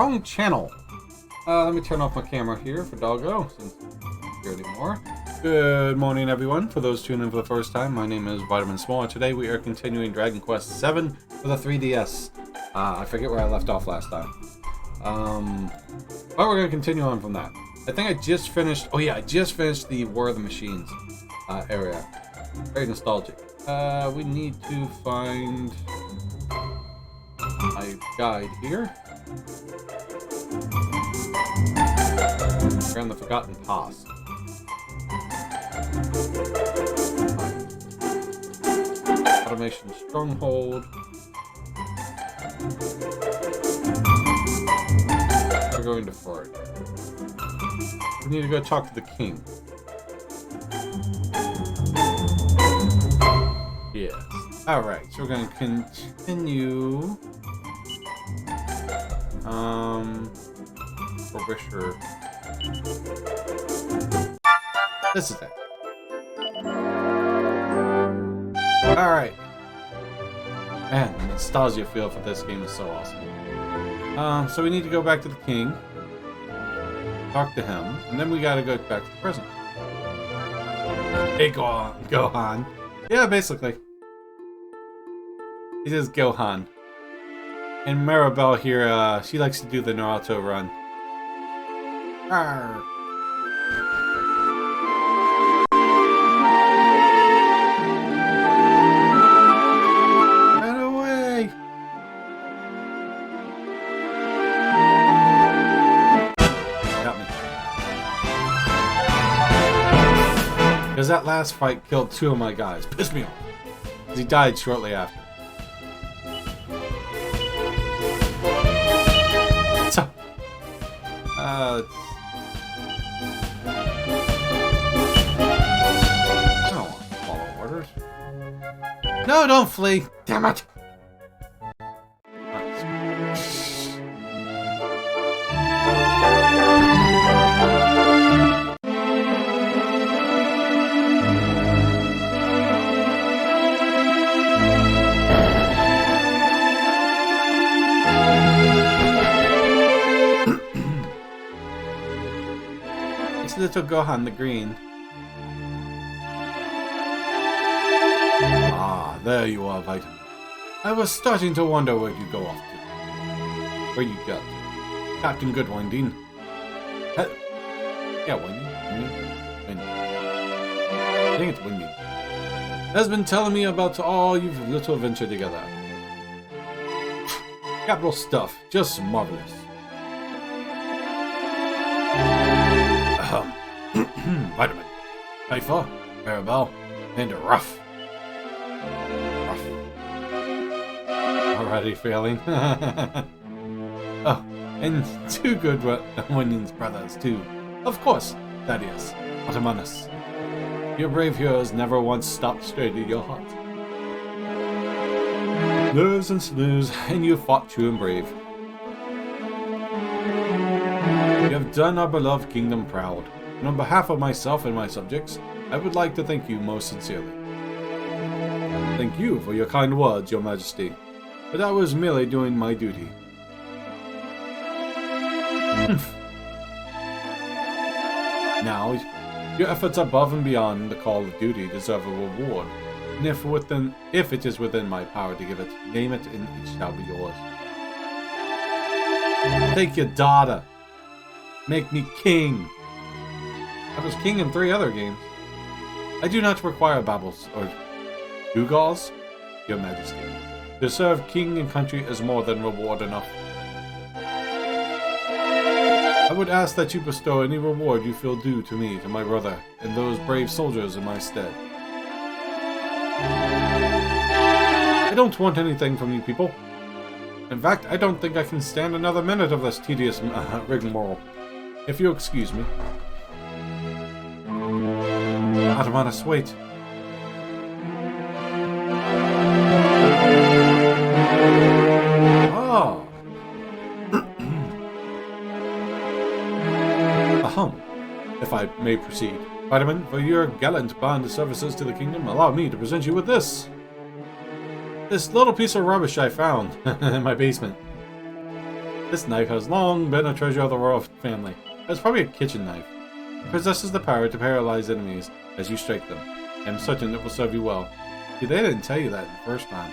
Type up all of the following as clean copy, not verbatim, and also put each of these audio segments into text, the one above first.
wrong channel. Let me turn off my camera here for Doggo, since I'm not here anymore. Good morning, everyone. For those tuning in for the first time, my name is Vitamin Small, and today we are continuing Dragon Quest VII for the 3DS. I forget where I left off last time. But we're going to continue on from that. I think I just finished... Oh yeah, I just finished the War of the Machines area. Very nostalgic. We need to find my guide here. Around the Forgotten Pass. Automation Stronghold. We're going to Ford. We need to go talk to the king. Yes. Alright, so we're going to continue. Frobisher. This is it. Alright. Man, the nostalgia feel for this game is so awesome. So we need to go back to the king. Talk to him. And then we gotta go back to the prison. Hey, Gohan. Yeah, basically. It is Gohan. And Maribel here, she likes to do the Naruto run. Arr. Run away! Got me. Because that last fight killed 2 of my guys. Pissed me off. He died shortly after. So, I don't want to follow orders. No, don't flee! Damn it! Little Gohan the Green. Ah, there you are, Vitamin. I was starting to wonder where you go off to. Where you got to? Captain Goodwinding. Yeah, Winding. I think it's Winding. Has been telling me about all you've little adventure together. Capital stuff. Just marvelous. Vitamin, Haifa, Maribel, and Ruff. Already failing. Oh, and 2 good Winding's brothers, too. Of course, Thaddeus, Ottomanus. Your brave heroes never once stopped straight in your heart. Nerves and slews, and you fought true and brave. You have done our beloved kingdom proud. And on behalf of myself and my subjects, I would like to thank you most sincerely. Thank you for your kind words, Your Majesty, but I was merely doing my duty. Now, your efforts above and beyond the call of duty deserve a reward, and if it is within my power to give it, name it and it shall be yours. Take your daughter. Make me king. I was king in 3 other games. I do not require baubles or gewgaws, Your Majesty. To serve king and country is more than reward enough. I would ask that you bestow any reward you feel due to me, to my brother, and those brave soldiers in my stead. I don't want anything from you people. In fact, I don't think I can stand another minute of this tedious rigmarole. If you'll excuse me. Ottomanus, wait. Ah. Ahem. If I may proceed. Vitamin, for your gallant bond of services to the kingdom, allow me to present you with this. This little piece of rubbish I found in my basement. This knife has long been a treasure of the royal family. It's probably a kitchen knife. It possesses the power to paralyze enemies as you strike them. I am certain it will serve you well. See, they didn't tell you that the first time.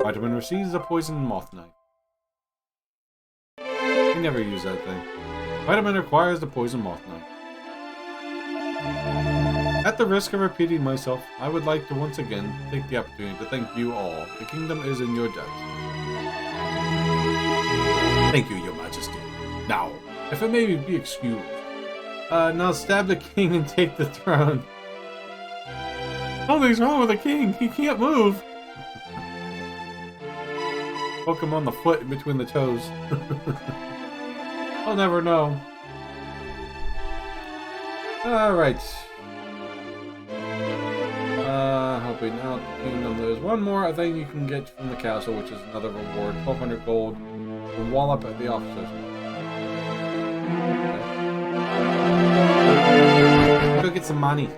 Vitamin receives a poison moth knife. I never use that thing. Vitamin requires the poison moth knife. At the risk of repeating myself, I would like to once again take the opportunity to thank you all. The kingdom is in your debt. Thank you, your majesty. Now, if it may be excused, now stab the king and take the throne. Something's wrong with the king. He can't move. Poke him on the foot in between the toes. I'll never know. Alright. Helping out the kingdom. There's one more thing you can get from the castle, which is another reward. 1,200 gold. To wallop at the officers. Okay. Go get some money.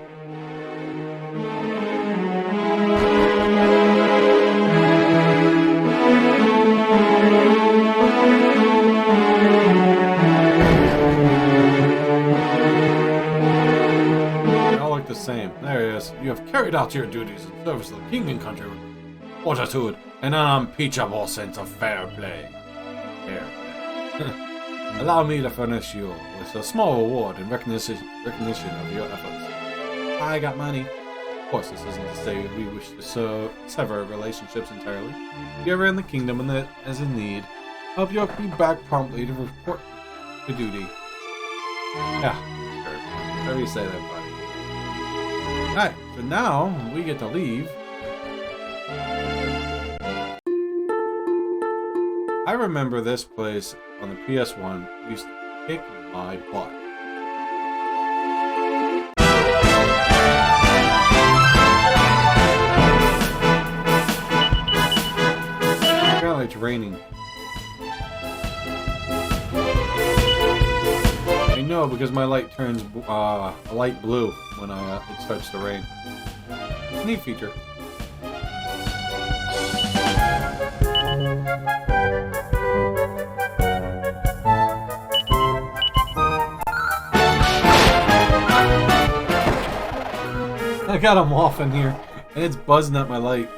The same. There he is. You have carried out your duties in service of the king and country with fortitude and an unimpeachable sense of fair play. Fair play. Allow me to furnish you with a small reward in recognition of your efforts. I got money. Of course, this isn't to say we wish to sever relationships entirely. If you're ever in the kingdom and is in need, help you be back promptly to report to duty. Yeah, sure. Whatever you say there, buddy. Alright, so now we get to leave. I remember this place on the PS1 used to kick my butt. Apparently it's raining. I know because my light turns a light blue when it starts to rain. Neat feature. I got him off in here, and it's buzzing at my light.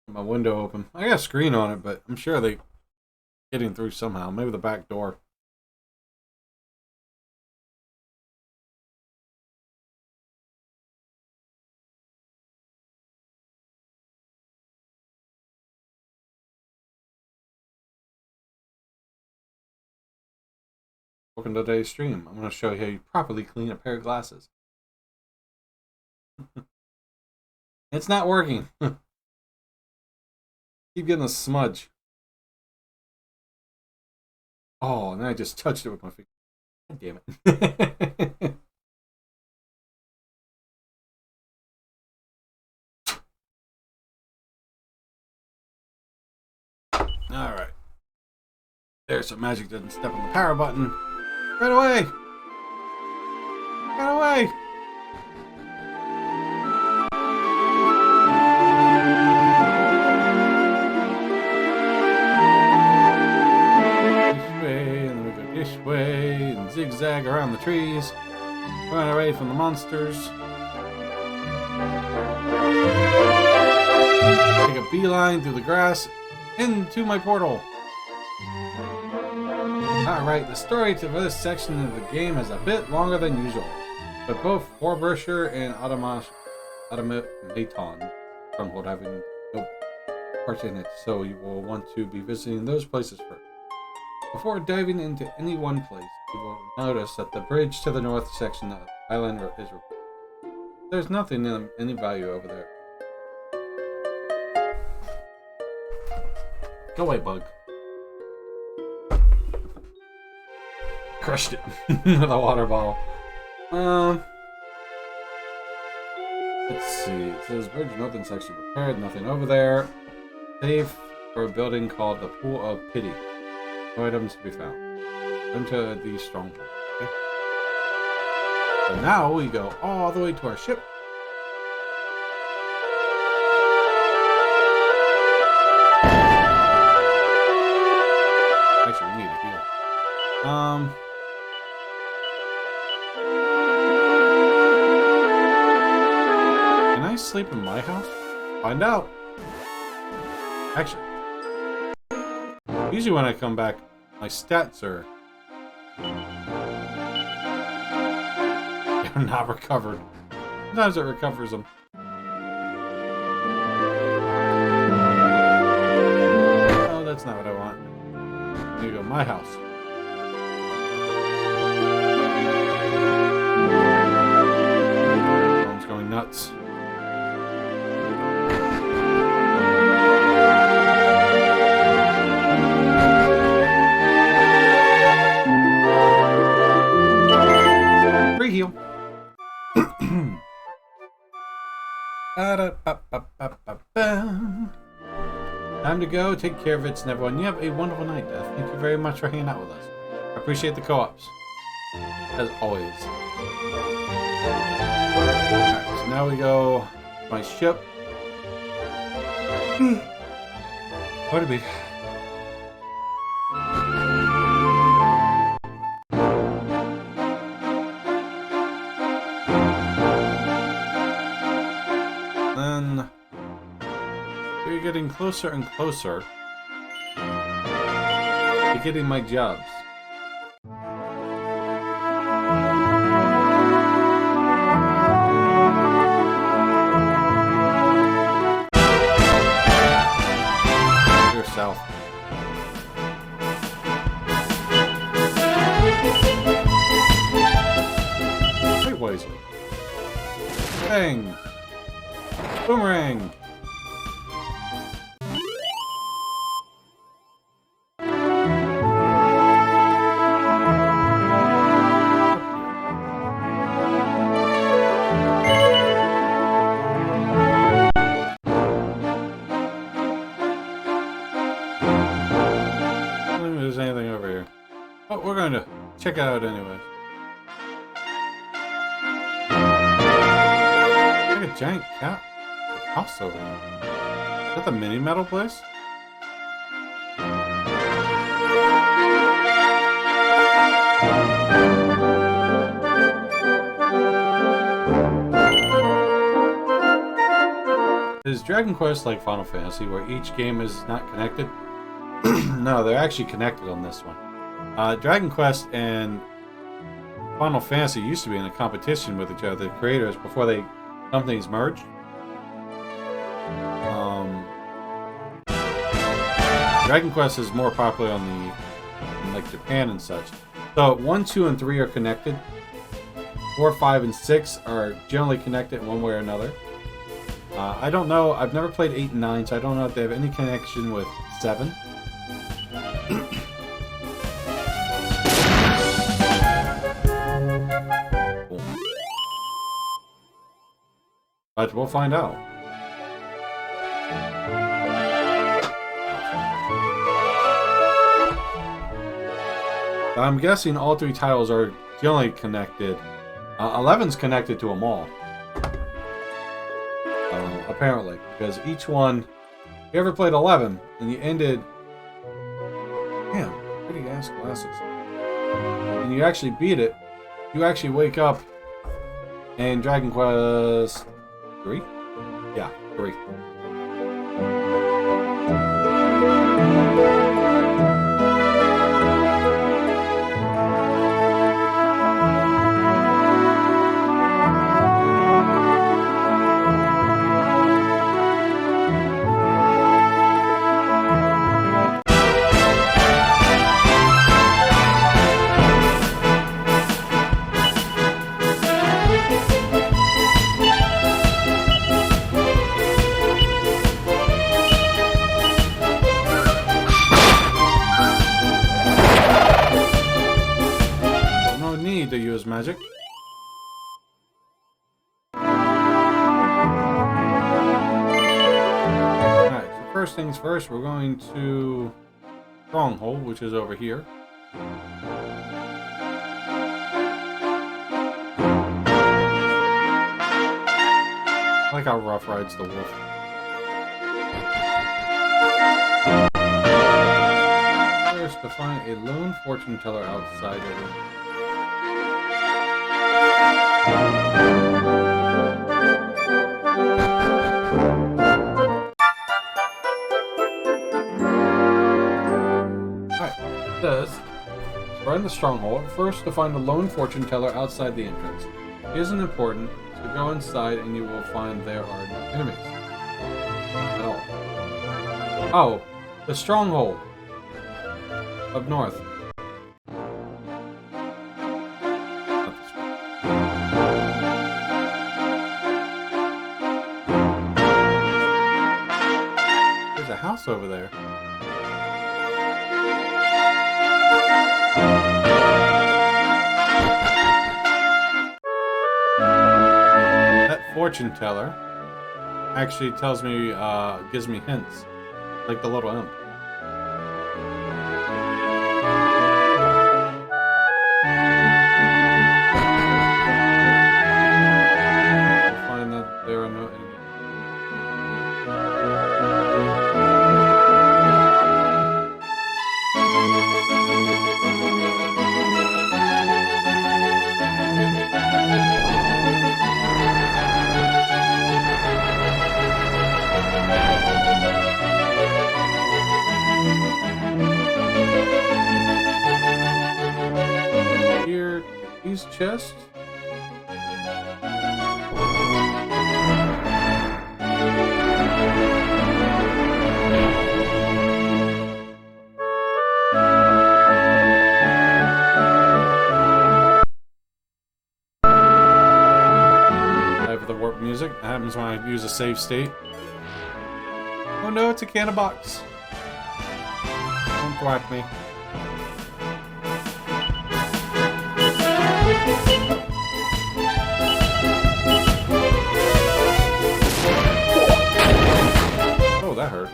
My window open. I got a screen on it, but I'm sure they're getting through somehow. Maybe the back door. Welcome to today's stream. I'm going to show you how you properly clean a pair of glasses. It's not working. Keep getting a smudge. Oh, and I just touched it with my finger. God damn it. Alright. There's some magic doesn't step on the power button. Right away! Right away! This way and zigzag around the trees, run away from the monsters. Take a beeline through the grass into my portal. Alright, the story for this section of the game is a bit longer than usual, but both Warbusher and Automaton stronghold having no part in it, so you will want to be visiting those places first. Before diving into any one place, you will notice that the bridge to the north section of the island is repaired. There's nothing of any value over there. Go away, bug. Crushed it with a water bottle. Let's see. It says bridge northern section repaired. Nothing over there. Safe for a building called the Pool of Pity. No items to be found. into the stronghold. Okay. So now we go all the way to our ship. Actually, we need a heal. Can I sleep in my house? Find out. Actually, usually when I come back, my stats are they're not recovered. Sometimes it recovers them. Oh, that's not what I want. Here you go, my house. Phone's going nuts. Free heal. Time to go. Take care of it, everyone. You have a wonderful night, Death. Thank you very much for hanging out with us. I appreciate the co-ops. As always. Alright, so now we go to my ship. What a beat. Then we're getting closer and closer to getting my jobs. You're south. Wait, wisely. Bang! Boomerang! There's anything over here. Oh, we're going to check it out anyway. Like a giant cat house over there. Is that the mini metal place? Is Dragon Quest like Final Fantasy, where each game is not connected? No, they're actually connected on this one. Dragon Quest and Final Fantasy used to be in a competition with each other, the creators, before the companies merged. Dragon Quest is more popular on in like Japan and such. So 1, 2, and 3 are connected. 4, 5, and 6 are generally connected in one way or another. I don't know. I've never played 8 and 9, so I don't know if they have any connection with 7. But we'll find out. I'm guessing all 3 titles are generally connected. 11's connected to them all. Apparently. Because each one... If you ever played 11, and you ended... Damn, pretty ass glasses. And you actually beat it, you actually wake up in Dragon Quest 3? Yeah, 3. To use magic. Alright, so first things first, we're going to Stronghold, which is over here. I like how Rough rides the wolf. First, to find a lone fortune teller outside of it. Alright, this. We're in the stronghold. First, to find a lone fortune teller outside the entrance. It isn't important, so go inside and you will find there are no enemies. At all. Oh, the stronghold. Up north. There's a house over there. That fortune teller actually tells me, gives me hints. Like the little imp. Find that there are no enemies. Here, these chests. I have the warp music. That happens when I use a save state. Oh no, it's a cannon box. Don't thwack me. Oh, that hurt.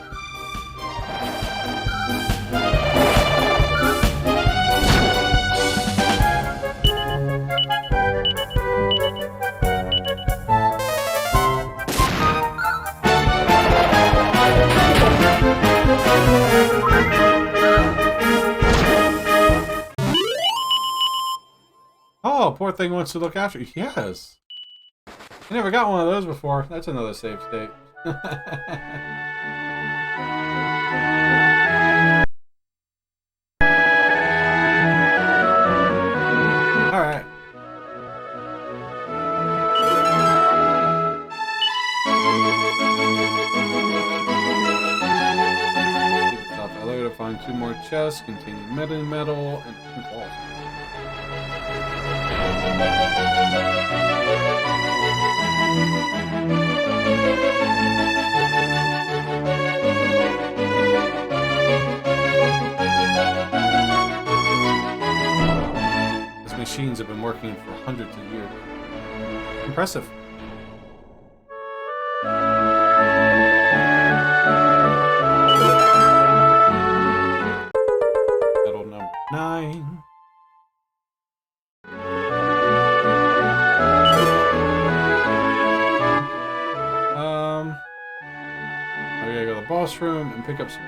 Oh, poor thing wants to look after you. Yes. I never got one of those before. That's another save state. Alright. Top elevator, find 2 more chests, containing metal, and pink walls. These machines have been working for hundreds of years. Impressive. Battle number 9. I gotta go to the boss room and pick up some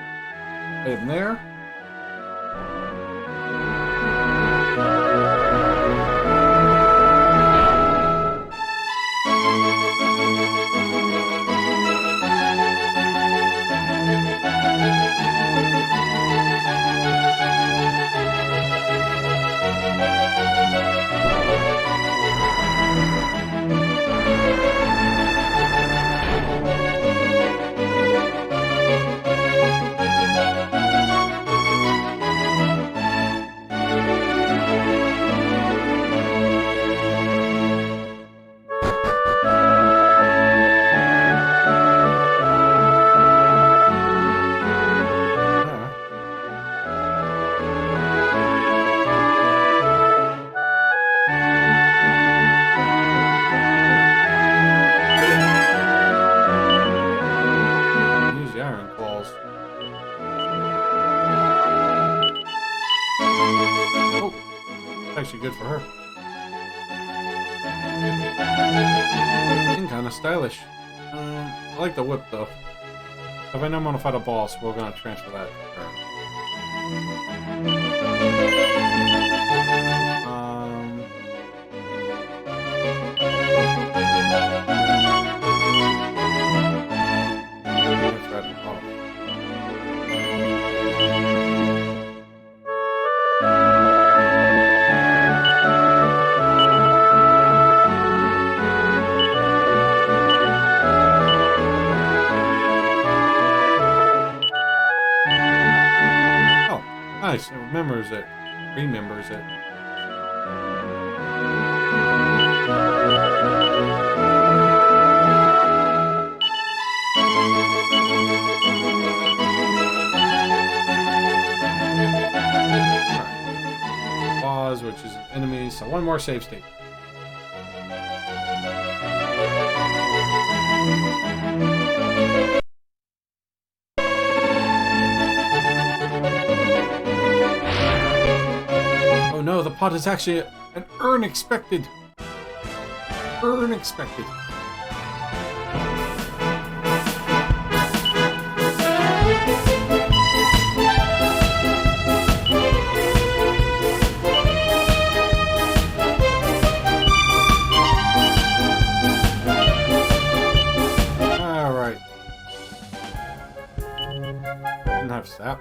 item there. good for her. And kind of stylish. I like the whip though. If I know I'm gonna fight a boss, we're gonna transfer that to her. Nice, it remembers it. Remembers it. Pause, which is enemies, so one more save state. Oh no, the pot is actually an unexpected. Unexpected. Alright. Didn't have sap.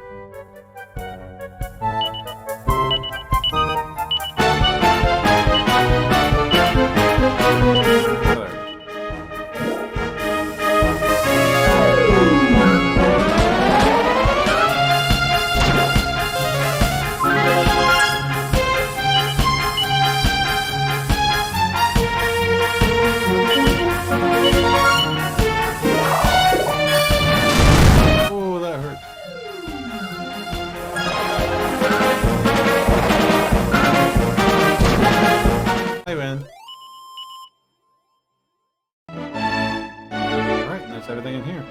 Everything in here.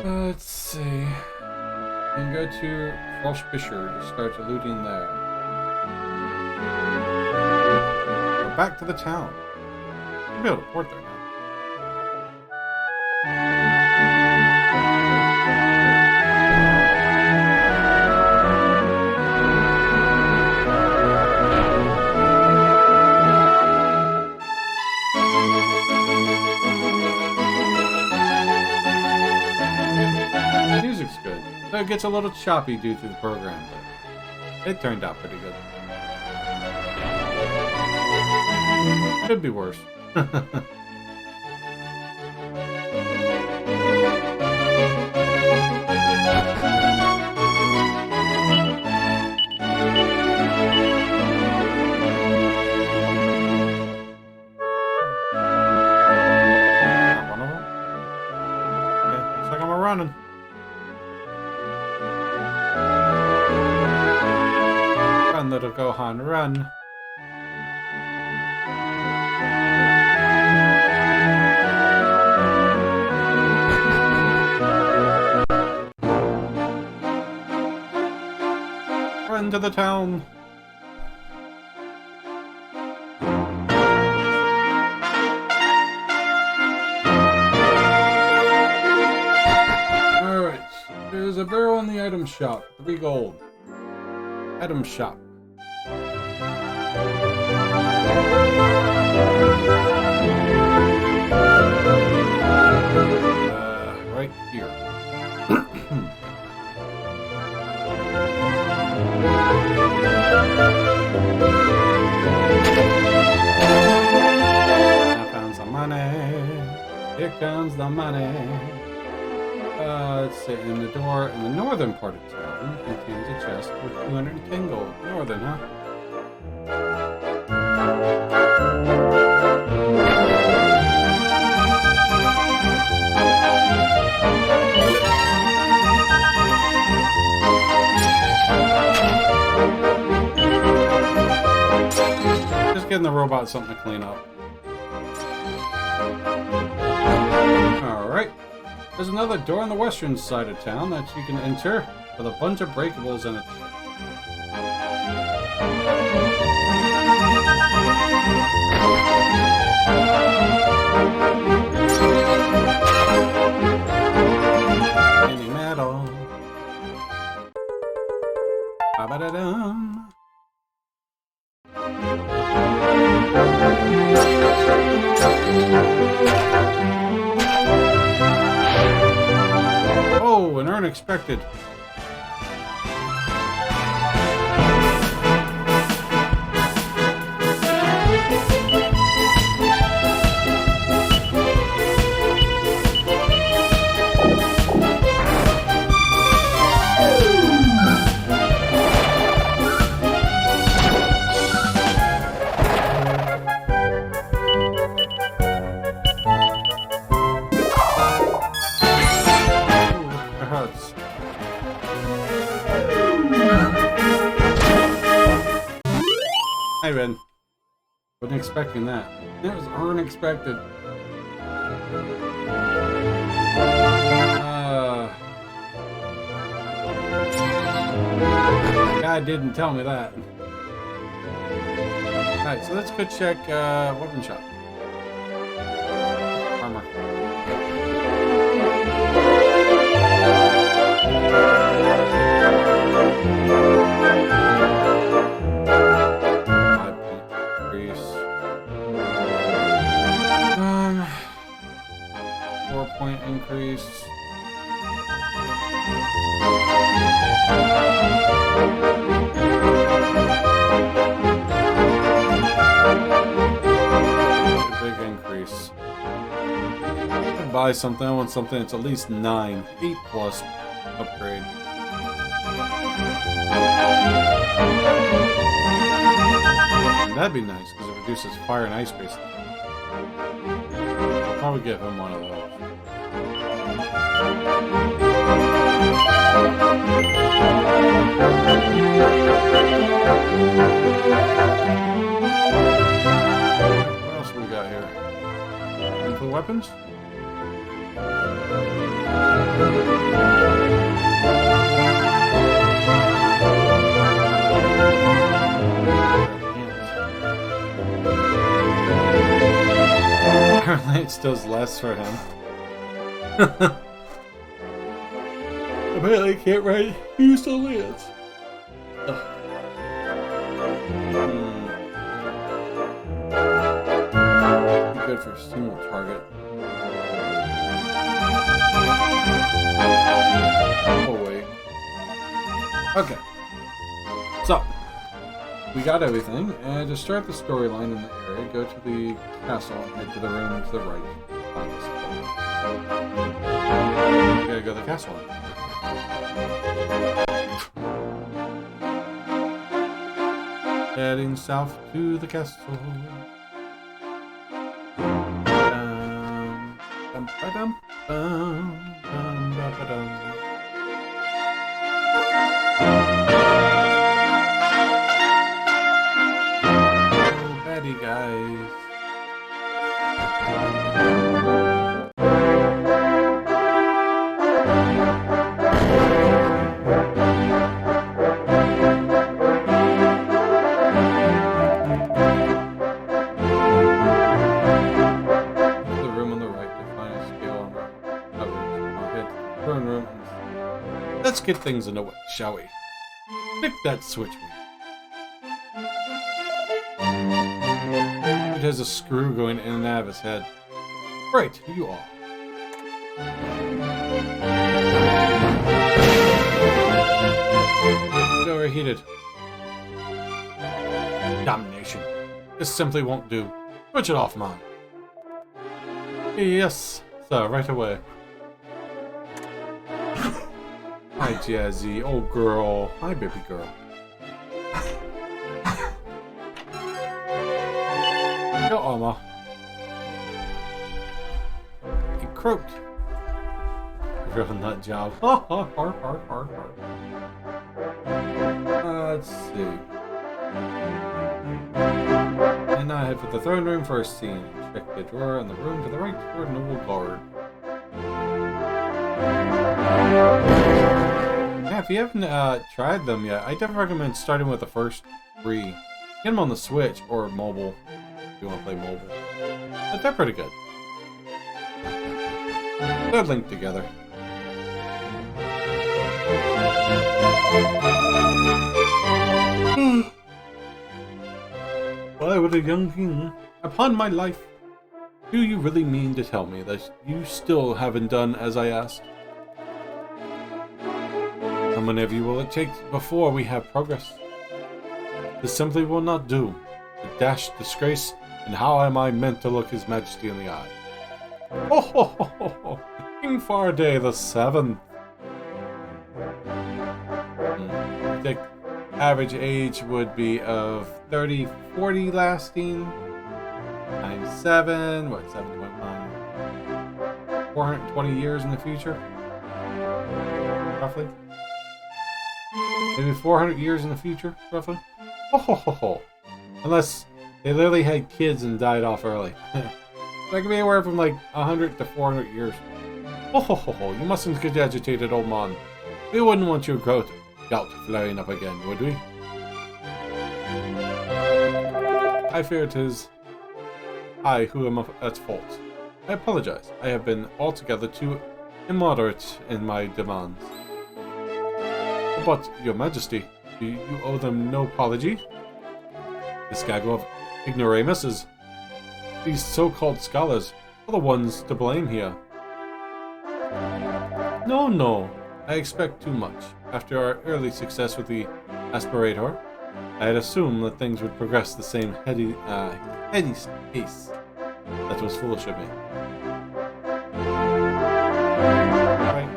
Let's see. You can go to Frostbisher to start looting there. Go back to the town. You'll be able to port there now. So it gets a little choppy due to the program, but it turned out pretty good. Could be worse. Not one of them? Okay, looks like I'm running. Run, little Gohan, run. Run to the town. Alright, there's a barrel in the item shop. 3 gold. Item shop. Right here. Here comes the money. Here comes the money. Let's see, in the door in the northern part of town contains a chest with 210 gold. Northern, huh? Just getting the robot something to clean up. Alright. There's another door on the western side of town that you can enter with a bunch of breakables in it. unexpected. Hi, Ren. Wasn't expecting that. It was unexpected. Guy didn't tell me that. Alright, so let's go check weapon shop. Armor. Point increase. A big increase. I'd buy something. I want something that's at least 9, 8 plus upgrade. And that'd be nice because it reduces fire and ice based. I'll probably give him one of those. What else we got here? Lethal weapons? Apparently it does less for him. Apparently I can't write use the lens. Good for a single target. Oh wait. Okay. So we got everything, and to start the storyline in the area, go to the castle and head to the room to the right. We gotta go to the castle. Heading south to the castle. Oh, baddie guys. Let's get things underway, shall we? Pick that switch. It has a screw going in and out of his head. Right, you are. It overheated. Damnation. This simply won't do. Switch it off, man. Yes, sir, right away. Hi, Jazzy. Oh, girl. Hi, baby girl. Your armor. He croaked. Real nut job. Let's see. And now I head for the throne room first scene. Check the drawer in the room to the right for a noble guard. Yeah, if you haven't tried them yet, I definitely recommend starting with the first 3. Get them on the Switch or mobile, if you want to play mobile. But they're pretty good. They're linked together. Why would a young king, upon my life, do you really mean to tell me that you still haven't done as I asked? many of you will it take before we have progress? This simply will not do. The dash, disgrace, and how am I meant to look His Majesty in the eye? Oh ho ho ho ho! King Faraday the Seventh. The average age would be of 30, 40 lasting. Times 7, what, 7.1? 420 years in the future? Roughly? Maybe 400 years in the future, roughly? Ho ho ho ho! Unless they literally had kids and died off early. That could be anywhere from like 100 to 400 years. Ho ho ho ho! You mustn't get agitated, old man. We wouldn't want your gout flaring up again, would we? I fear it is I who am at fault. I apologize. I have been altogether too immoderate in my demands. But, Your Majesty, you owe them no apology. This gaggle of ignoramuses, these so-called scholars, are the ones to blame here. No, I expect too much. After our early success with the aspirator, I had assumed that things would progress the same heady pace. That was foolish of me. Right.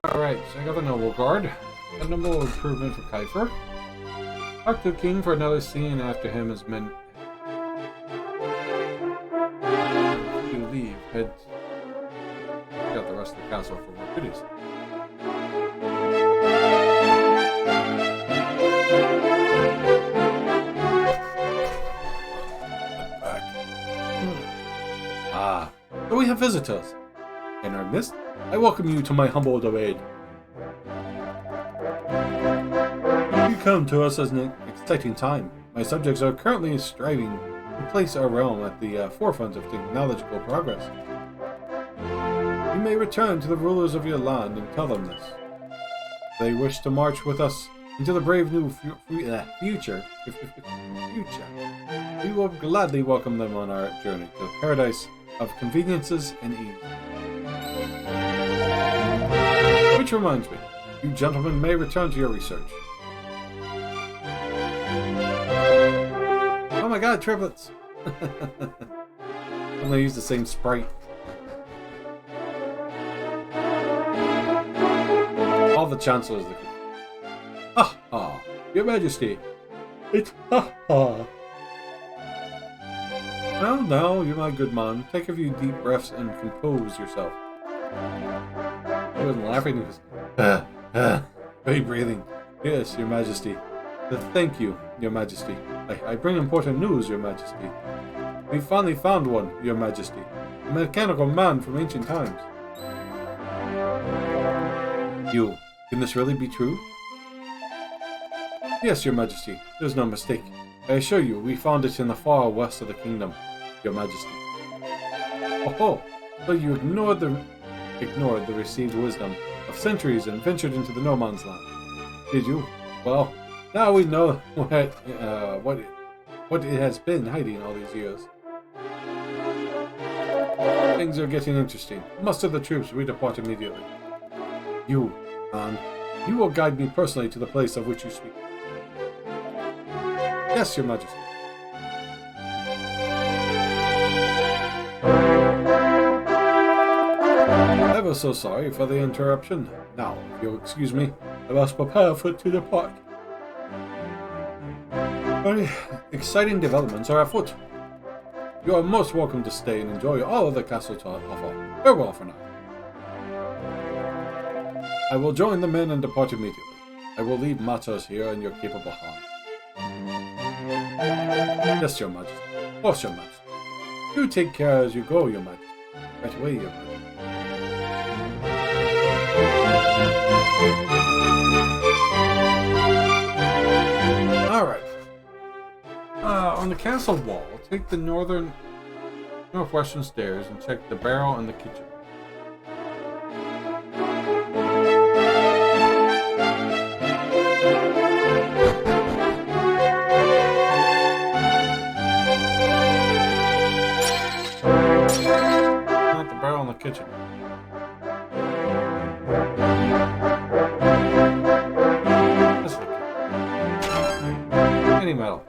Alright, so I got the Noble Guard. A noble improvement for Kiefer. Talk to the king for another scene after him has been. You leave, head. Got the rest of the castle for more goodies. So we have visitors. In our midst, I welcome you to my humble domain. You come to us as an exciting time. My subjects are currently striving to place our realm at the forefront of technological progress. You may return to the rulers of your land and tell them this. If they wish to march with us into the brave new future, we will gladly welcome them on our journey to a paradise of conveniences and ease. Which reminds me, you gentlemen may return to your research. Oh my god, triplets! I'm gonna use the same sprite. All the chancellors look at. Ha ha! Your Majesty! It's ha ha! Now, you're my good man. Take a few deep breaths and compose yourself. He wasn't laughing, he was very breathing. Yes, Your Majesty. Thank you, Your Majesty. I bring important news, Your Majesty. We finally found one, Your Majesty. A mechanical man from ancient times. Can this really be true? Yes, Your Majesty. There's no mistake. I assure you, we found it in the far west of the kingdom, Your Majesty. Oh, so you ignored the received wisdom of centuries and ventured into the no man's land. Did you? Well, now we know what it has been hiding all these years. Things are getting interesting. Muster the troops, we depart immediately. You will guide me personally to the place of which you speak. Yes, Your Majesty. Ever so sorry for the interruption. Now, if you'll excuse me, I must prepare to depart. Very exciting developments are afoot. You are most welcome to stay and enjoy all of the castle to offer. Farewell for now. I will join the men and depart immediately. I will leave matters here in your capable hands. Yes, Your Majesty. Of course, Your Majesty. Do take care as you go, Your Majesty. Right away, Your Majesty. Alright. On the castle wall, take the northwestern stairs and check the barrel and the kitchen. Not the barrel in the kitchen. That's the any metal.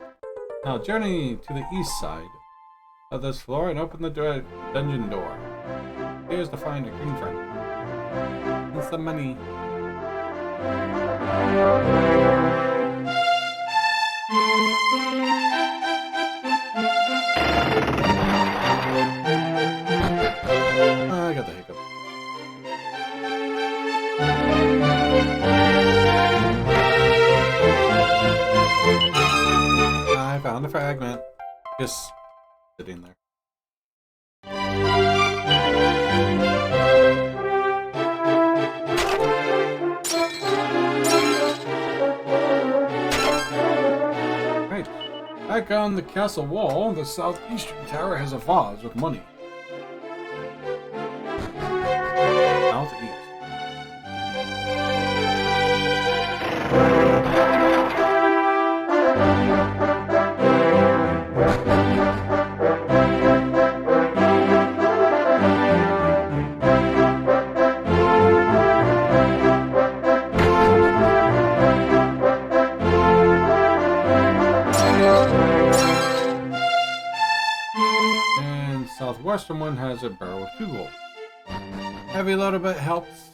Now journey to the east side of this floor and open the dungeon door. Here's to find a green friend. And some money. I got the hiccup. I found a fragment. Just sitting there. Right. Back on the castle wall, the southeastern tower has a vase with money. Southeast. And southwestern one has a barrel of 2 gold. Heavy load of it helps.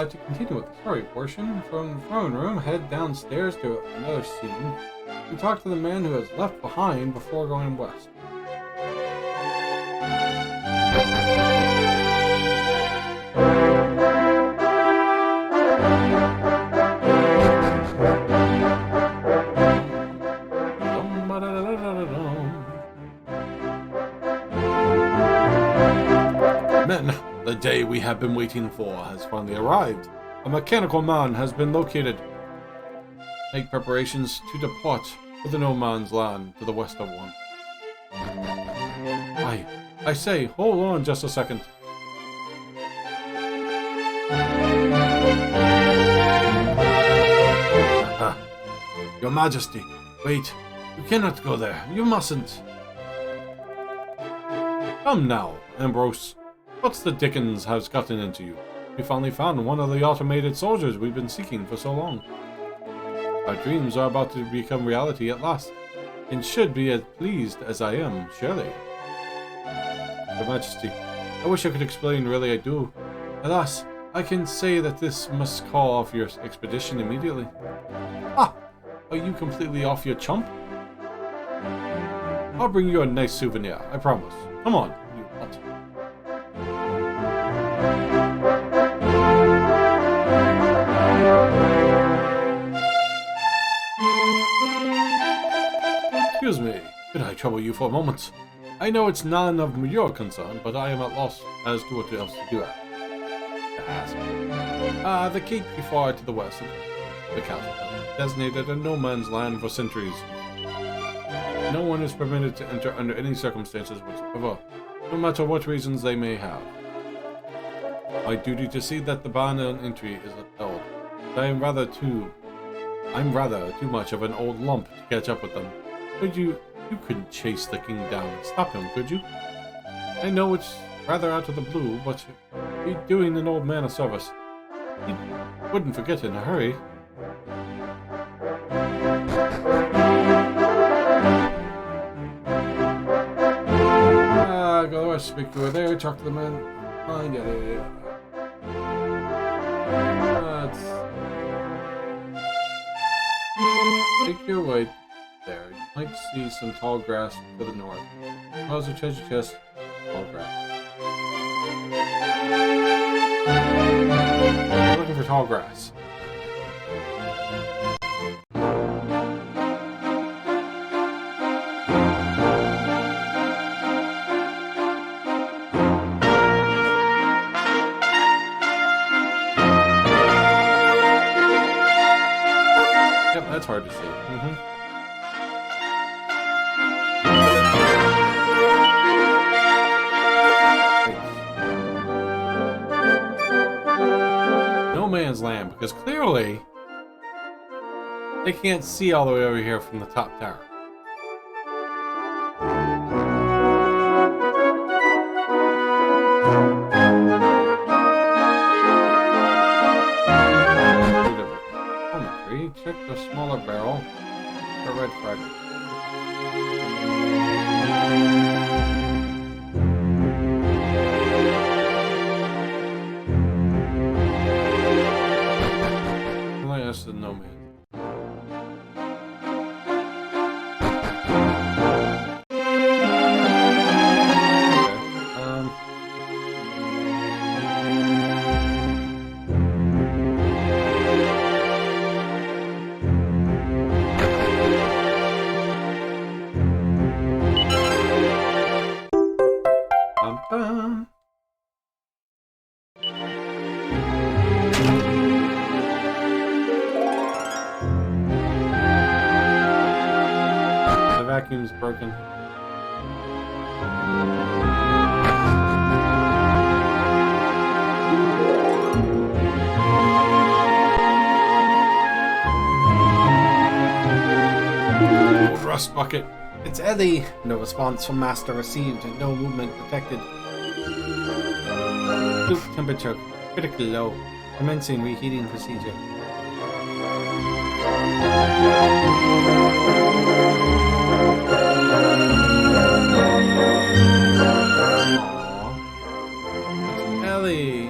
To continue with the story portion, from the throne room, head downstairs to another scene and talk to the man who has left behind before going west. Men, the day we have been waiting for has finally arrived. A mechanical man has been located. Make preparations to depart for the no man's land to the west of one. I say, hold on just a second. Your Majesty, wait. You cannot go there. You mustn't. Come now, Ambrose. What the dickens has gotten into you? We finally found one of the automated soldiers we've been seeking for so long. Our dreams are about to become reality at last, and should be as pleased as I am, surely. Your Majesty, I wish I could explain, really I do. Alas, I can say that this must call off your expedition immediately. Ah! Are you completely off your chump? I'll bring you a nice souvenir, I promise. Come on, you nut. Excuse me, could I trouble you for a moment? I know it's none of your concern, but I am at loss as to what else to do to ask. The cape far to the west of the castle, designated a no man's land for centuries. No one is permitted to enter under any circumstances whatsoever, no matter what reasons they may have. My duty to see that the ban on entry is upheld, but I'm rather too much of an old lump to catch up with them. You couldn't chase the king down and stop him, could you? I know it's rather out of the blue, but you're doing an old man a service. He wouldn't forget in a hurry. Go there, speak to her there, talk to the man. Take your way there. You might see some tall grass to the north. Close the treasure chest, tall grass. I'm looking for tall grass. Yep, that's hard to see. because clearly they can't see all the way over here from the top tower. Check the smaller barrel for red fragment. That's the no man. Vacuum's broken. Old rust bucket. It's Eddie. No response from Master received. No movement detected. Loop temperature critically low. Commencing reheating procedure. Ellie.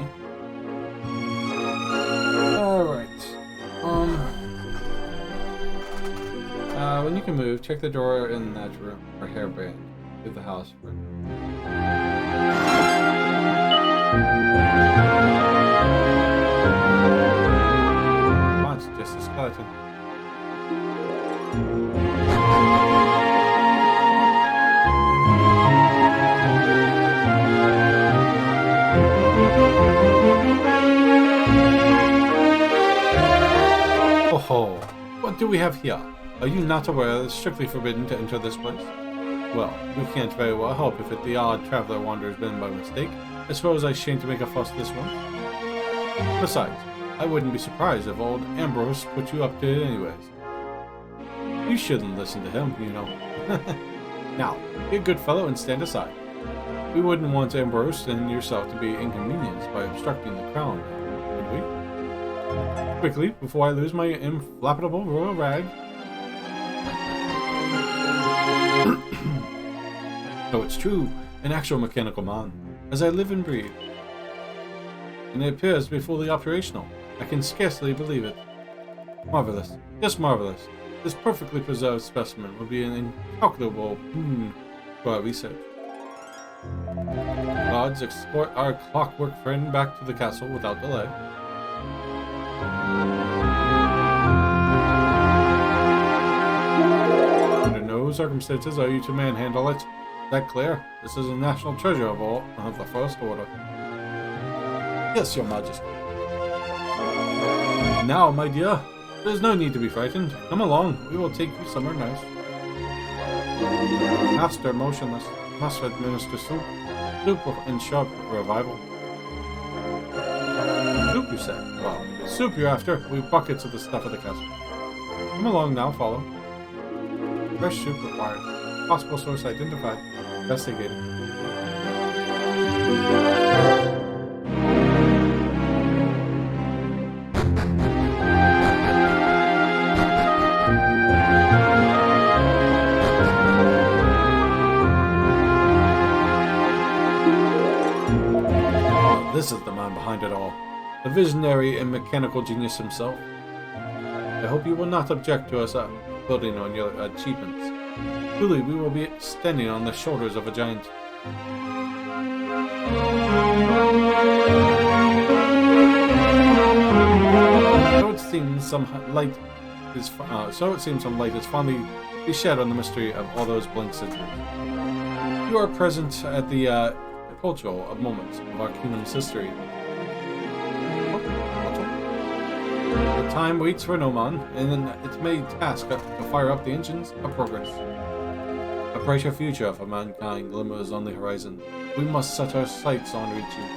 Alright. When you can move, check the door in that room for hairband. Leave the house for come on, it's just a skeleton. Oh, what do we have here? Are you not aware it's strictly forbidden to enter this place? Well, we can't very well help if the odd traveler wanders in by mistake. I suppose I shan't make a fuss this one. Besides, I wouldn't be surprised if old Ambrose put you up to it anyways. You shouldn't listen to him, you know. Now, be a good fellow and stand aside. We wouldn't want Ambrose and yourself to be inconvenienced by obstructing the crown, would we? Quickly, before I lose my inflappable royal rag. Oh, it's true, an actual mechanical man, as I live and breathe. And it appears to be fully operational. I can scarcely believe it. Marvelous, just marvelous. This perfectly preserved specimen will be an incalculable boon for our research. Gods, escort our clockwork friend back to the castle without delay. Under no circumstances are you to manhandle it. Is that clear? This is a national treasure of all of the First Order. Yes, Your Majesty. Now, my dear, there's no need to be frightened. Come along, we will take you somewhere nice. Master motionless, must administer soup. Soup and sharp revival. Soup, you said? Well, soup you're after. We've buckets of the stuff at the castle. Come along now, follow. Fresh soup required. Possible source identified. Investigated. This is the man behind it all, the visionary and mechanical genius himself. I hope you will not object to us building on your achievements. Truly, we will be standing on the shoulders of a giant. So it seems some light is finally be shed on the mystery of all those blank centuries. You are present at the cultural moments of our kingdom's history. The time waits for no man, and its made task to fire up the engines of progress. A brighter future for mankind glimmers on the horizon. We must set our sights on reaching.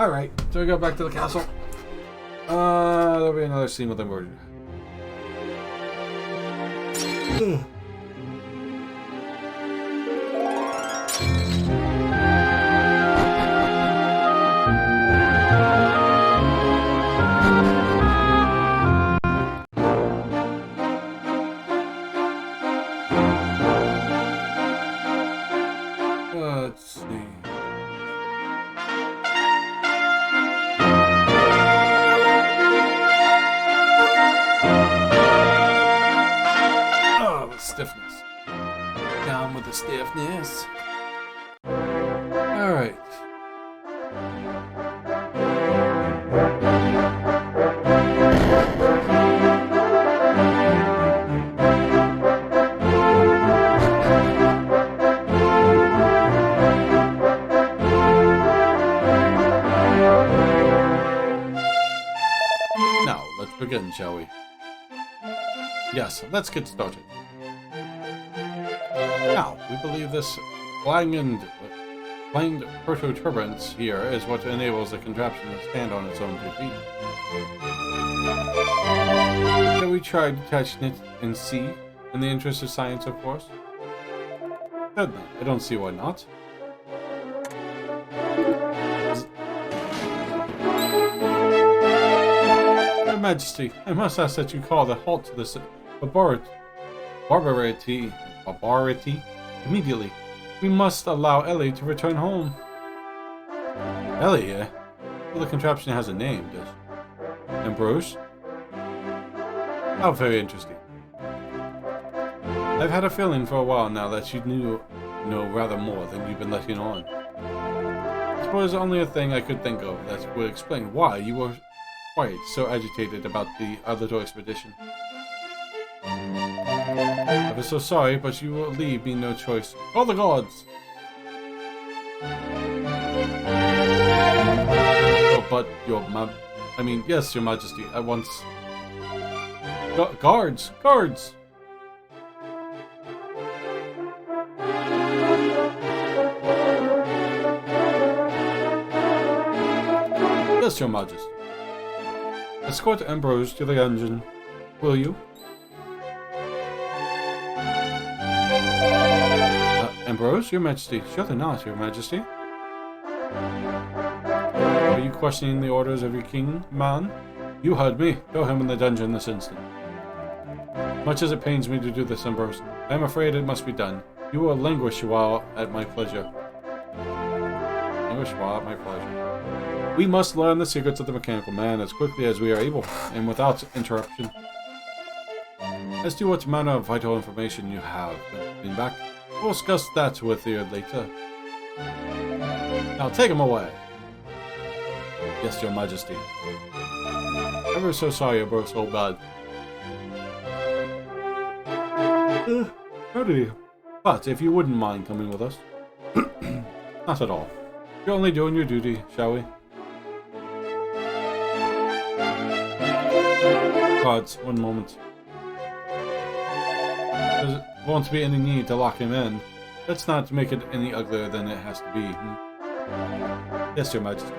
Alright, so we go back to the castle. There'll be another scene with the murder. Let's see. Oh, the stiffness. Down with the stiffness. Alright. Now, let's begin, shall we? Yes, let's get started. Now, we believe this clanged prototurbance here is what enables the contraption to stand on its own 2 feet. Shall we try detaching it and see, in the interest of science, of course? Certainly, I don't see why not. Your Majesty, I must ask that you call a halt to this barbarity immediately. We must allow Ellie to return home. Ellie, eh? Well, the contraption has a name, does it? Ambrose? How very interesting. I've had a feeling for a while now that you know rather more than you've been letting on. I suppose the only thing I could think of that would explain why you were quite so agitated about the little expedition. I'm so sorry, but you will leave me no choice. Call the gods! Oh, but yes, your Majesty, I once... Guards! Guards! Yes, your Majesty. Escort Ambrose to the dungeon, will you? Ambrose, your Majesty. Surely not, your Majesty. Are you questioning the orders of your king, man? You heard me. Throw him in the dungeon this instant. Much as it pains me to do this, Ambrose, I am afraid it must be done. You will languish while at my pleasure. Languish while at my pleasure. We must learn the secrets of the mechanical man as quickly as we are able, and without interruption. As to what manner of vital information you have been back, we'll discuss that with you later. Now take him away. Yes, your Majesty. Ever so sorry, Ambrose, so bad. Howdy. But if you wouldn't mind coming with us. Not at all. You're only doing your duty, shall we? Guards, one moment. There won't be any need to lock him in. Let's not make it any uglier than it has to be. Yes, your Majesty.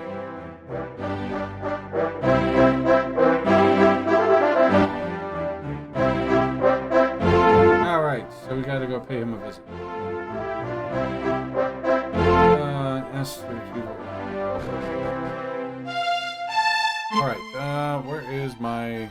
Alright, so we gotta go pay him a visit. Alright, where is my...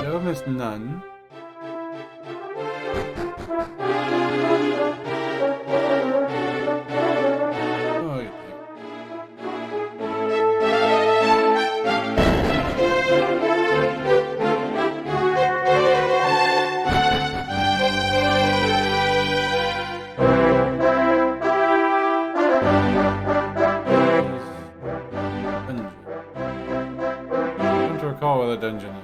No, there's none. Recall the dungeon.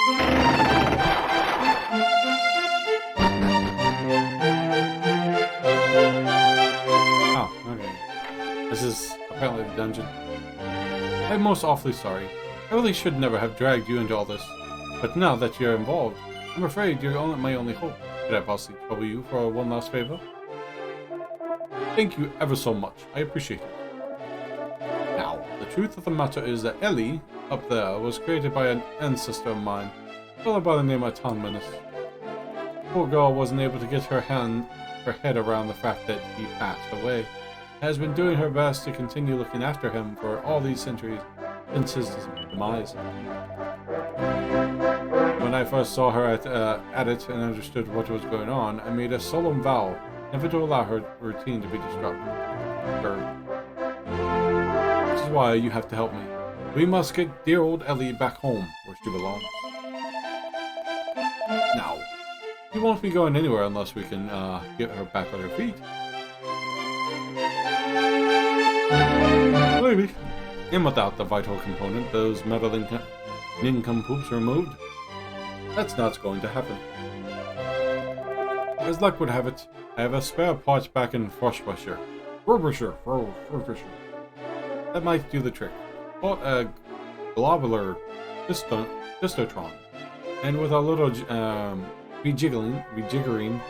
Oh, okay. This is apparently the dungeon. I'm most awfully sorry. I really should never have dragged you into all this. But now that you're involved, I'm afraid you're my only hope. Could I possibly trouble you for one last favor? Thank you ever so much. I appreciate it. Now, the truth of the matter is that Ellie, up there, was created by an ancestor of mine, a fellow by the name of Autonomous. The poor girl wasn't able to get her head around the fact that he passed away, and has been doing her best to continue looking after him for all these centuries since his demise. When I first saw her at it and understood what was going on, I made a solemn vow never to allow her routine to be disturbed. This is why you have to help me. We must get dear old Ellie back home, where she belongs. Now, we won't be going anywhere unless we can get her back on her feet. Maybe. And without the vital component, those meddling nincompoops removed, that's not going to happen. As luck would have it, I have a spare part back in Frobisher. That might do the trick. Bought a globular pistotron, and with a little rejiggering,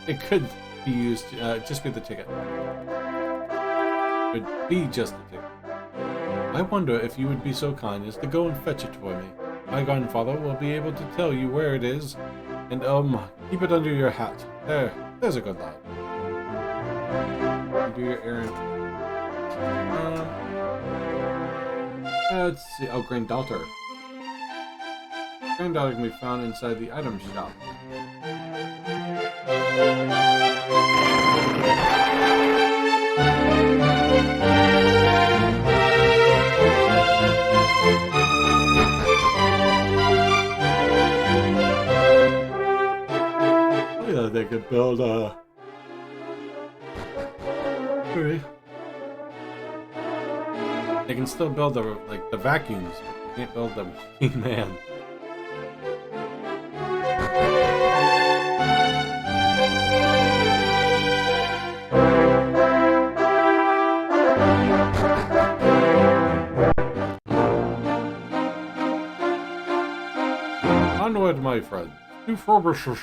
it could be used just be the ticket. Could be just the ticket. I wonder if you would be so kind as to go and fetch it for me. My grandfather will be able to tell you where it is, and keep it under your hat. There's a good lad. You do your errand. Let's see. Oh, granddaughter. Granddaughter can be found inside the item shop. They could build they can still build the vacuums, but they can't build the walking man. Onward, my friend. To Frobisher.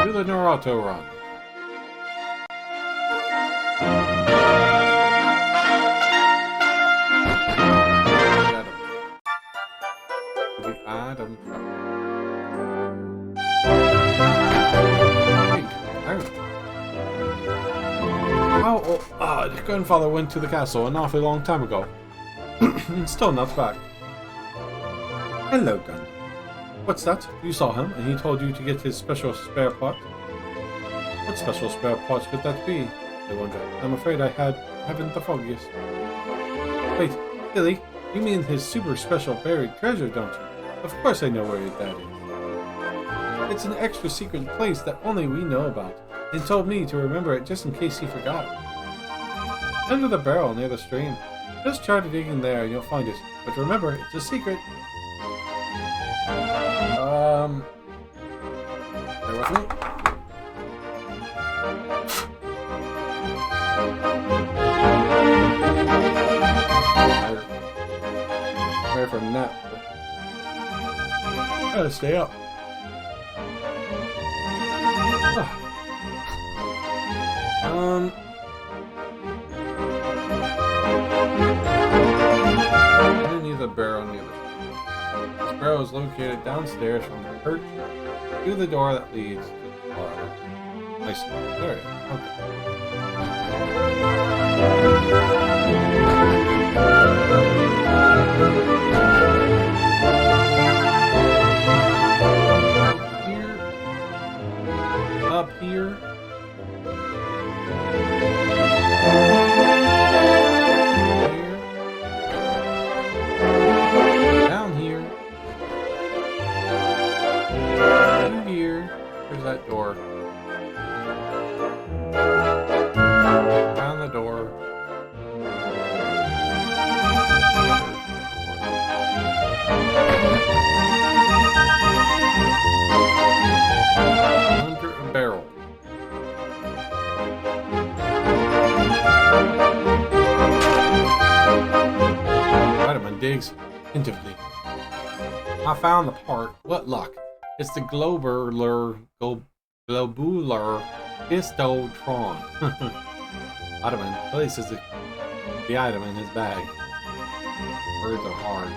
Do the Naruto run. The Adam. His grandfather went to the castle an awfully long time ago. Still not back. Hello, Gun. What's that? You saw him, and he told you to get his special spare part? What special spare part could that be? I wonder. I'm afraid I haven't the foggiest. Wait, Billy, you mean his super special buried treasure, don't you? Of course I know where that is. It's an extra secret place that only we know about, and told me to remember it just in case he forgot. Under the barrel near the stream. Just try to dig in there and you'll find it. But remember, it's a secret. Bear with me. Prepare for a nap. Gotta stay up. Underneath the barrel near the This barrel is located downstairs from the perch to the door that leads to the bar. Nice. There it is. Okay. Up here. That door. Down the door. digs attentively. I found the part. What luck. It's the globular histotron. Ottoman places the item in his bag. Words are hard.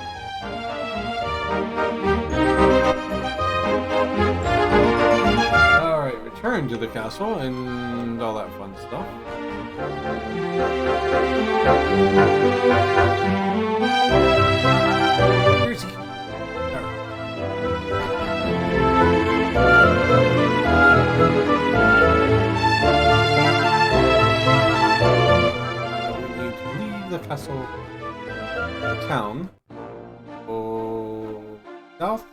Alright, return to the castle and all that fun stuff. Here's the key. We need to leave the castle, the town, south.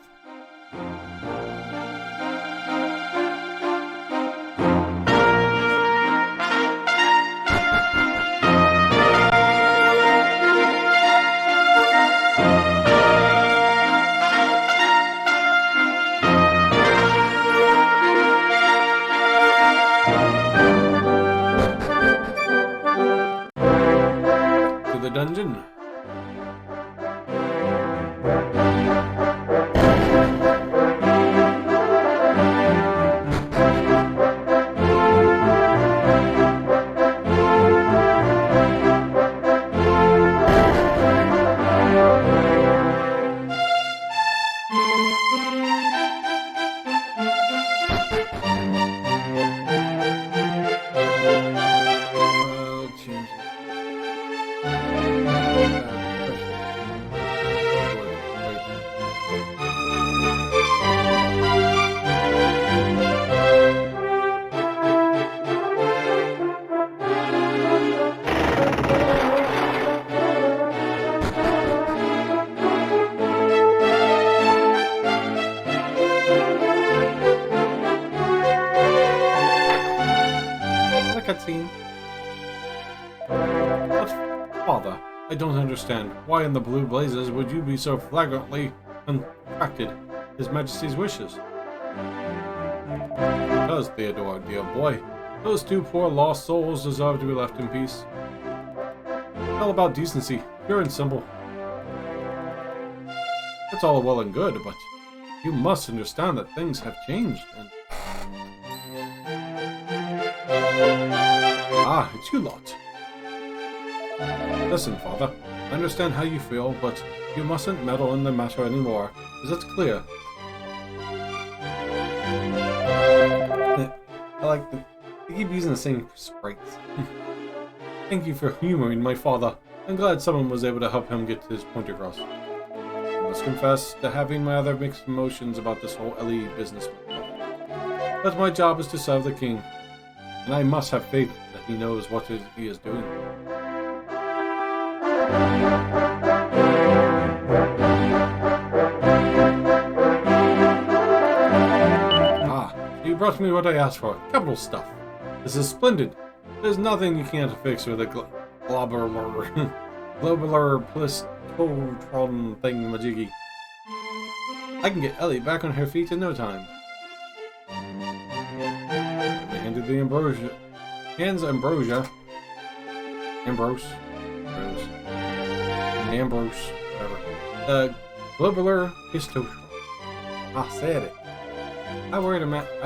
To the dungeon. Cutscene. But, Father, I don't understand. Why in the blue blazes would you be so flagrantly contracted His Majesty's wishes? Because, Theodore, dear boy, those two poor lost souls deserve to be left in peace. It's all about decency, pure and simple. That's all well and good, but you must understand that things have changed, and... Ah, it's you lot. Listen, Father, I understand how you feel, but you mustn't meddle in the matter anymore. Is that clear? I like the... They keep using the same sprites. Thank you for humoring my father. I'm glad someone was able to help him get his point across. I must confess to having my other mixed emotions about this whole Ellie business. But my job is to serve the king, and I must have faith that he knows what he is doing. Ah, you brought me what I asked for. Capital stuff. This is splendid. There's nothing you can't fix with a globular plistotron thingamajiggy. I can get Ellie back on her feet in no time. I handed the ambrosia. Ambrose, whatever. The globular histotron. Ah, said it. I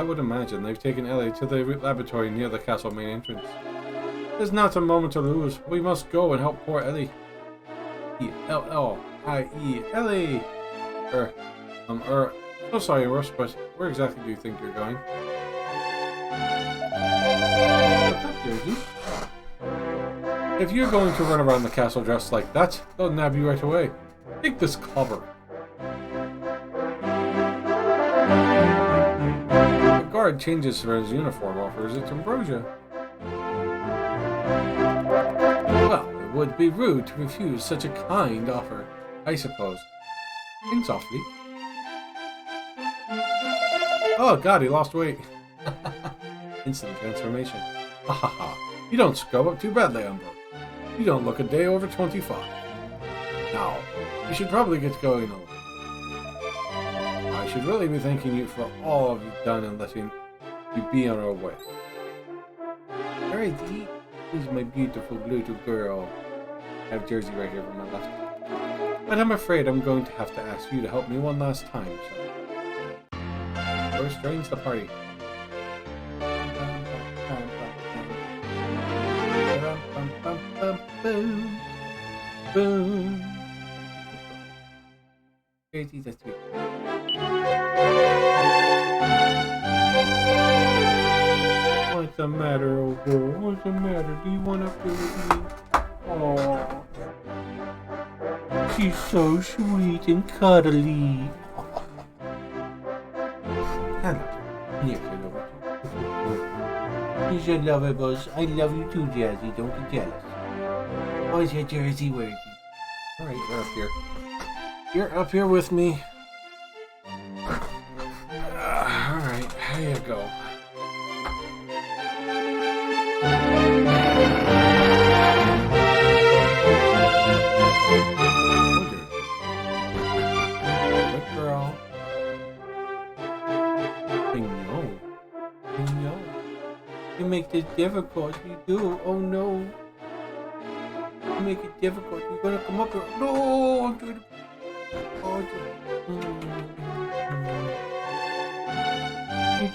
would imagine they've taken Ellie to the laboratory near the castle main entrance. There's not a moment to lose. We must go and help poor Ellie. E-L-L-I-E, Ellie! So sorry, Russ, but where exactly do you think you're going? If you're going to run around the castle dressed like that, they'll nab you right away. Take this cover. The guard changes for his uniform, offers it to Ambrosia. Well, it would be rude to refuse such a kind offer, I suppose. Think softly. Oh god, he lost weight. Instant transformation. Ha ha ha. You don't scrub up too badly, Umbro. You don't look a day over 25. Now, you should probably get going along. I should really be thanking you for all you've done and letting you be on our way. Very deep. Who's my beautiful little girl? I have Jersey right here for my left. but I'm afraid I'm going to have to ask you to help me one last time, so... First joins the party. Boom. Crazy, that's sweet. What's the matter, old girl? What's the matter? Do you want to play with me? Oh, she's so sweet and cuddly. Hello. Yes, I love you. You're so lovable. I love you too, Jazzy. Don't get jealous. Oh, is that Jersey worthy? Alright, you're up here. You're up here with me. Alright, here you go. Good girl. I know. You make this difficult. You do. Oh no. You make it difficult. You're gonna come up here. No, I'm trying to. Oh,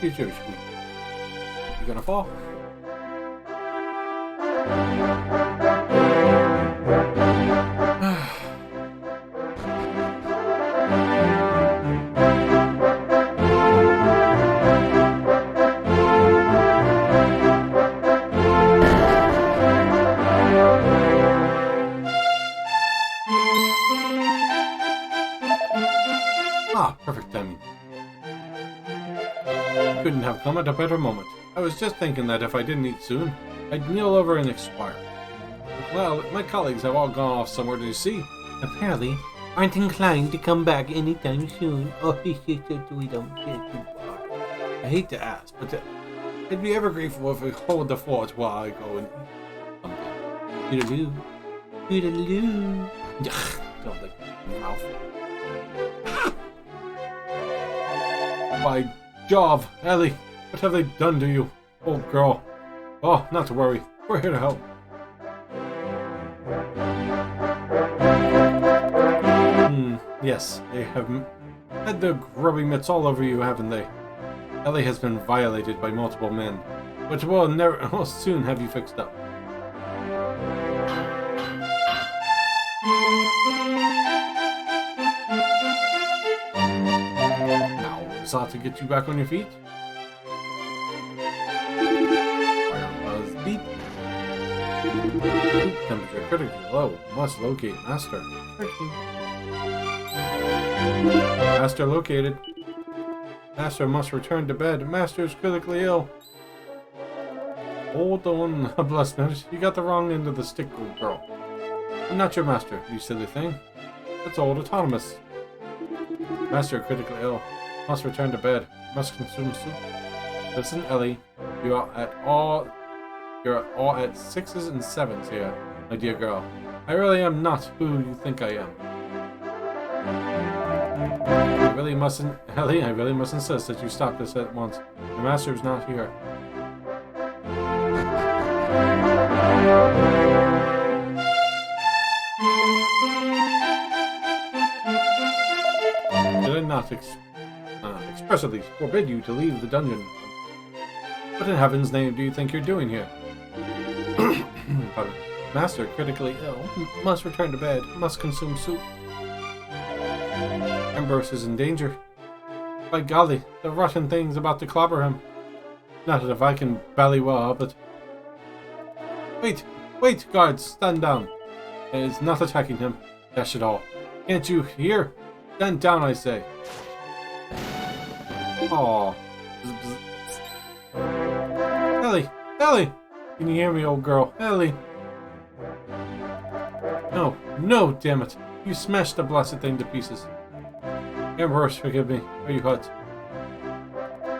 you're so sweet. You're gonna fall. Perfect timing. Couldn't have come at a better moment. I was just thinking that if I didn't eat soon, I'd kneel over and expire. Well, my colleagues have all gone off somewhere to sea. Apparently, aren't inclined to come back anytime soon. Oh, we don't get too far. I hate to ask, but I'd be ever grateful if we hold the fort while I go and eat something. Toodaloo. Don't lick my mouth. By Jove, Ellie, what have they done to you, old girl? Oh, not to worry. We're here to help. Yes, they have had their grubby mitts all over you, haven't they? Ellie has been violated by multiple men, but we'll soon have you fixed up. This ought to get you back on your feet. Fire buzz beep. Temperature critically low. Must locate master. Master located. Master must return to bed. Master is critically ill. Hold on, blessed notice. You got the wrong end of the stick, old girl. I'm not your master, you silly thing. That's old autonomous. Master critically ill. Must return to bed. Must consume soup. Listen, Ellie. You're all at 6s and 7s here, my dear girl. I really am not who you think I am. I really mustn't, Ellie. I really must insist that you stop this at once. Your master is not here. Did I not expressly forbid you to leave the dungeon? What in heaven's name do you think you're doing here? Master, critically ill, must return to bed, must consume soup. Ambrose is in danger. By golly, the rotten thing's about to clobber him. Not that if I can bally well help it. Wait, guards, stand down. It is not attacking him. Dash it all. Can't you hear? Stand down, I say. Aww. Ellie! Can you hear me, old girl? Ellie! No, damn it. You smashed the blessed thing to pieces. Ambrose, forgive me. Are you hurt?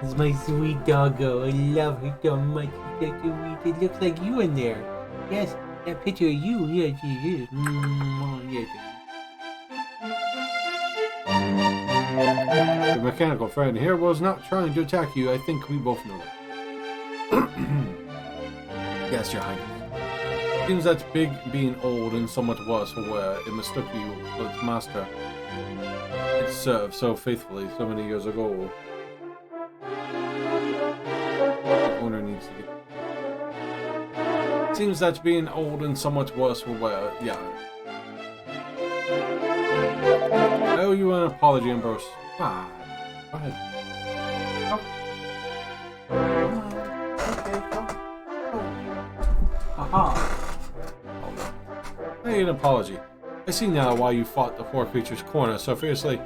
It's my sweet doggo. I love her so much. She's so sweet. It looks like you in there. Yes, that picture of you. Yes, it is. Yes. The mechanical friend here was not trying to attack you. I think we both know that. Yes, Your Highness. Seems that big being old and somewhat worse for wear, it mistook you for its master. It served so faithfully so many years ago. The owner needs to get... Seems that being old and somewhat worse for wear, yeah. I owe you an apology, Ambrose. Ah, go ahead. Oh. Okay, go. Aha. I need an apology. I see now why you fought the poor creature's corner so fiercely.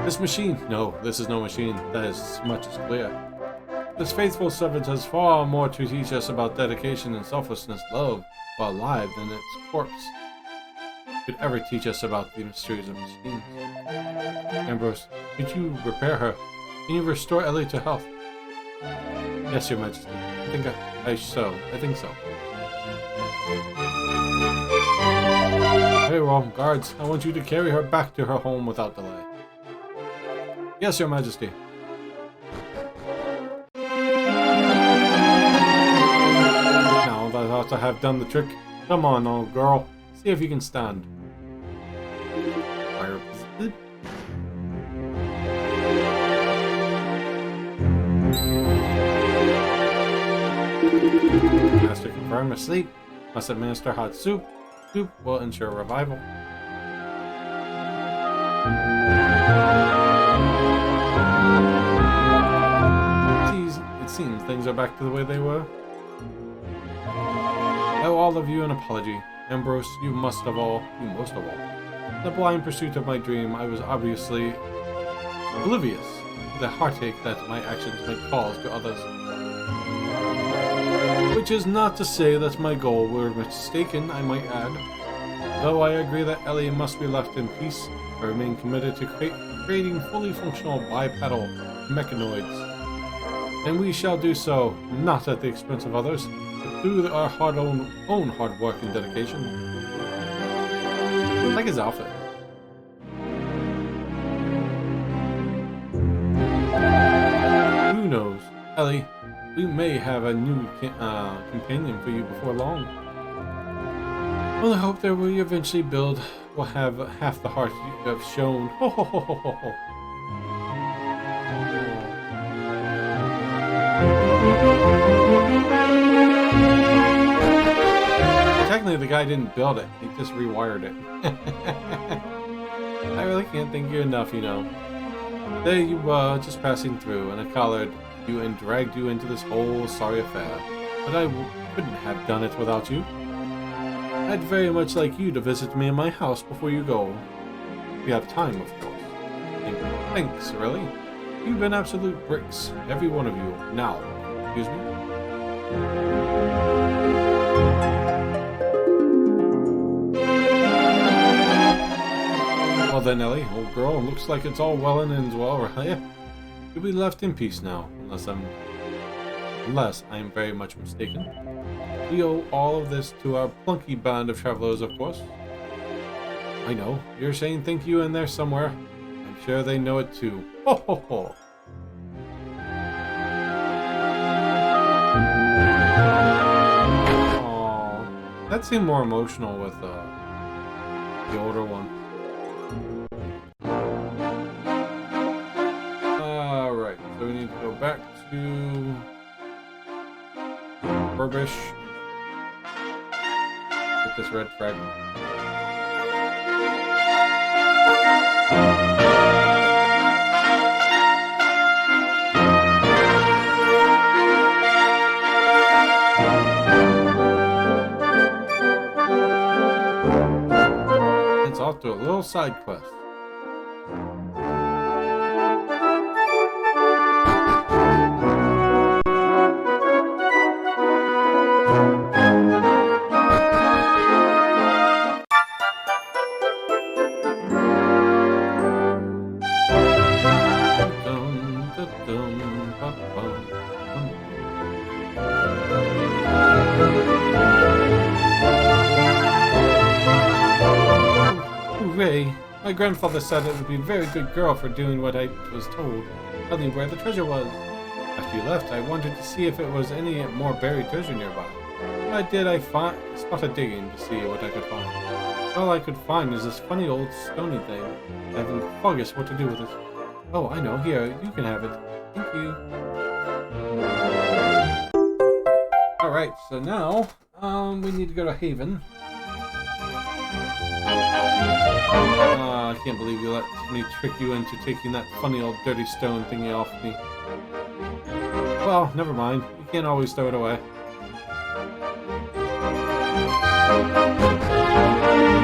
This machine... No, this is no machine. That is much is clear. This faithful servant has far more to teach us about dedication and selflessness, love, while alive than its corpse could ever teach us about the mysteries of machines. Ambrose, could you repair her? Can you restore Ellie to health? Yes, Your Majesty. I think so. Very well, guards. I want you to carry her back to her home without delay. Yes, Your Majesty. Now that I ought to have done the trick, come on, old girl. See if you can stand. Fire. Master confirmed asleep. Must administer hot soup. Soup will ensure revival. It seems things are back to the way they were. I owe all of you an apology. Ambrose, you most of all. In the blind pursuit of my dream, I was obviously oblivious to the heartache that my actions might cause to others. Which is not to say that my goal were mistaken, I might add. Though I agree that Ellie must be left in peace, I remain committed to creating fully functional bipedal mechanoids. And we shall do so, not at the expense of others, but through our own hard work and dedication. I like his outfit. Who knows? Ellie, we may have a new companion for you before long. Well, I hope that we eventually will have half the heart you have shown. Ho ho ho ho ho ho. Technically, the guy didn't build it. He just rewired it. I really can't thank you enough, you know. There you were, just passing through, and I collared you and dragged you into this whole sorry affair. But I couldn't have done it without you. I'd very much like you to visit me in my house before you go. If you have time, of course. Thanks, really. You've been absolute bricks, every one of you. Now, excuse me? Well then, Ellie, old girl, looks like it's all well and ends well, right? You'll be left in peace now, unless I am very much mistaken. We owe all of this to our plunky band of travelers, of course. I know, you're saying thank you in there somewhere. I'm sure they know it too. Ho ho ho! Aww. That seemed more emotional with the older one. Alright, so we need to go back to Burbish. Get this red fragment. It's off to a little side quest. Hooray! My grandfather said it would be a very good girl for doing what I was told. Tell me where the treasure was. After you left, I wanted to see if it was any more buried treasure nearby. I did, I started digging to see what I could find. All I could find is this funny old stony thing. I haven't the foggiest what to do with it. Oh, I know. Here, you can have it. Thank you. Alright, so now, we need to go to Haven. I can't believe you let me trick you into taking that funny old dirty stone thingy off me. Well, never mind. You can't always throw it away.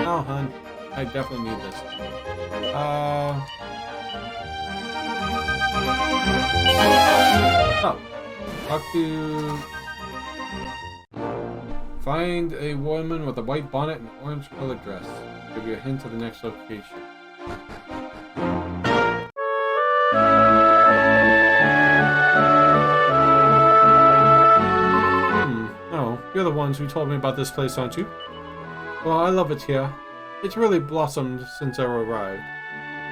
Oh, hon. I definitely need this. Oh. Talk to... Find a woman with a white bonnet and orange-colored dress. Give you a hint of the next location. Oh, you're the ones who told me about this place, aren't you? Well, I love it here. It's really blossomed since I arrived.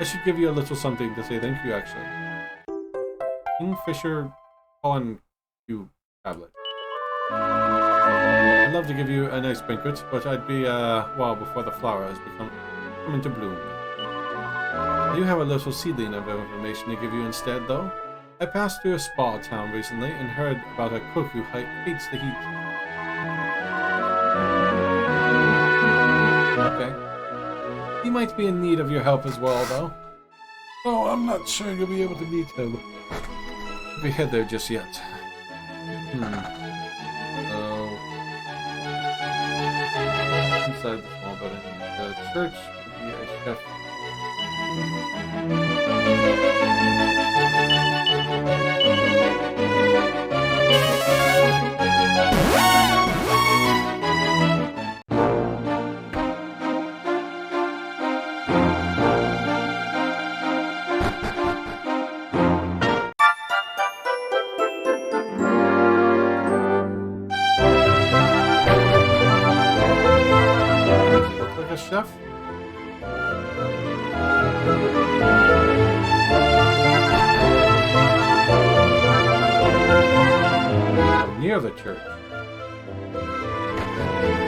I should give you a little something to say thank you, actually. Kingfisher pollen cube tablet. I'd love to give you a nice banquet, but I'd be a while before the flower has come into bloom. You have a little seedling of information to give you instead, though. I passed through a spa town recently and heard about a cook who hates the heat. Okay. He might be in need of your help as well, though. Oh, I'm not sure you'll be able to meet him. If we head there just yet. Inside the small building. The church would be a chef. Chef? Near the church.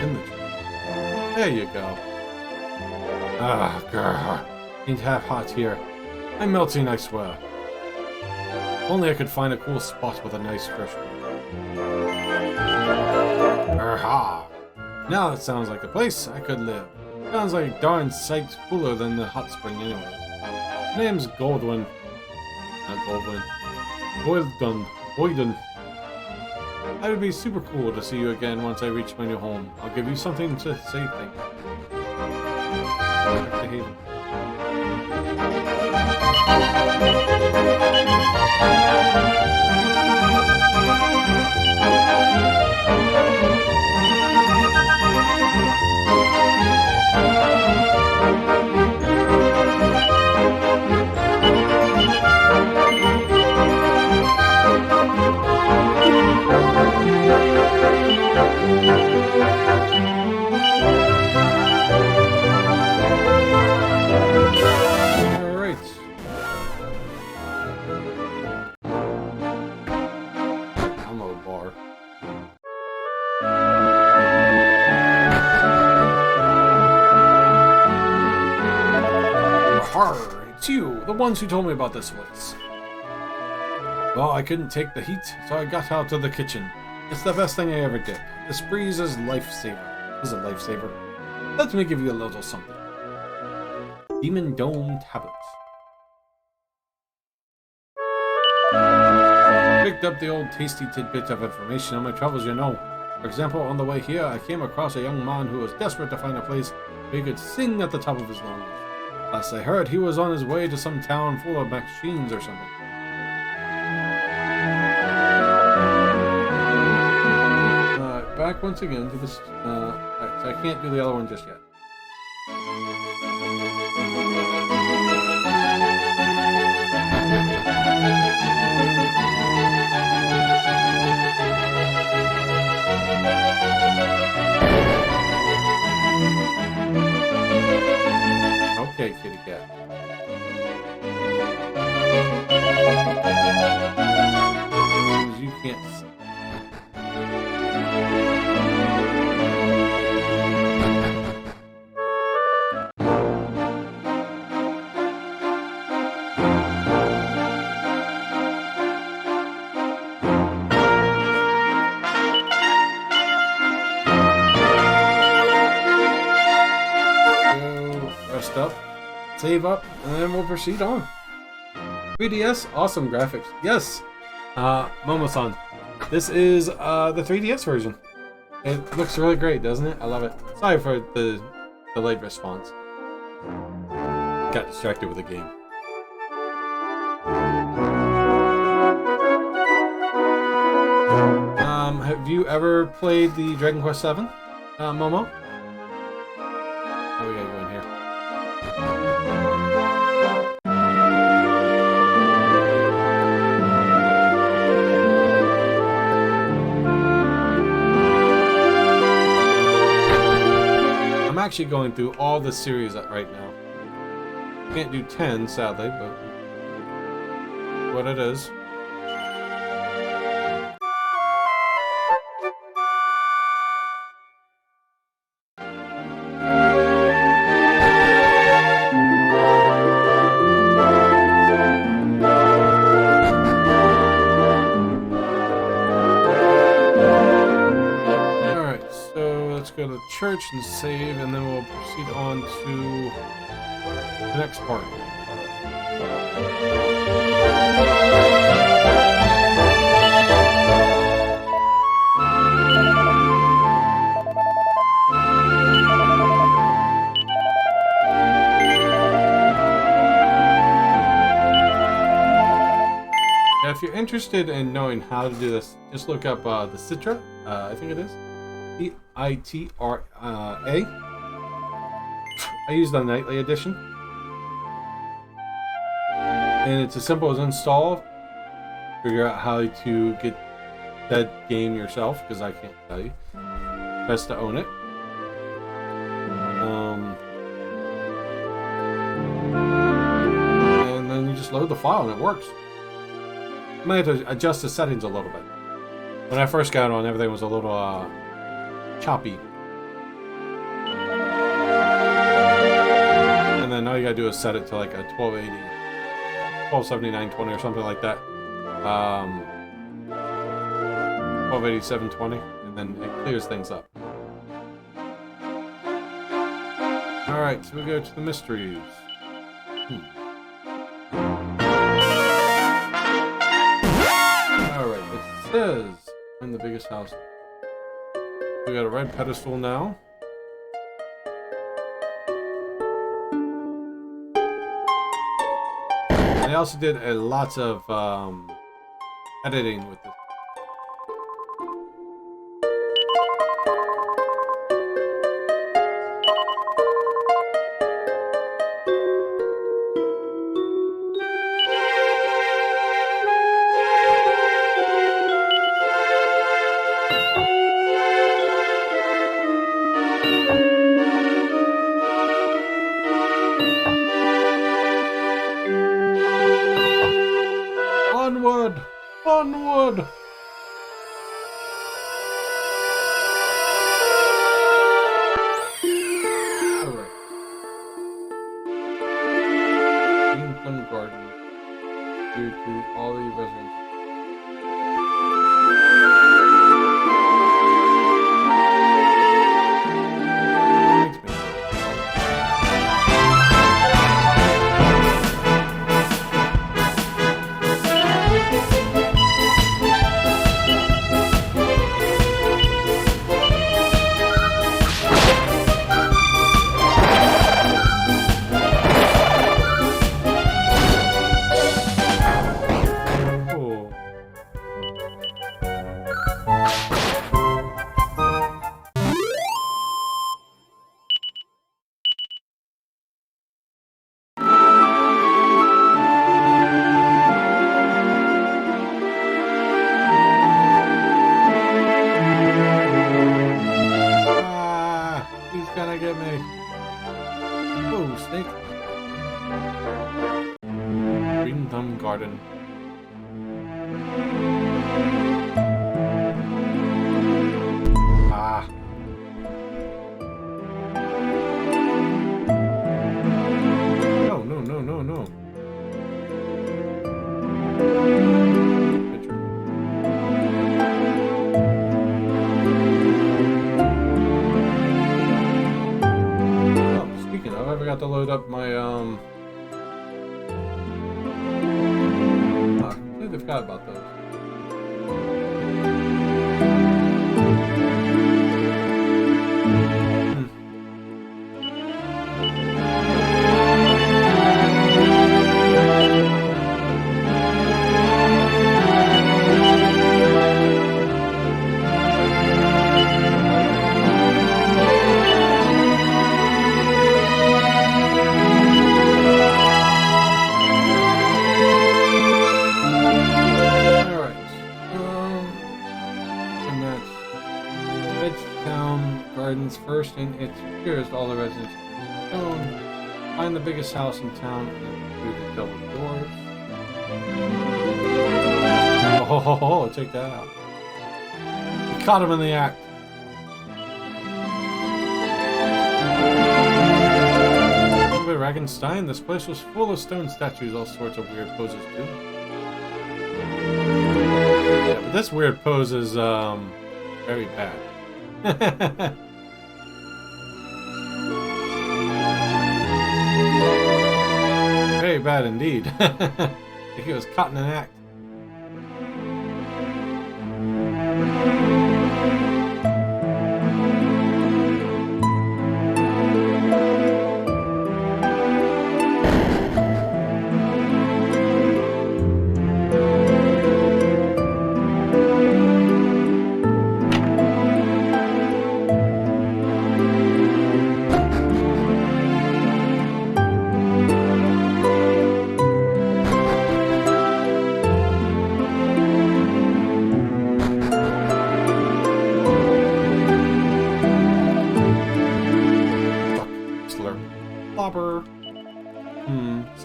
In the church. There you go. Ah, grr. Ain't half hot here. I'm melting, I swear. Only I could find a cool spot with a nice fresh one. Aha! Now it sounds like a place I could live. Sounds like a darn sight cooler than the hot spring anyway. Name's Goldwyn. Not Goldwyn. Boyden. It would be super cool to see you again once I reach my new home. I'll give you something to say thank you. Back to Haven. It's you, the ones who told me about this place. Well, I couldn't take the heat, so I got out to the kitchen. It's the best thing I ever did. This breeze is lifesaver. Is a lifesaver. Let me give you a little something. Demon Dome tablets. Picked up the old tasty tidbits of information on my travels, you know. For example, on the way here, I came across a young man who was desperate to find a place where he could sing at the top of his lungs. Last I heard, he was on his way to some town full of machines or something. Back once again to this. I can't do the other one just yet. Okay, kitty cat. You can't. rest up, save up, and then we'll proceed on. 3DS, awesome graphics. Yes, Momo-san, this is the 3DS version. It looks really great, doesn't it? I love it. Sorry for the delayed response. Got distracted with the game. Have you ever played the Dragon Quest VII, Momo? Oh, we gotta go in here. I'm actually going through all the series right now. Can't do 10, sadly, but what it is. Go to church and save, and then we'll proceed on to the next part. Now, if you're interested in knowing how to do this, just look up the Citra, I think it is. Citra. I use the nightly edition, and it's as simple as install. Figure out how to get that game yourself, because I can't tell you. Best to own it. And then you just load the file, and it works. I might have to adjust the settings a little bit. When I first got it on, everything was a little choppy. And then all you gotta do is set it to like a 1280, 1279.20 or something like that. 1280, and then it clears things up. Alright, so we go to the mysteries. Alright, it says in the biggest house. We got a red pedestal now. They also did lots of editing with this. Onward! Onward! Alright. Green Garden. Due to all the residents. Garden. Ah. No, no, no, no, no. Oh, speaking of, I forgot to load up my, I completely forgot about those. First, and it secures all the residents of stone. Find the biggest house in town and through the double doors. Oh, take that out. We caught him in the act. Ragenstein, this place was full of stone statues, all sorts of weird poses too. Yeah, but this weird pose is very bad. Very bad indeed. I think he was caught in an act.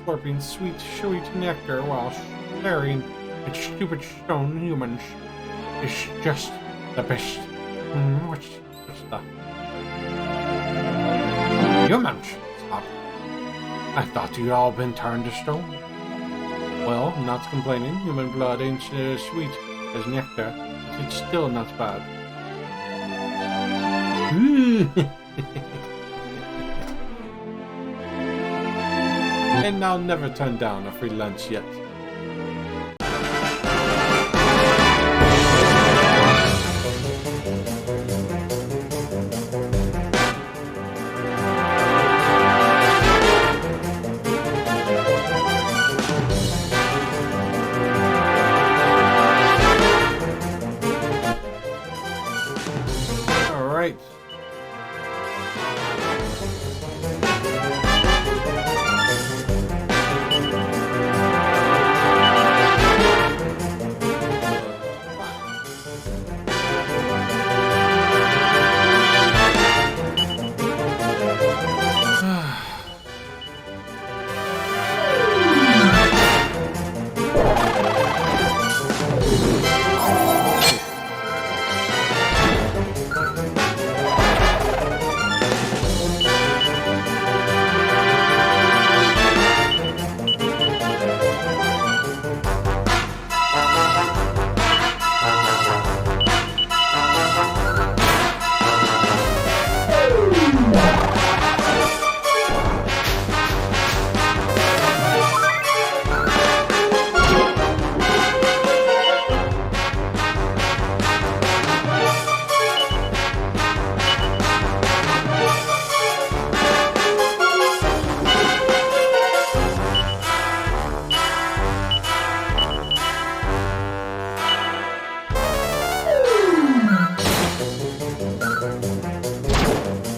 Slurping sweet, sweet nectar while staring at stupid stone humans is just the best. What's the... Humans? Stop. I thought you'd all been turned to stone. Well, I'm not complaining. Human blood ain't sweet as nectar, but it's still not bad. And I'll never turn down a free lunch yet. All right.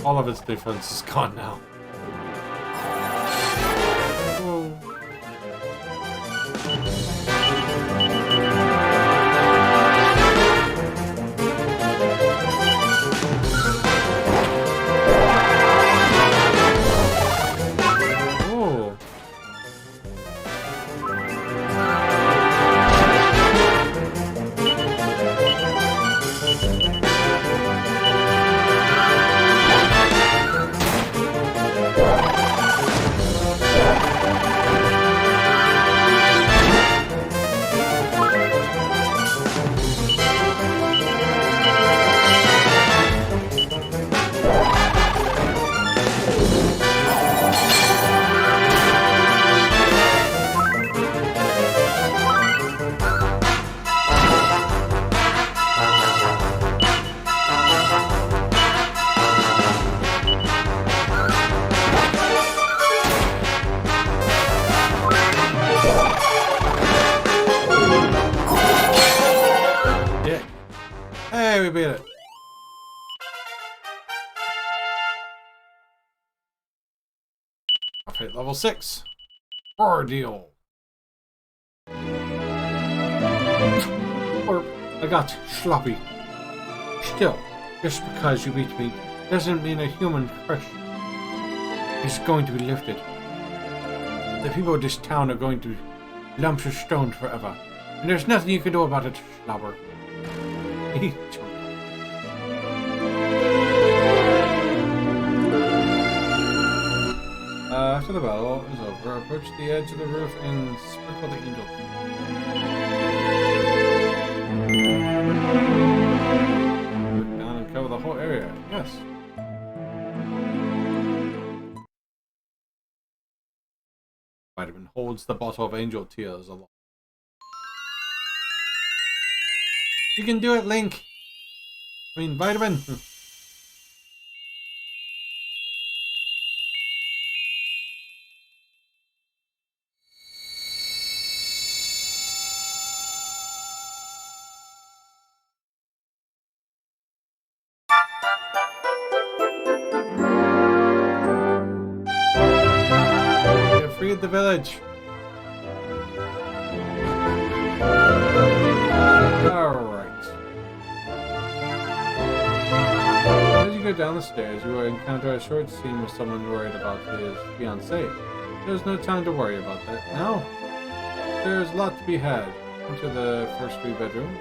All of its defense is gone now. Whoa. beat it. Okay, level 6. Ordeal. Or I got sloppy. Still, just because you beat me doesn't mean a human curse is going to be lifted. The people of this town are going to be lumps of stone forever, and there's nothing you can do about it, slobber. After the battle is over, approach the edge of the roof and sprinkle the angel. Look down and cover the whole area. Yes. Vitamin holds the bottle of angel tears aloft. You can do it, Link! I mean, Vitamin! Freed the village. Alright. As you go down the stairs, you will encounter a short scene with someone worried about his fiancée. There's no time to worry about that now. There's a lot to be had. Enter the first 3 bedroom.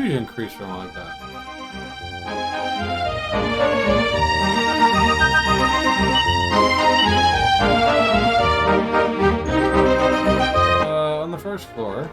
Increase from like that. On the first floor.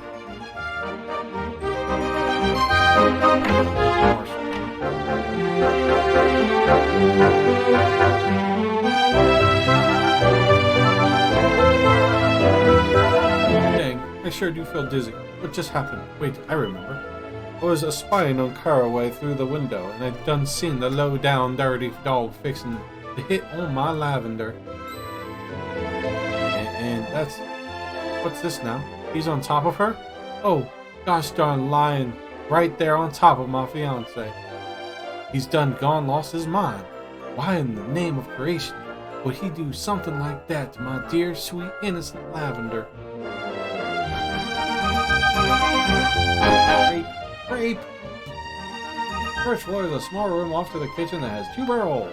Dang, I sure do feel dizzy. What just happened? Wait, I remember. I was spying on Caraway through the window, and I'd done seen the low-down, dirty dog fixing to hit on my lavender. And that's... What's this now? He's on top of her? Oh, gosh darn lying right there on top of my fiancé. He's done gone lost his mind. Why in the name of creation would he do something like that to my dear, sweet, innocent lavender? Rape! First floor is a small room off to the kitchen that has 2 barrels.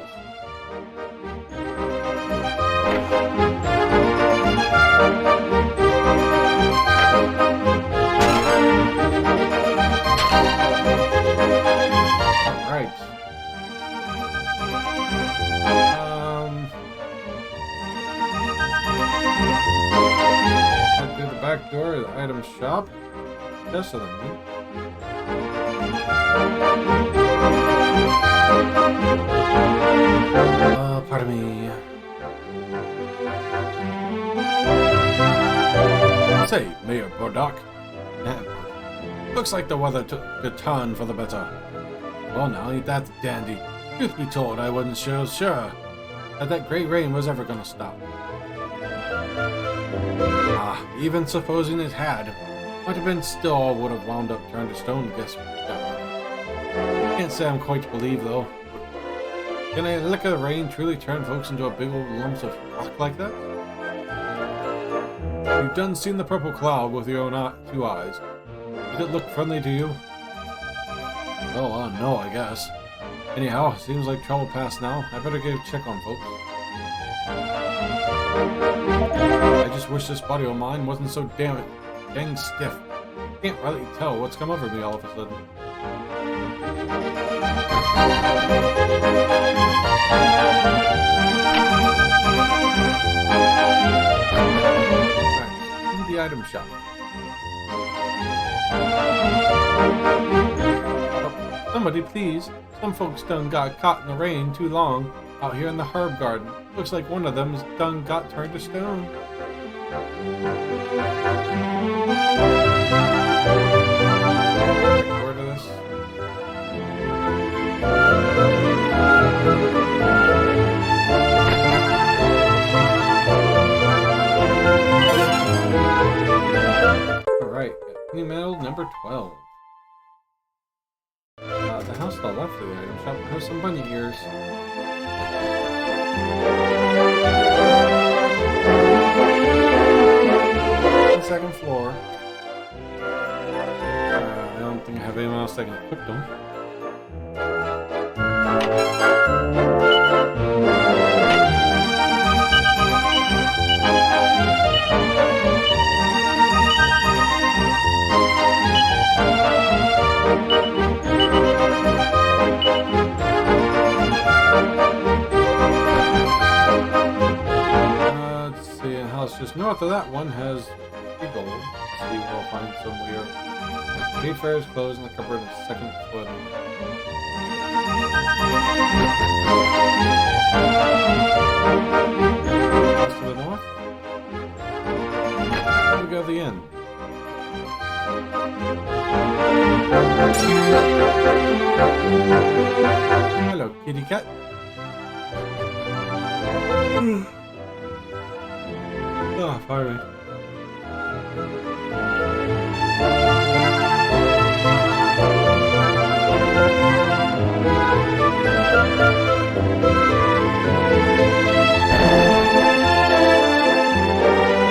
Alright. Head through the back door of the item shop. Just of them. Pardon me. Say, Mayor Burdock. Looks like the weather took a turn for the better. Well now, ain't that dandy. Truth be told, I wasn't sure that great rain was ever gonna stop. Even supposing it had, might have been still would have wound up turned to stone, guess. Can't say I'm quite to believe, though. Can a lick of rain truly turn folks into a big old lumps of rock like that? You've done seen the purple cloud with your own 2 eyes. Did it look friendly to you? Well, no, I guess. Anyhow, seems like trouble past now. I better get a check on folks. I just wish this body of mine wasn't so dang stiff. Can't really tell what's come over me all of a sudden. Alright, to the item shop. Oh, somebody please. Some folks done got caught in the rain too long out here in the herb garden. Looks like one of them's done got turned to stone. Word of this. Alright, Penny Medal number 12. The house to the left of the item shop has some bunny ears. The second floor. I don't think I have anyone else that can equip them. Just north of that one has 3 gold. Let's see if we'll find somewhere. Wayfarer's clothes in the cupboard on the second foot. West to the north. Here we go to the end. Hello, kitty cat. Ah, fiery.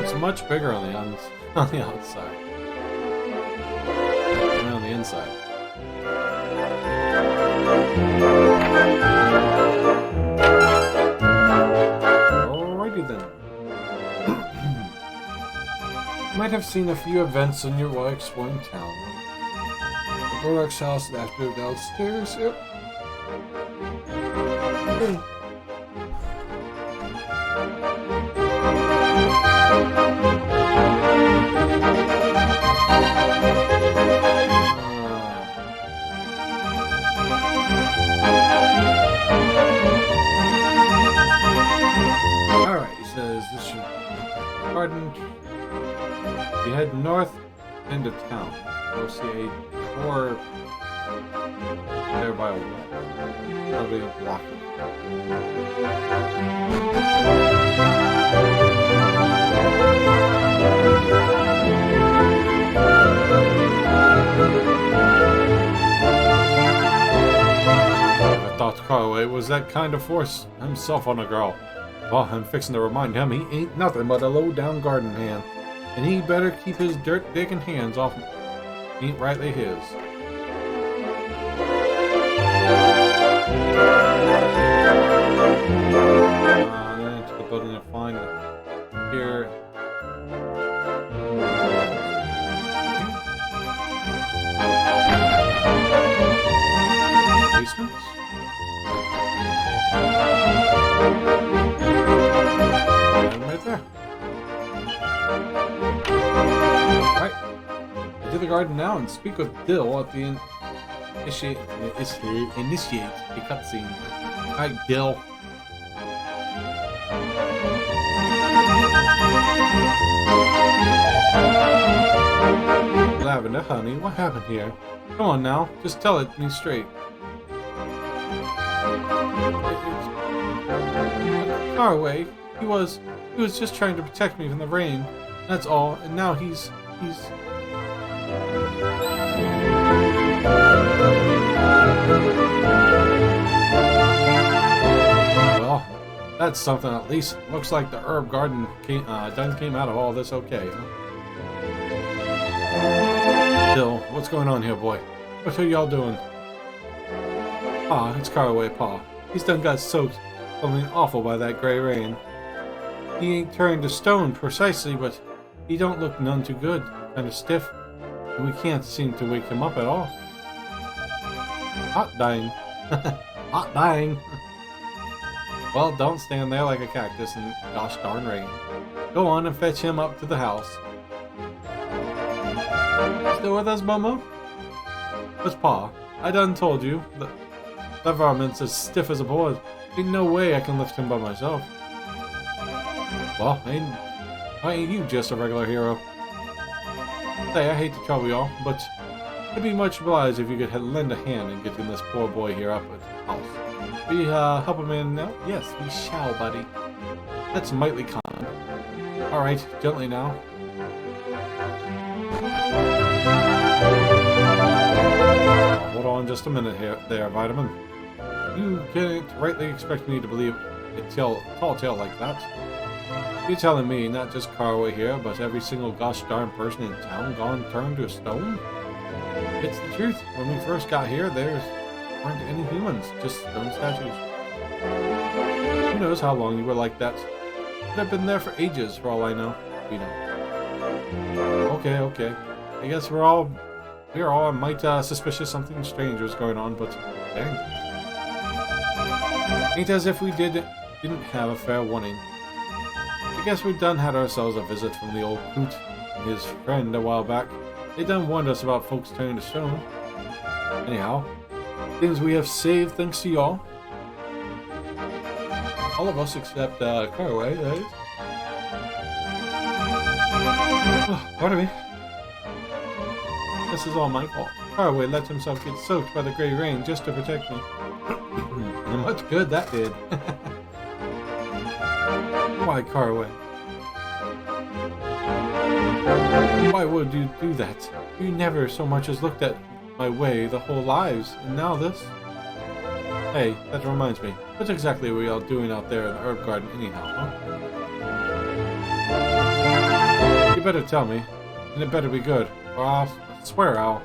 It's much bigger on the outside than on the inside. Alrighty then. You might have seen a few events on your while exploring town. The Burdock's house after downstairs, yep. Alright, he says this should garden. You head north into town. You'll see a door there by a wall. Probably blocking. I thought Carlway was that kind of force himself on a girl. Well, I'm fixing to remind him he ain't nothing but a low-down garden hand. And he better keep his dirt-digging hands off me. Ain't rightly his. Then into the building to find here. Basements? And right there. Right. Enter the garden now and speak with Dill at the initiate a cutscene. Alright, Dill. Lavender, honey, what happened here? Come on now, just tell it me straight. Far away. He was just trying to protect me from the rain. That's all. And now he's. Well, that's something at least. Looks like the herb garden came out of all this okay, huh? Dill, what's going on here, boy? What are y'all doing? Ah, it's Caraway Pa. He's done got soaked something awful by that gray rain. He ain't turned to stone precisely, but he don't look none too good. Kind of stiff, and we can't seem to wake him up at all. Hot dying. Hot dying. Well, don't stand there like a cactus in gosh darn rain. Go on and fetch him up to the house. Still with us, Momo? But Pa, I done told you that the varmint's as stiff as a board. Ain't no way I can lift him by myself. Well, ain't you just a regular hero? Say, I hate to trouble y'all, but I'd be much obliged if you could lend a hand in getting this poor boy here up at the house. We help him in now? Yes, we shall, buddy. That's mightily kind. Alright, gently now. Hold on just a minute here, Vitamin. You can't rightly expect me to believe a tall tale like that. You're telling me not just Caraway here, but every single gosh darn person in town gone turned to a stone? It's the truth. When we first got here, there weren't any humans, just stone statues. Who knows how long you were like that? Could have been there for ages, for all I know. You know. Okay. I guess we are all might suspicious something strange was going on, but dang. Ain't as if we didn't have a fair warning. I guess we done had ourselves a visit from the old coot and his friend a while back. They done warned us about folks turning to stone. Anyhow, things we have saved thanks to y'all. All of us except Caraway, that is. Oh, pardon me. This is all my fault. Caraway let himself get soaked by the gray rain just to protect me. And much good that did. Why, Caraway? Why would you do that? You never so much as looked at my way the whole lives, and now this? Hey, that reminds me. What exactly are we all doing out there in the herb garden anyhow, huh? You better tell me, and it better be good, or I swear I'll...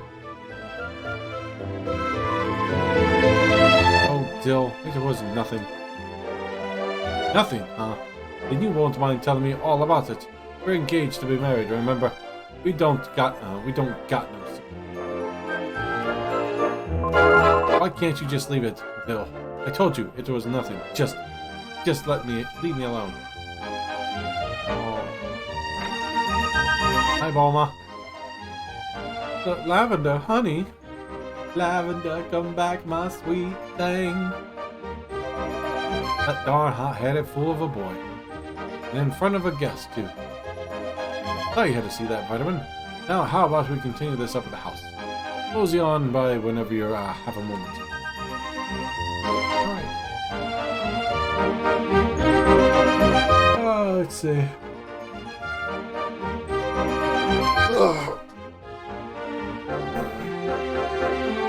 Oh, Dill, it was nothing. Nothing, huh? Then you won't mind telling me all about it. We're engaged to be married, remember? We don't got no secret. Why can't you just leave it, Dill? I told you it was nothing. Just leave me alone. Oh. Hi, Bulma. Lavender, honey. Lavender, come back, my sweet thing. That darn hot-headed fool of a boy. And in front of a guest, too. Thought you had to see that, Vitamin. Now, how about we continue this up at the house? Mosey on by whenever you have a moment. Alright. Let's see.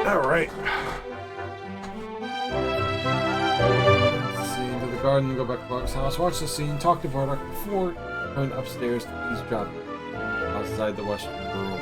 Alright. Let's see, into the garden, go back to Bark's house, watch the scene, talk to Bardock before going upstairs to eavesdrop outside the western room.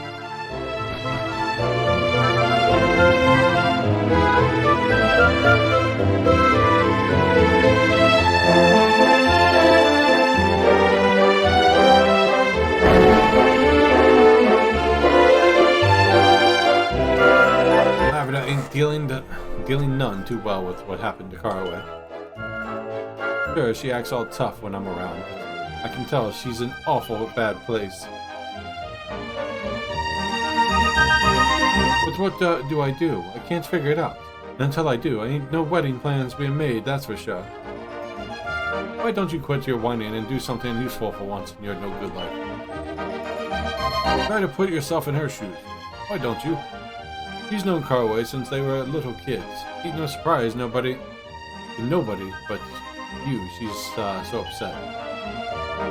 Lavender ain't dealing none too well with what happened to Caraway. Sure, she acts all tough when I'm around, but I can tell she's in an awful bad place. But what do I do? I can't figure it out. And until I do, I ain't no wedding plans being made, that's for sure. Why don't you quit your whining and do something useful for once in your no-good life? Try to put yourself in her shoes. Why don't you? She's known Caraway since they were little kids. Ain't no surprise nobody but you, she's so upset.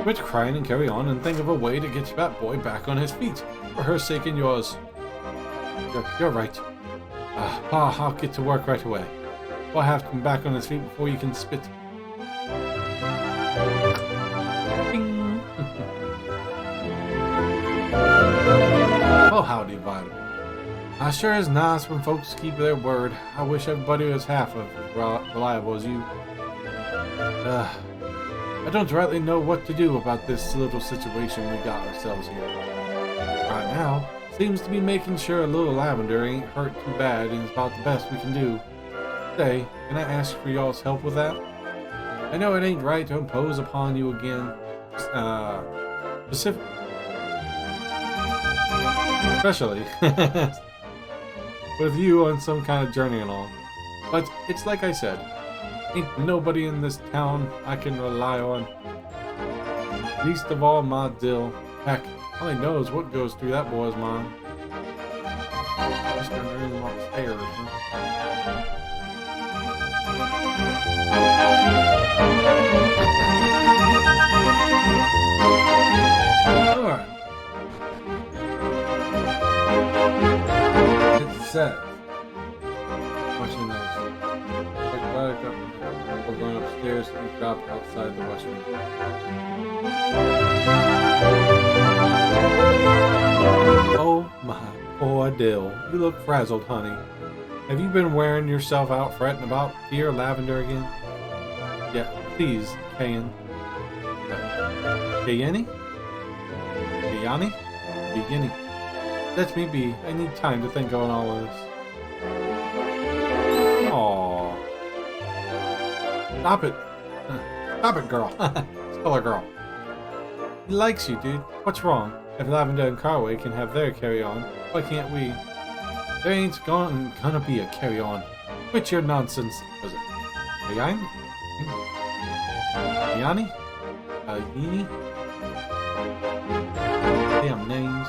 Quit crying and carry on and think of a way to get that boy back on his feet. For her sake and yours. You're right. Pa, I'll get to work right away. We'll have him back on his feet before you can spit. Well, howdy, Vitamin. Sure is nice when folks keep their word. I wish everybody was half as reliable as you. I don't rightly know what to do about this little situation we got ourselves here. Right now, seems to be making sure little Lavender ain't hurt too bad and it's about the best we can do. Say, can I ask for y'all's help with that? I know it ain't right to impose upon you again. Especially with you on some kind of journey and all. But it's like I said, ain't nobody in this town I can rely on. Least of all my Dill. Heck, only knows what goes through that boy's mind. Just gonna really walk upstairs, huh? Alright. It says, watching those. Like right up, we're going upstairs and drop outside the west room. Oh my poor Dill. You look frazzled, honey. Have you been wearing yourself out fretting about dear Lavender again? Yeah, please, Kayan. Kayani? Kayani? Kayani. Let me be. I need time to think on all of this. Aww. Stop it. Stop it, girl. Tell her, girl. He likes you, dude. What's wrong? If Lavender and Carway can have their carry-on, why can't we? There ain't gonna be a carry-on. Quit your nonsense. Was it Kayani? Kayani? Yini? Damn names.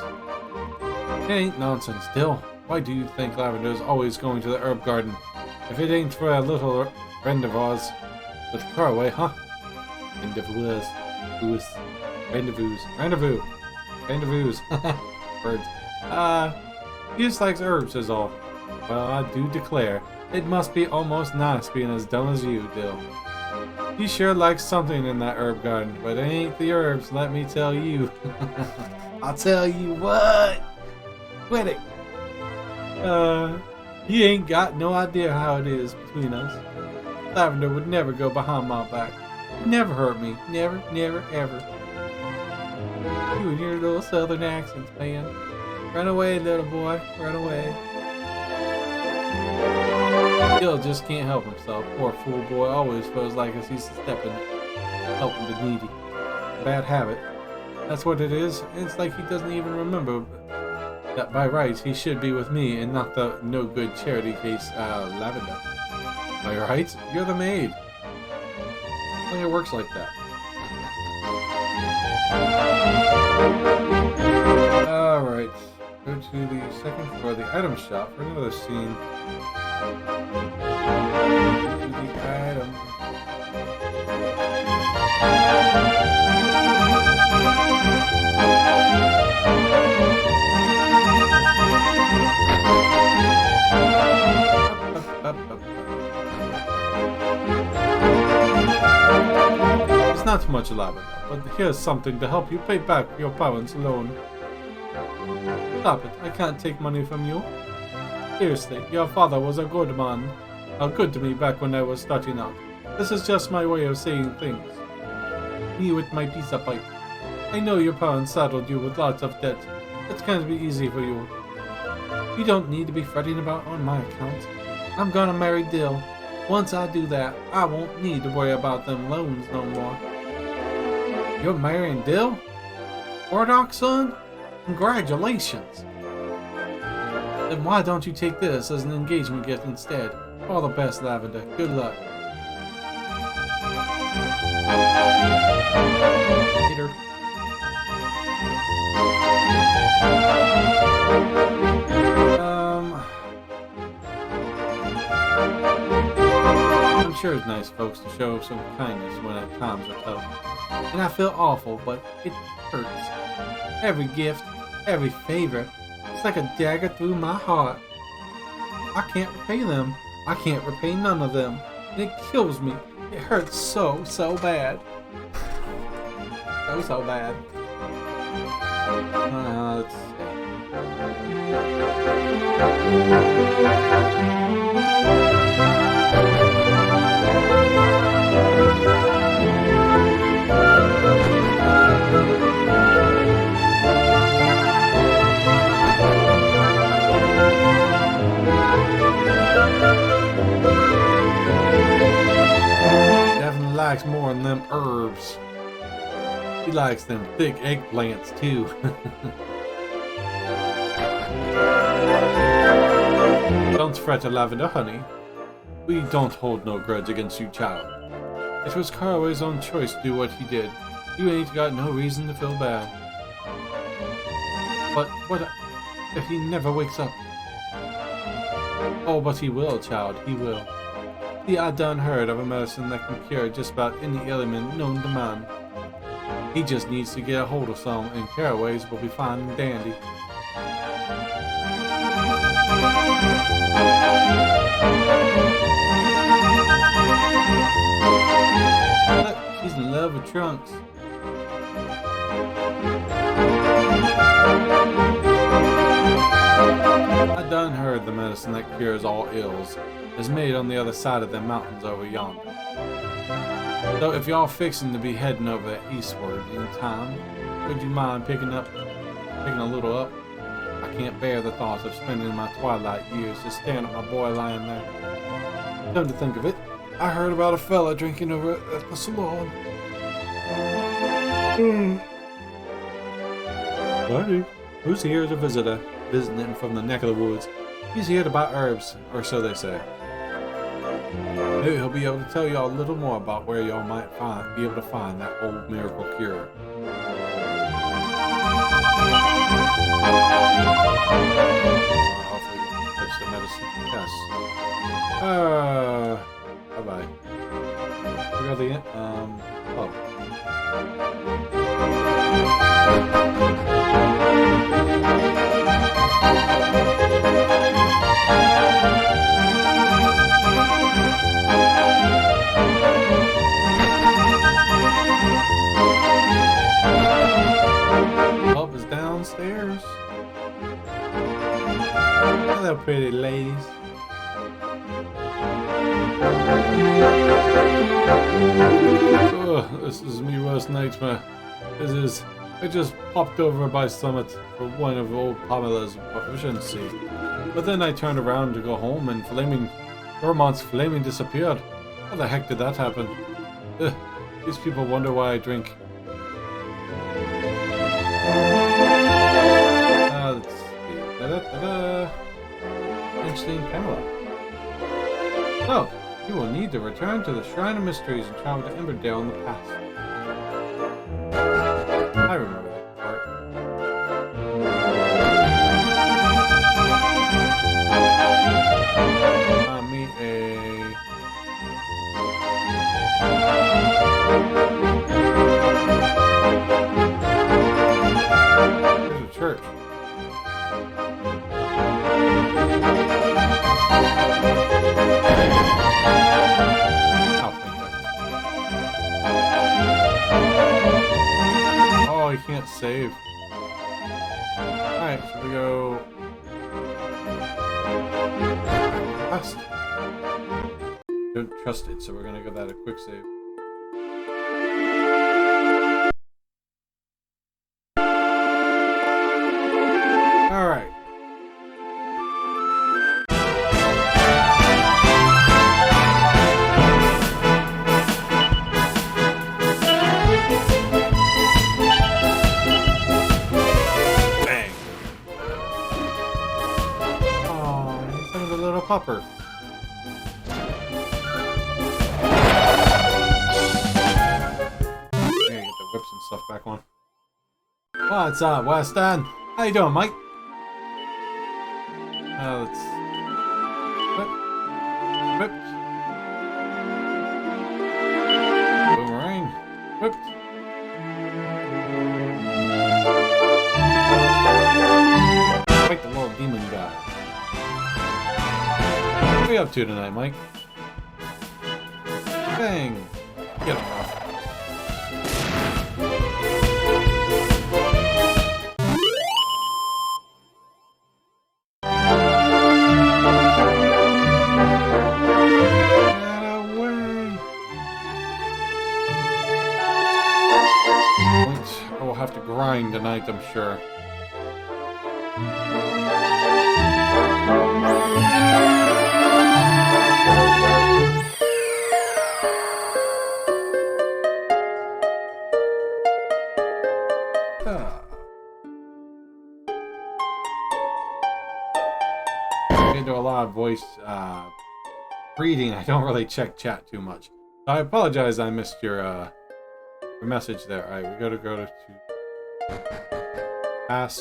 It ain't nonsense, Dill. Why do you think Lavender's always going to the herb garden? If it ain't for a little friend of ours with Carway, huh? Rendezvous. Birds. He just likes herbs is all. Well, I do declare, it must be almost nice being as dumb as you, Dill. He sure likes something in that herb garden, but it ain't the herbs, let me tell you. I'll tell you what! Quit it! He ain't got no idea how it is between us. Lavender would never go behind my back. He'd never hurt me. Never, never, ever. You and your little southern accents, man. Run away, little boy. Run away. Dill just can't help himself. Poor fool boy always feels like he's stepping, helping the needy. Bad habit. That's what it is. It's like he doesn't even remember that by rights he should be with me and not the no-good charity case, Lavender. By rights, you're the maid. Well, it works like that. Alright. Go to the second floor, the item shop, for another scene. To the item. It's not much Lavender, but here's something to help you pay back your parents' loan. Stop it, I can't take money from you. Seriously, your father was a good man. Good to me back when I was starting out. This is just my way of saying things. Me with my pizza pipe. I know your parents saddled you with lots of debt. It's going to be easy for you. You don't need to be fretting about on my account. I'm gonna marry Dill. Once I do that, I won't need to worry about them loans no more. You're marrying Dill? Ordoc's son? Congratulations! Then why don't you take this as an engagement gift instead? All the best, Lavender. Good luck. Later. I'm sure it's nice, folks, to show some kindness when at times are tough. And I feel awful, but it hurts. Every gift, every favor, it's like a dagger through my heart. I can't repay them. I can't repay none of them. And it kills me. It hurts so, so bad. So bad. Let's see. Definitely likes more than them herbs. He likes them thick eggplants too. Don't fret, Lavender, honey. We don't hold no grudge against you, child. It was Caraway's own choice to do what he did. You ain't got no reason to feel bad. But what if he never wakes up? Oh, but he will, child, he will. See, I done heard of a medicine that can cure just about any ailment known to man. He just needs to get a hold of some, and Caraway's will be fine and dandy. Look, she's in love with Trunks. I done heard the medicine that cures all ills is made on the other side of the mountains over yonder. So if y'all fixing to be heading over eastward in time, would you mind picking a little up? I can't bear the thought of spending my twilight years just staring at my boy lying there. Come to think of it, I heard about a fella drinking over at the salon. Buddy, who's here as a visitor, visiting from the neck of the woods? He's here to buy herbs, or so they say. Maybe he'll be able to tell y'all a little more about where y'all might be able to find that old miracle cure. Hopefully fetch the medicine. Yes. Bye-bye. We got the end. Oh. Help is downstairs. Hello, pretty ladies. Oh, this is me worst nightmare. I just popped over by Summit for one of old Pamela's proficiency. But then I turned around to go home and Vermont's flaming disappeared. How the heck did that happen? These people wonder why I drink. Let's see. Interesting, Pamela. So, you will need to return to the Shrine of Mysteries and travel to Emberdale in the past. I remember that part. Meet a... There's a church. Oh, you can't save. Alright, so we go... West. Don't trust it, so we're gonna give that a quick save. Alright. Popper. There, get the whips and stuff back on. What's up, Weston? How you doing, Mike? Let's whip. Boomerang. Whipped. Fight the little demon guy. What are you up to tonight, Mike? Bang! Get him off. Get away! I will have to grind tonight, I'm sure. voice reading, I don't really check chat too much. So I apologize I missed your message there. Alright, we gotta go to pass.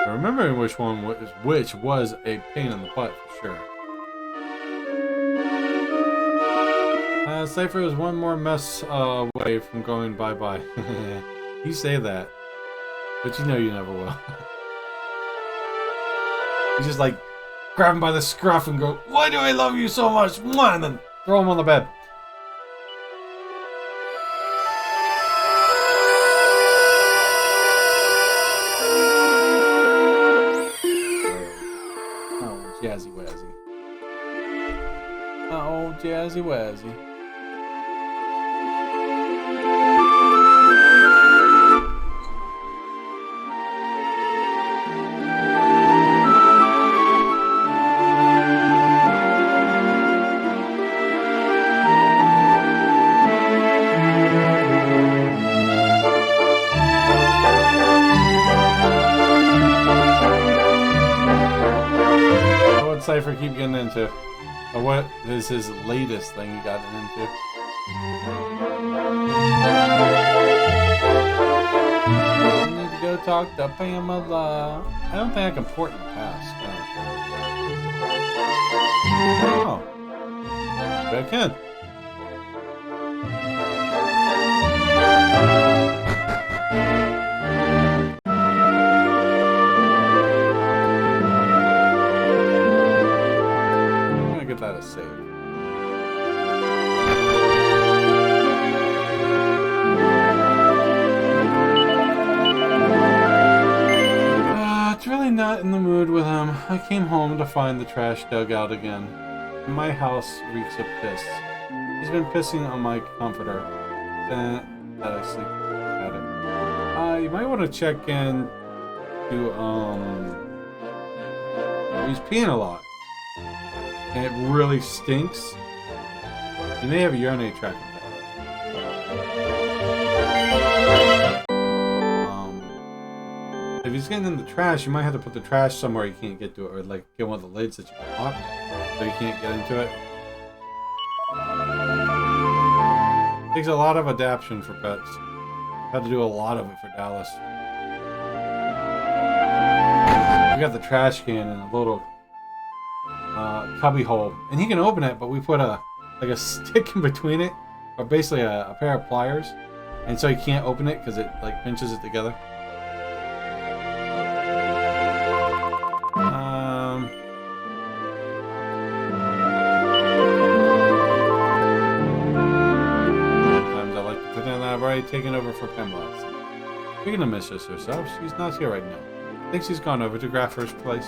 Remembering which one was a pain in the butt for sure. Cypher is one more mess away from going bye-bye. You say that, but you know you never will. You just like grab him by the scruff and go, "Why do I love you so much?" And then throw him on the bed. Oh, Jazzy Wazzy. Oh, Jazzy Wazzy. Cypher keep getting into? Or what is his latest thing he got into? I need to go talk to Pamela. I don't think I can port in the past. Oh. But I can. That is saved. It's really not in the mood with him. I came home to find the trash dug out again. My house reeks of piss. He's been pissing on my comforter. That I sleep at it. You might want to check in to he's peeing a lot. And it really stinks. You may have a urinary tract infection. If he's getting in the trash, you might have to put the trash somewhere you can't get to it, or like get one of the lids that you can lock so you can't get into it. It takes a lot of adaptation for pets. I've had to do a lot of it for Dallas. We got the trash can in a little cubby hole, and he can open it, but we put a stick in between it, or basically a pair of pliers, and so he can't open it because it like pinches it together. Sometimes I like to pretend that I've already taken over for Pamela. Speaking of Mistress herself, she's not here right now. I think she's gone over to Graffer's place.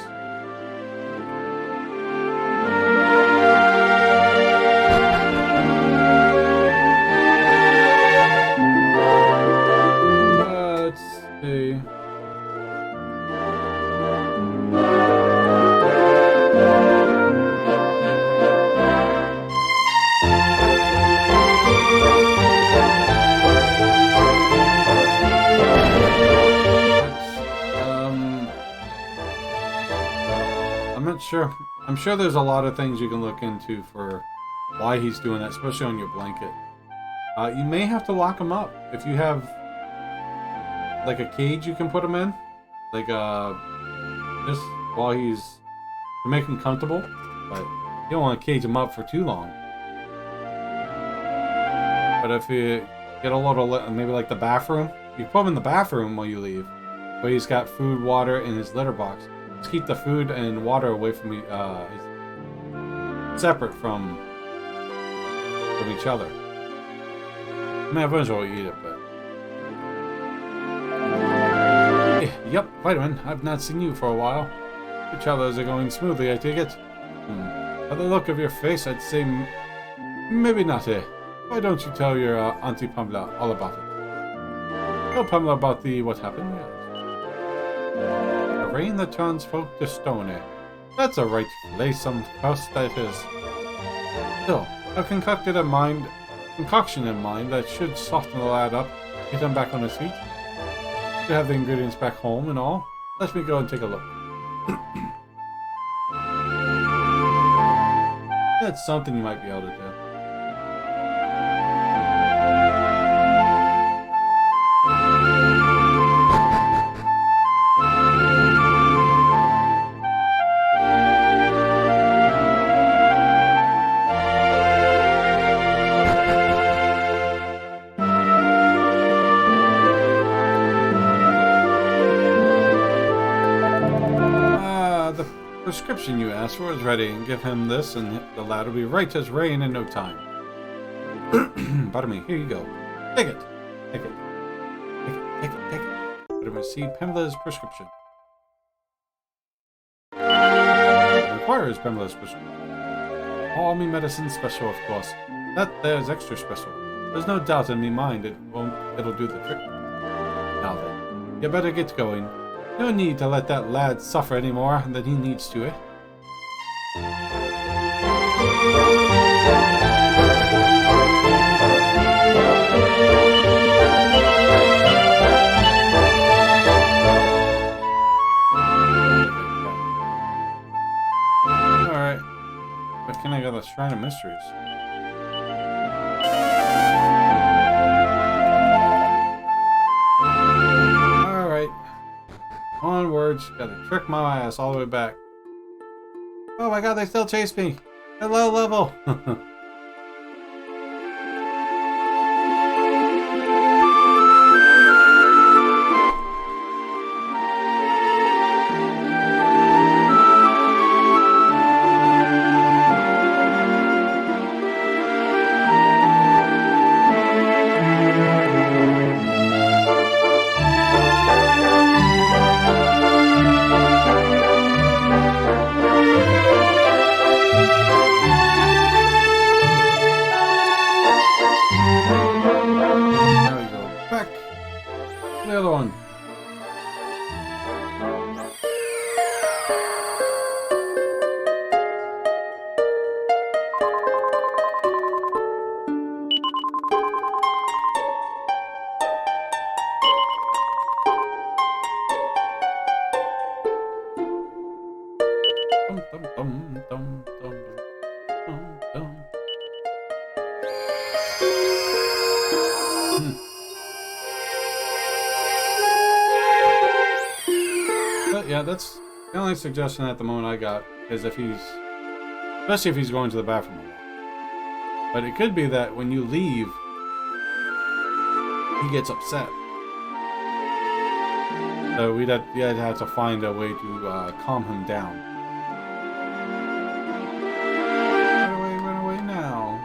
I'm sure there's a lot of things you can look into for why he's doing that, especially on your blanket. You may have to lock him up if you have like a cage you can put him in, like just while he's to make him comfortable. But you don't want to cage him up for too long. But if you get a little, maybe like the bathroom, you put him in the bathroom while you leave, but he's got food, water in his litter box. Just keep the food and water away from me, separate from each other. I mean, eventually we'll eat it, but yep, Vitamin. I've not seen you for a while. Your travels are going smoothly, I take it. By the look of your face, I'd say maybe not. Why don't you tell your Auntie Pamela all about it? Tell Pamela about what happened. Yes. The rain that turns folk to stone. That's a right laysome house that is. Still, I've concocted a concoction in mind that should soften the lad up, get him back on his feet. You have the ingredients back home and all. Let me go and take a look. That's something you might be able to do. Prescription you asked for is ready, and give him this, and the lad will be right as rain in no time. Pardon me, here you go. Take it. Take it. Take it, take it, take it. Better receive Pamela's prescription. What requires Pamela's prescription? All me medicine special, of course. That there's extra special. There's no doubt in me mind it'll do the trick. Now then, you better get going. No need to let that lad suffer any more than he needs to, eh? Alright. But can I go to the Shrine of Mysteries? Onwards, gotta trick my ass all the way back. Oh my god, they still chase me! At low level! But yeah, that's the only suggestion at the moment I got, is if he's, especially if he's going to the bathroom a lot. But it could be that when you leave, he gets upset. So you'd have to find a way to calm him down. Run away now.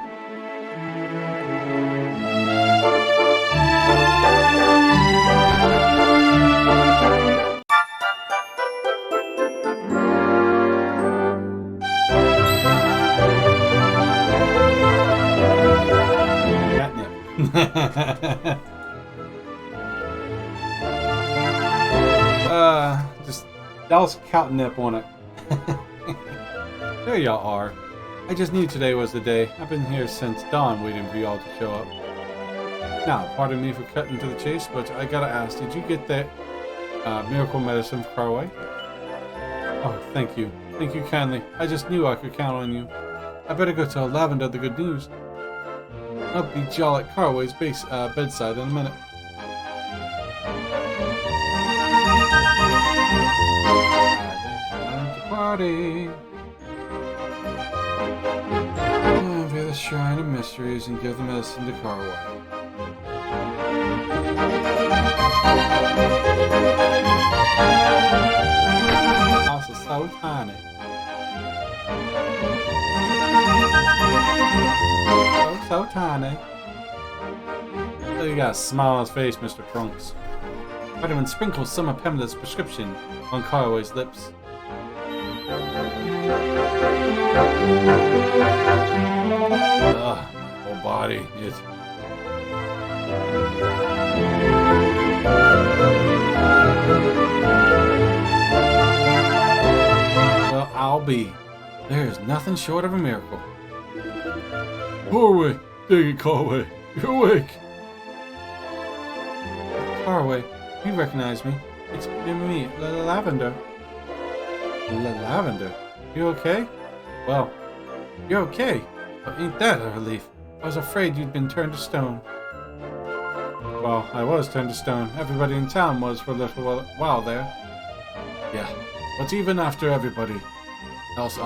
Catnip. Just douse catnip on it. There y'all are. I just knew today was the day. I've been here since dawn waiting for y'all to show up. Now, pardon me for cutting to the chase, but I gotta ask, did you get that miracle medicine for Carway? Oh, thank you. Thank you kindly. I just knew I could count on you. I better go tell Lavender the good news. I'll be y'all at Carway's bedside in a minute. Time to party. Enter the Shrine of Mysteries and give the medicine to Carway. The house is so tiny. So tiny. Oh, you got a smile on his face, Mr. Trunks. Vitamin sprinkles some of Pamela's prescription on Carway's lips. Ugh, whole body. Well, I'll be. There's nothing short of a miracle. Carway! Dang it, Carway! You're awake! Carway, You recognize me. It's me, Lavender. Lavender? You okay? Well, you're okay. But ain't that a relief? I was afraid you'd been turned to stone. Well, I was turned to stone. Everybody in town was for a little while there. Yeah, but even after everybody else,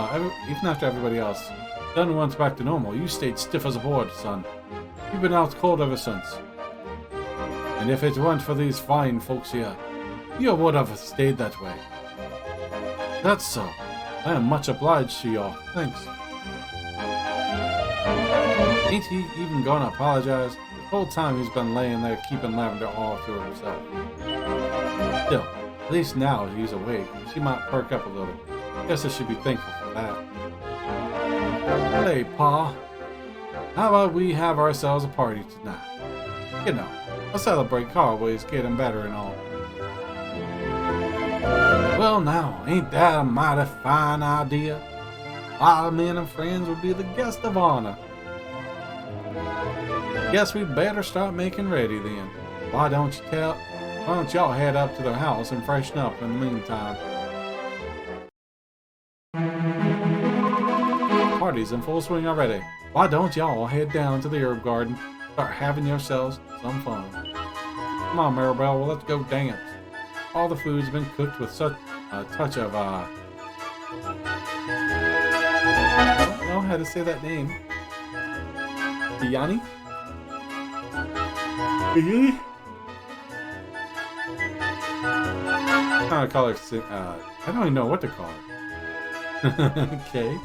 done once back to normal, you stayed stiff as a board, son. You've been out cold ever since. And if it weren't for these fine folks here, you would have stayed that way. That's so. I am much obliged to y'all. Thanks. Ain't he even gonna apologize? The whole time he's been laying there keeping Lavender all to himself. Still, at least now he's awake. She might perk up a little. Guess I should be thankful for that. Hey, Pa. How about we have ourselves a party tonight? You know, I'll celebrate Carway's getting better and all. Well now, ain't that a mighty fine idea? Our men and friends will be the guest of honor. Guess we better start making ready then. Why don't y'all head up to the house and freshen up in the meantime? Party's in full swing already. Why don't y'all head down to the herb garden, start having yourselves some fun? Come on, Maribel, well, let's go dance. All the food's been cooked with such a touch of, I don't know how to say that name. Yanni? Yanni? I'm trying to call her, I don't even know what to call her. Okay.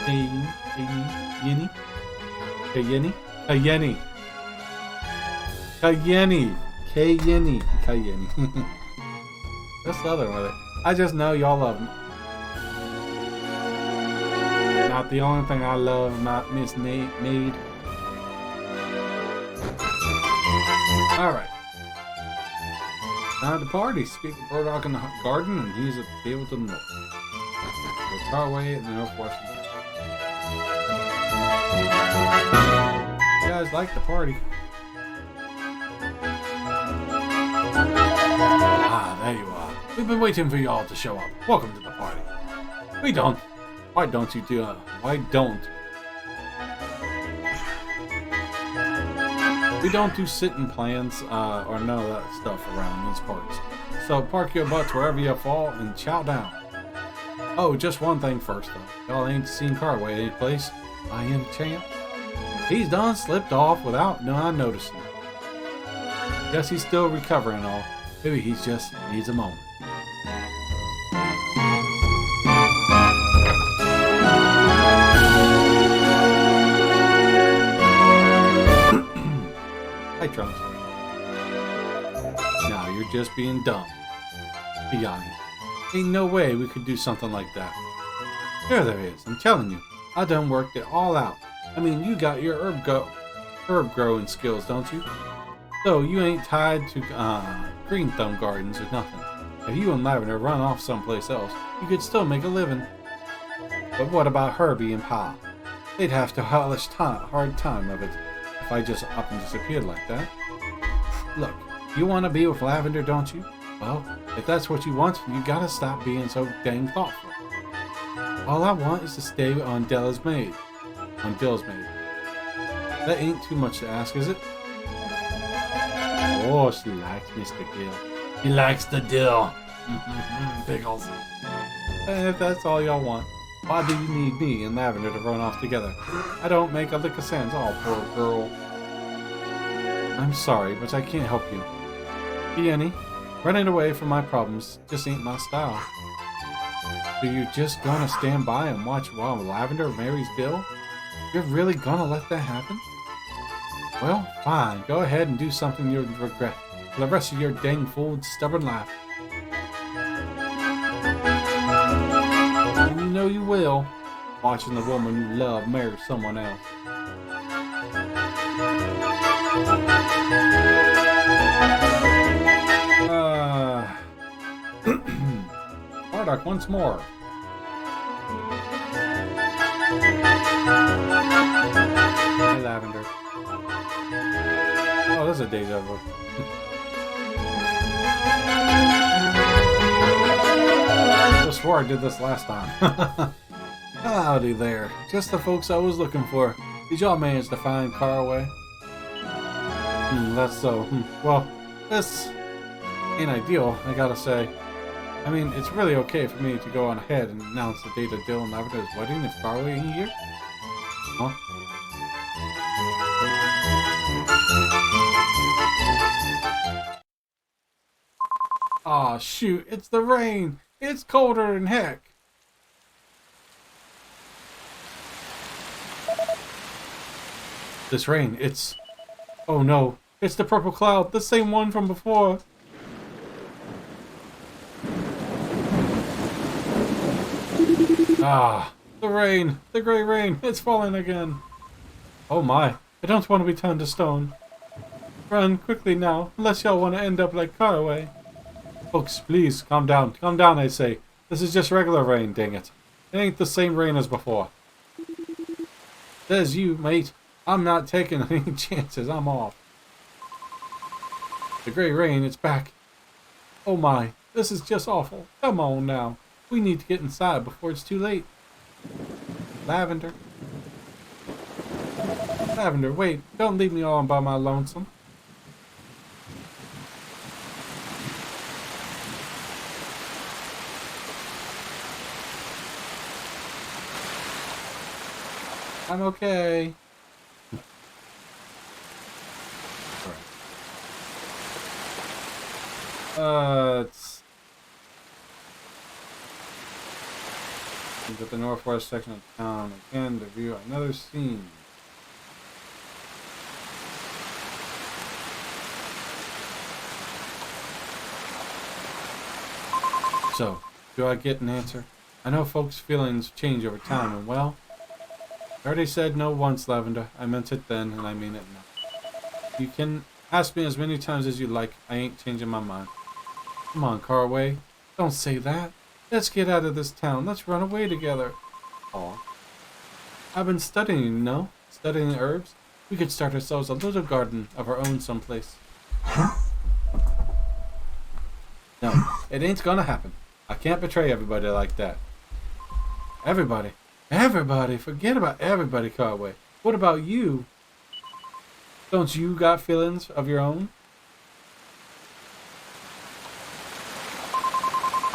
Yenny? Yenny? Yenny. Yenny. Yenny. Yenny. That's the other one. I just know y'all love me. Not the only thing I love about Miss Maid. Alright. Time to party. Speak of Burdock in the garden, and he's at the table to the north. We're far away in the northwest. You guys like the party. Ah, there you are. We've been waiting for y'all to show up. Welcome to the party. Why don't you do it? We don't do sitting plans or none of that stuff around these parts. So park your butts wherever you fall and chow down. Oh, just one thing first though. Y'all ain't seen Carway any place by any chance? He's done slipped off without not noticing. Guess he's still recovering and all. Maybe he just needs a moment. Hi, Trunks. Now you're just being dumb. Yanni. Ain't no way we could do something like that. Sure there is, I'm telling you. I done worked it all out. I mean, you got your herb growing skills, don't you? So you ain't tied to green thumb gardens or nothing. If you and Lavender run off someplace else, you could still make a living. But what about Herbie and Pa? They'd have to hard time of it if I just up and disappeared like that. Look, you want to be with Lavender, don't you? Well, if that's what you want, you gotta stop being so dang thoughtful. All I want is to stay on Dill's maid. That ain't too much to ask, is it? Oh, she likes Mr. Dill. He likes the dill. Pickles. And if that's all y'all want, why do you need me and Lavender to run off together? I don't make a lick of sense. Oh, poor girl. I'm sorry, but I can't help you. Yanni, running away from my problems just ain't my style. So you're just gonna stand by and watch while Lavender marries Dill? You're really gonna let that happen? Well, fine. Go ahead and do something you'll regret for the rest of your dang fooled, stubborn life. And you know you will, watching the woman you love marry someone else. Bardock once more. Hey, Lavender. Oh, this is a deja vu. I swore I did this last time. Howdy there. Just the folks I was looking for. Did y'all manage to find Caraway? That's so. Well, this ain't ideal, I gotta say. I mean, it's really okay for me to go on ahead and announce the date of Dill and Lavender's wedding if Caraway ain't here? Huh? Aw, shoot, it's the rain! It's colder than heck! This rain, it's... Oh no, it's the purple cloud, the same one from before! Ah, the rain, the grey rain, it's falling again! Oh my, I don't want to be turned to stone. Run quickly now, unless y'all want to end up like Caraway. Folks, please, calm down, I say. This is just regular rain, dang it. It ain't the same rain as before. Says you, mate. I'm not taking any chances, I'm off. The grey rain, it's back. Oh my, this is just awful. Come on now. We need to get inside before it's too late. Lavender. Lavender, wait, don't leave me all by my lonesome. I'm okay. It's at the northwest section of town again to view another scene. So, do I get an answer? I know folks' feelings change over time, and well, I already said no once, Lavender. I meant it then, and I mean it now. You can ask me as many times as you like. I ain't changing my mind. Come on, Caraway. Don't say that. Let's get out of this town. Let's run away together. Aw. I've been studying, you know? Studying the herbs. We could start ourselves a little garden of our own someplace. No, it ain't gonna happen. I can't betray everybody like that. Everybody? Everybody? Forget about everybody, Caraway. What about you? Don't you got feelings of your own?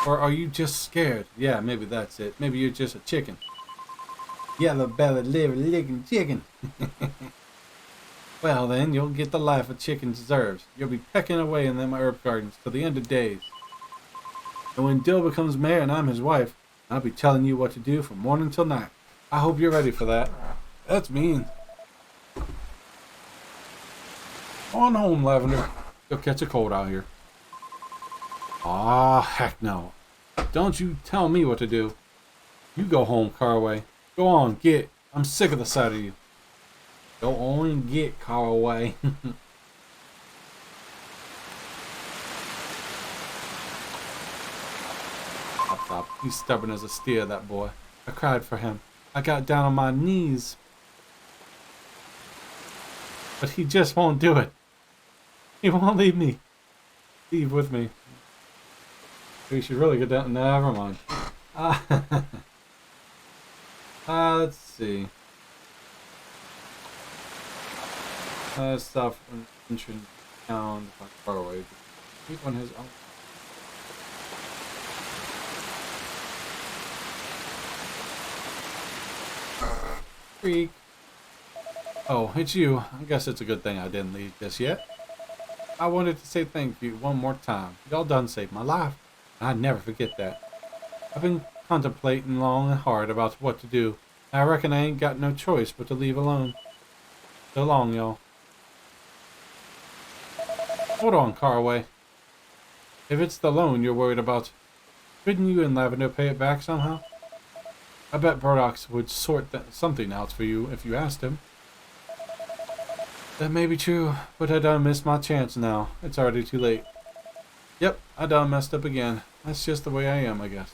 Or are you just scared? Yeah, maybe that's it. Maybe you're just a chicken. Yellow-bellied, liver-licking chicken. Well, then, you'll get the life a chicken deserves. You'll be pecking away in them herb gardens till the end of days. And when Dill becomes mayor and I'm his wife, I'll be telling you what to do from morning till night. I hope you're ready for that. That's mean. On home, Lavender. You'll catch a cold out here. Ah, heck no. Don't you tell me what to do. You go home, Caraway. Go on, get. I'm sick of the sight of you. Go on and get, Caraway. Stop. He's stubborn as a steer, that boy. I cried for him. I got down on my knees. But he just won't do it. He won't leave me. Leave with me. We should really get down. Never mind. Let's see. Stuff in ancient town far away. Keep on his own. Freak. Oh, it's you. I guess it's a good thing I didn't leave just yet. I wanted to say thank you one more time. Y'all done saved my life. I'd never forget that. I've been contemplating long and hard about what to do. I reckon I ain't got no choice but to leave alone. So long, y'all. Hold on, Caraway. If it's the loan you're worried about, couldn't you and Lavender pay it back somehow? I bet Burdock would sort something out for you if you asked him. That may be true, but I done missed my chance now. It's already too late. Yep, I done messed up again. That's just the way I am, I guess.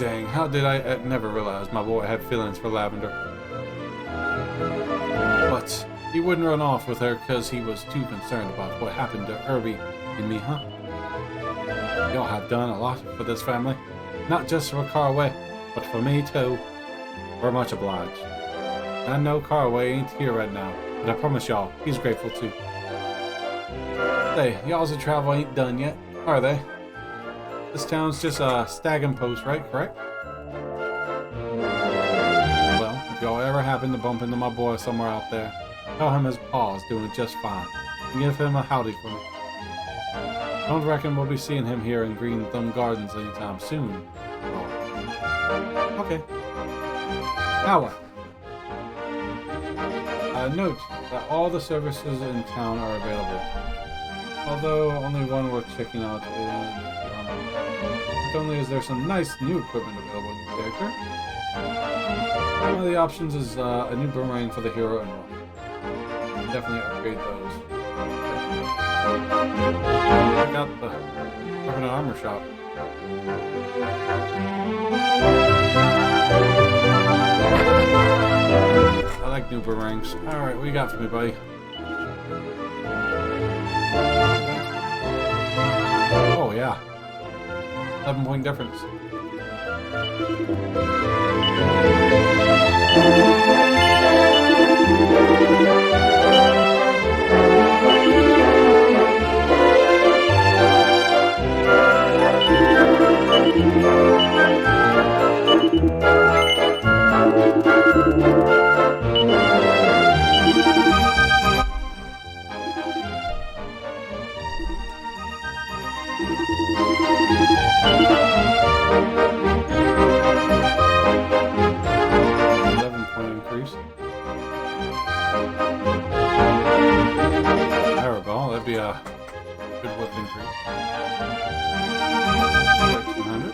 dang, how did I never realize my boy had feelings for Lavender. But he wouldn't run off with her because he was too concerned about what happened to Irby and me, huh? Y'all have done a lot for this family. Not just for Carway, but for me too. We're much obliged. I know Carway ain't here right now, but I promise y'all, he's grateful too. Hey, y'all's travel ain't done yet, are they? This town's just a stagging post, right? Correct? Well, if y'all ever happen to bump into my boy somewhere out there, tell him his pa's doing just fine, and give him a howdy for me. Don't reckon we'll be seeing him here in Green Thumb Gardens anytime soon. Oh. Okay. However, note that all the services in town are available, although only one worth checking out is the armor. Not only is there some nice new equipment available in your character, one of the options is a new boomerang for the hero and rock. Definitely upgrade those. Check out the weapon and armor shop. I like new boomerangs. Alright, what you got for me, buddy? Oh, yeah. 11-point difference. That'd be a good whip increase. 1300.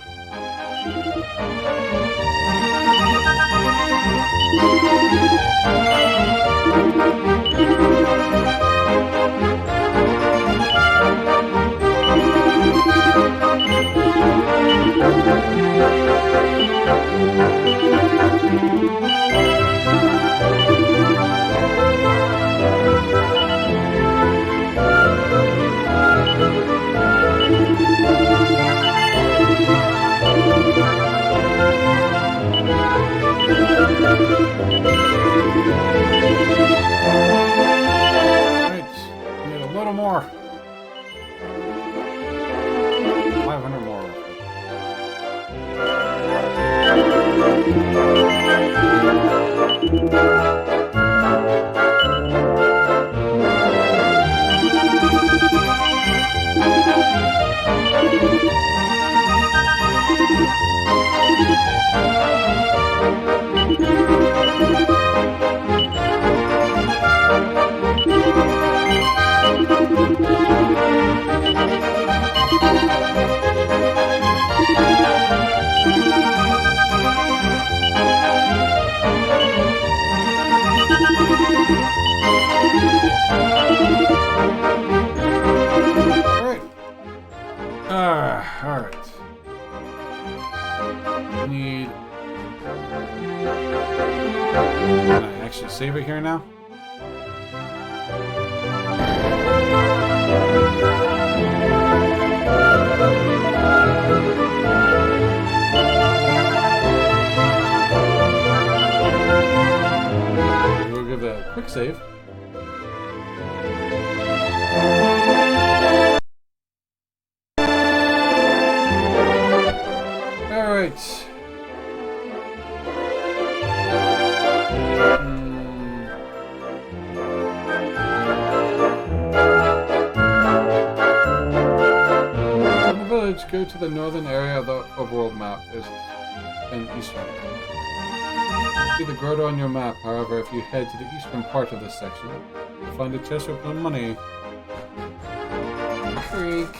More. 500 more. Alright. Can I actually save it here now? We'll give that a quick save. Alright. Go to the northern area of the overworld map. There's an eastern. See the grotto on your map. However, if you head to the eastern part of this section, you'll find a chest with money. Freak.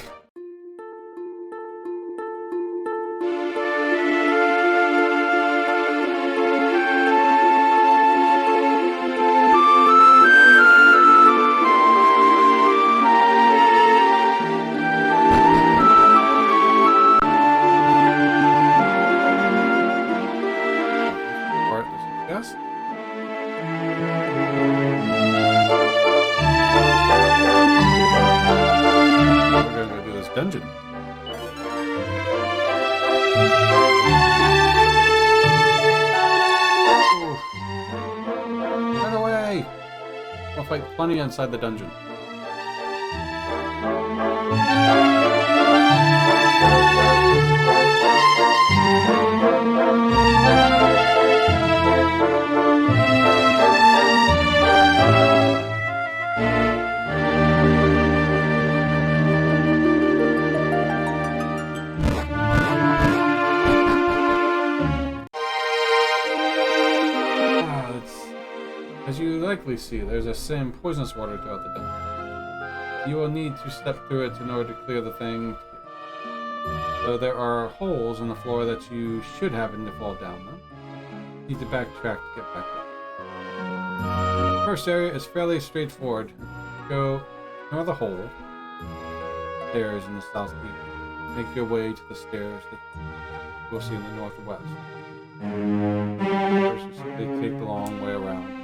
plenty inside the dungeon. As you likely see, there's a same poisonous water throughout the dungeon. You will need to step through it in order to clear the thing. So there are holes in the floor that you should happen to fall down them. You need to backtrack to get back up. The first area is fairly straightforward. Go ignore the hole. Stairs in the southeast. Make your way to the stairs that you will see in the northwest. First, you simply take the long way around.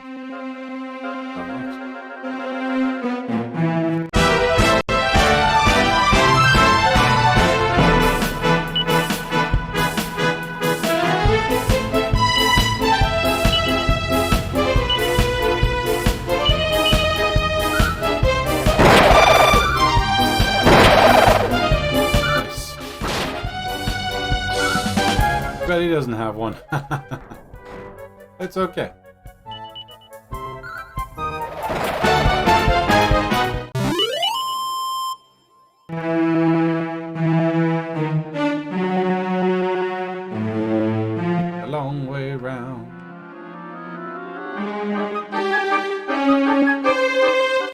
Bet he doesn't have one. It's okay. A long way round.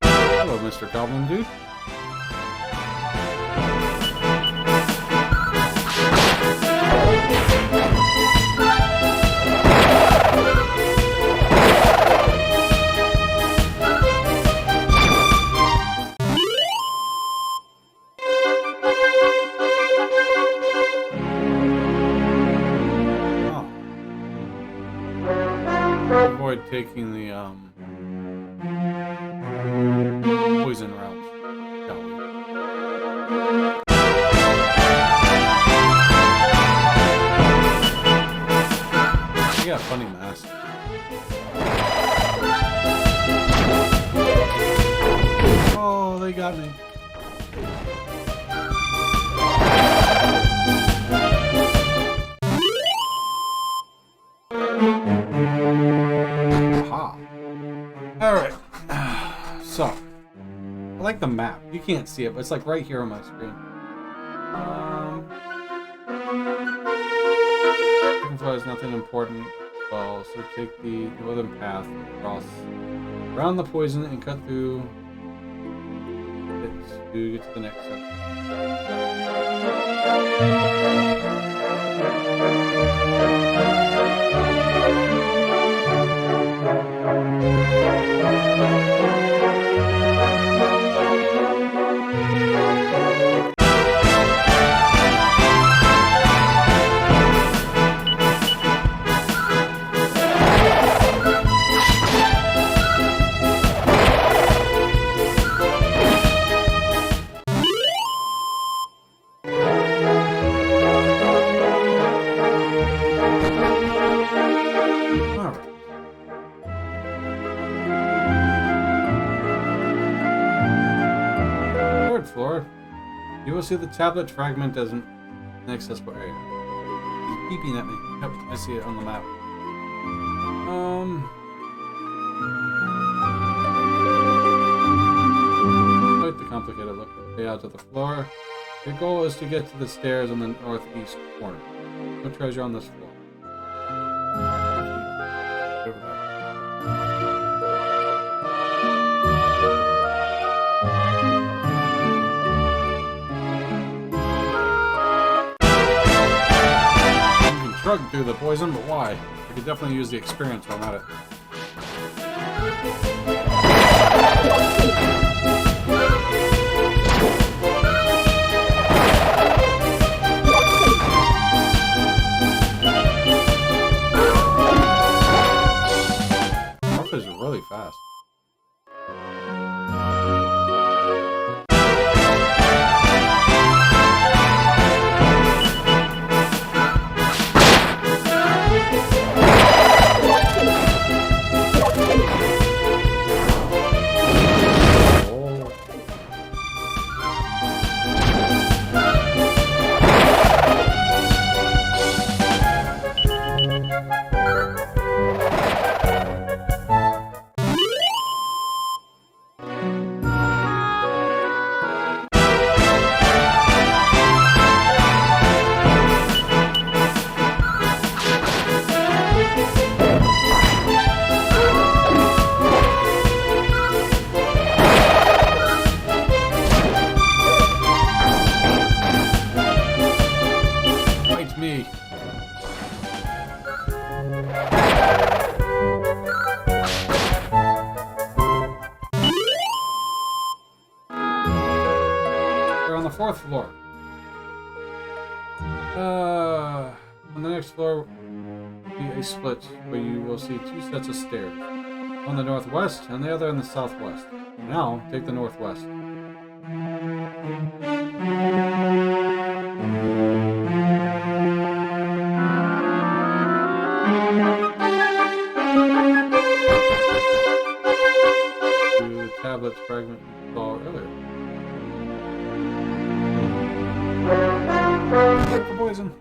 Hello, Mr. Goblin Dude. Avoid taking the poison route, shall we? You got a funny mask. Oh, they got me. Alright, so, I like the map. You can't see it, but it's like right here on my screen. Info is nothing important. Well, so take the northern path across around the poison and cut through it to get to the next section. Floor, you will see the tablet fragment as an inaccessible area. He's beeping at me. Yep, I see it on the map. Quite the complicated look layout of the floor. Your goal is to get to the stairs on the northeast corner. No treasure on this floor. Over there. Shrug through the poison, but why? I could definitely use the experience while I'm at it. Morph is really fast. Fourth floor. On the next floor will be a split where you will see two sets of stairs. One on the northwest and the other in the southwest. Now, take the northwest. The tablet fragment you saw earlier. Look for poison.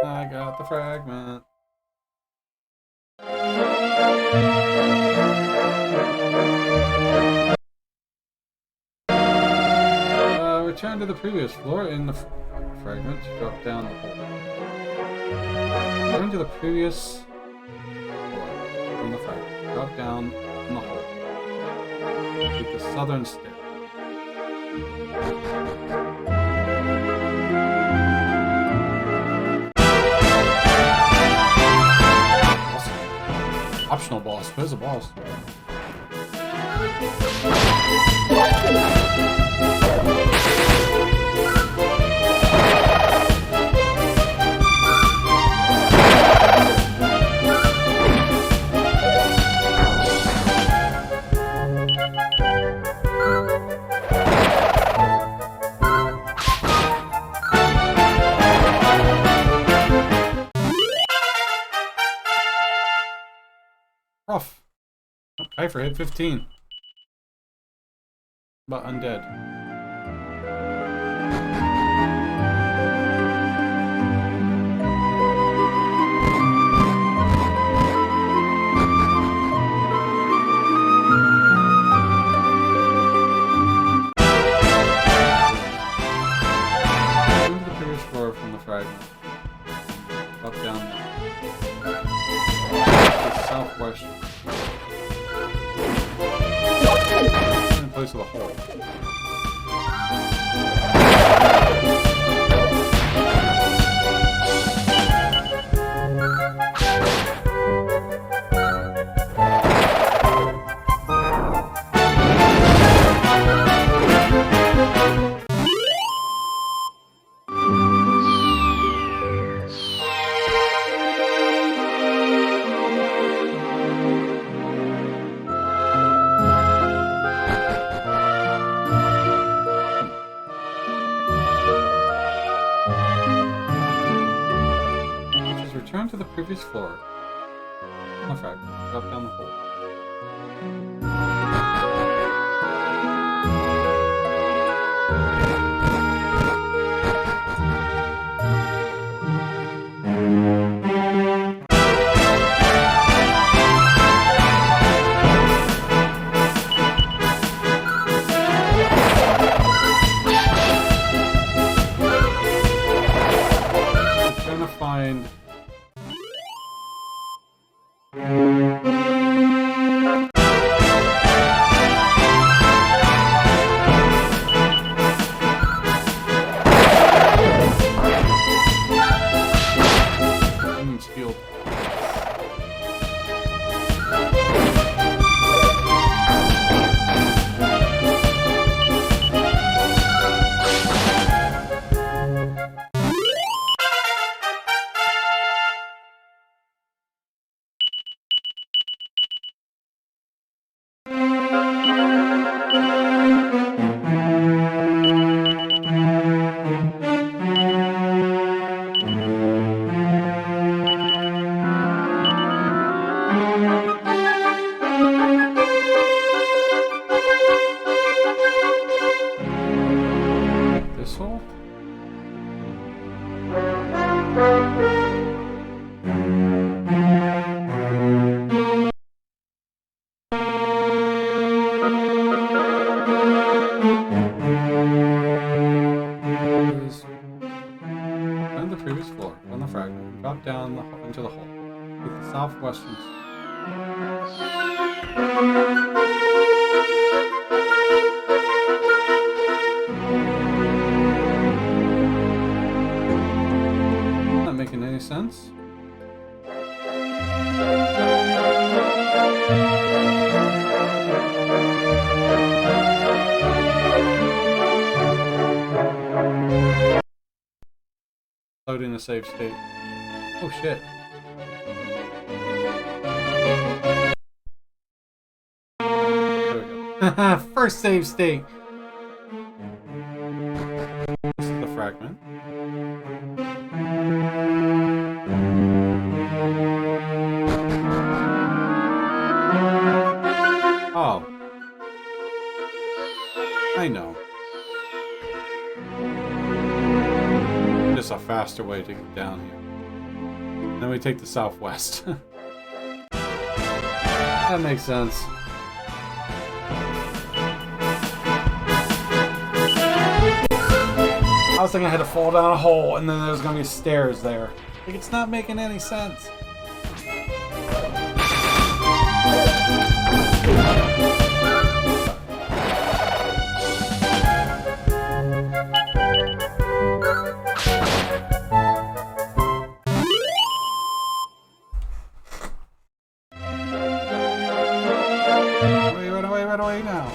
I got the fragment. Return to the previous floor in the fragment. Drop down the hole. Return to the previous floor from the fragment. Drop down in the hole. Take the southern stair. Optional boss. Where's the boss? Rough. Kiefer hit 15. But undead. Move the previous floor from the fragment. Up, down, the southwest. In place of the hole. Return to the previous floor. On fragment. Drop down the hole. I'm trying to find field. to the hole. Take the southwestern. Not making any sense. Loading a save state. Oh shit. There we go. First save state. This is the fragment. Oh. I know. Just a faster way to get down here. Then we take the southwest. That makes sense. I was thinking I had to fall down a hole and then there's gonna be stairs there. Like, it's not making any sense. Run away now.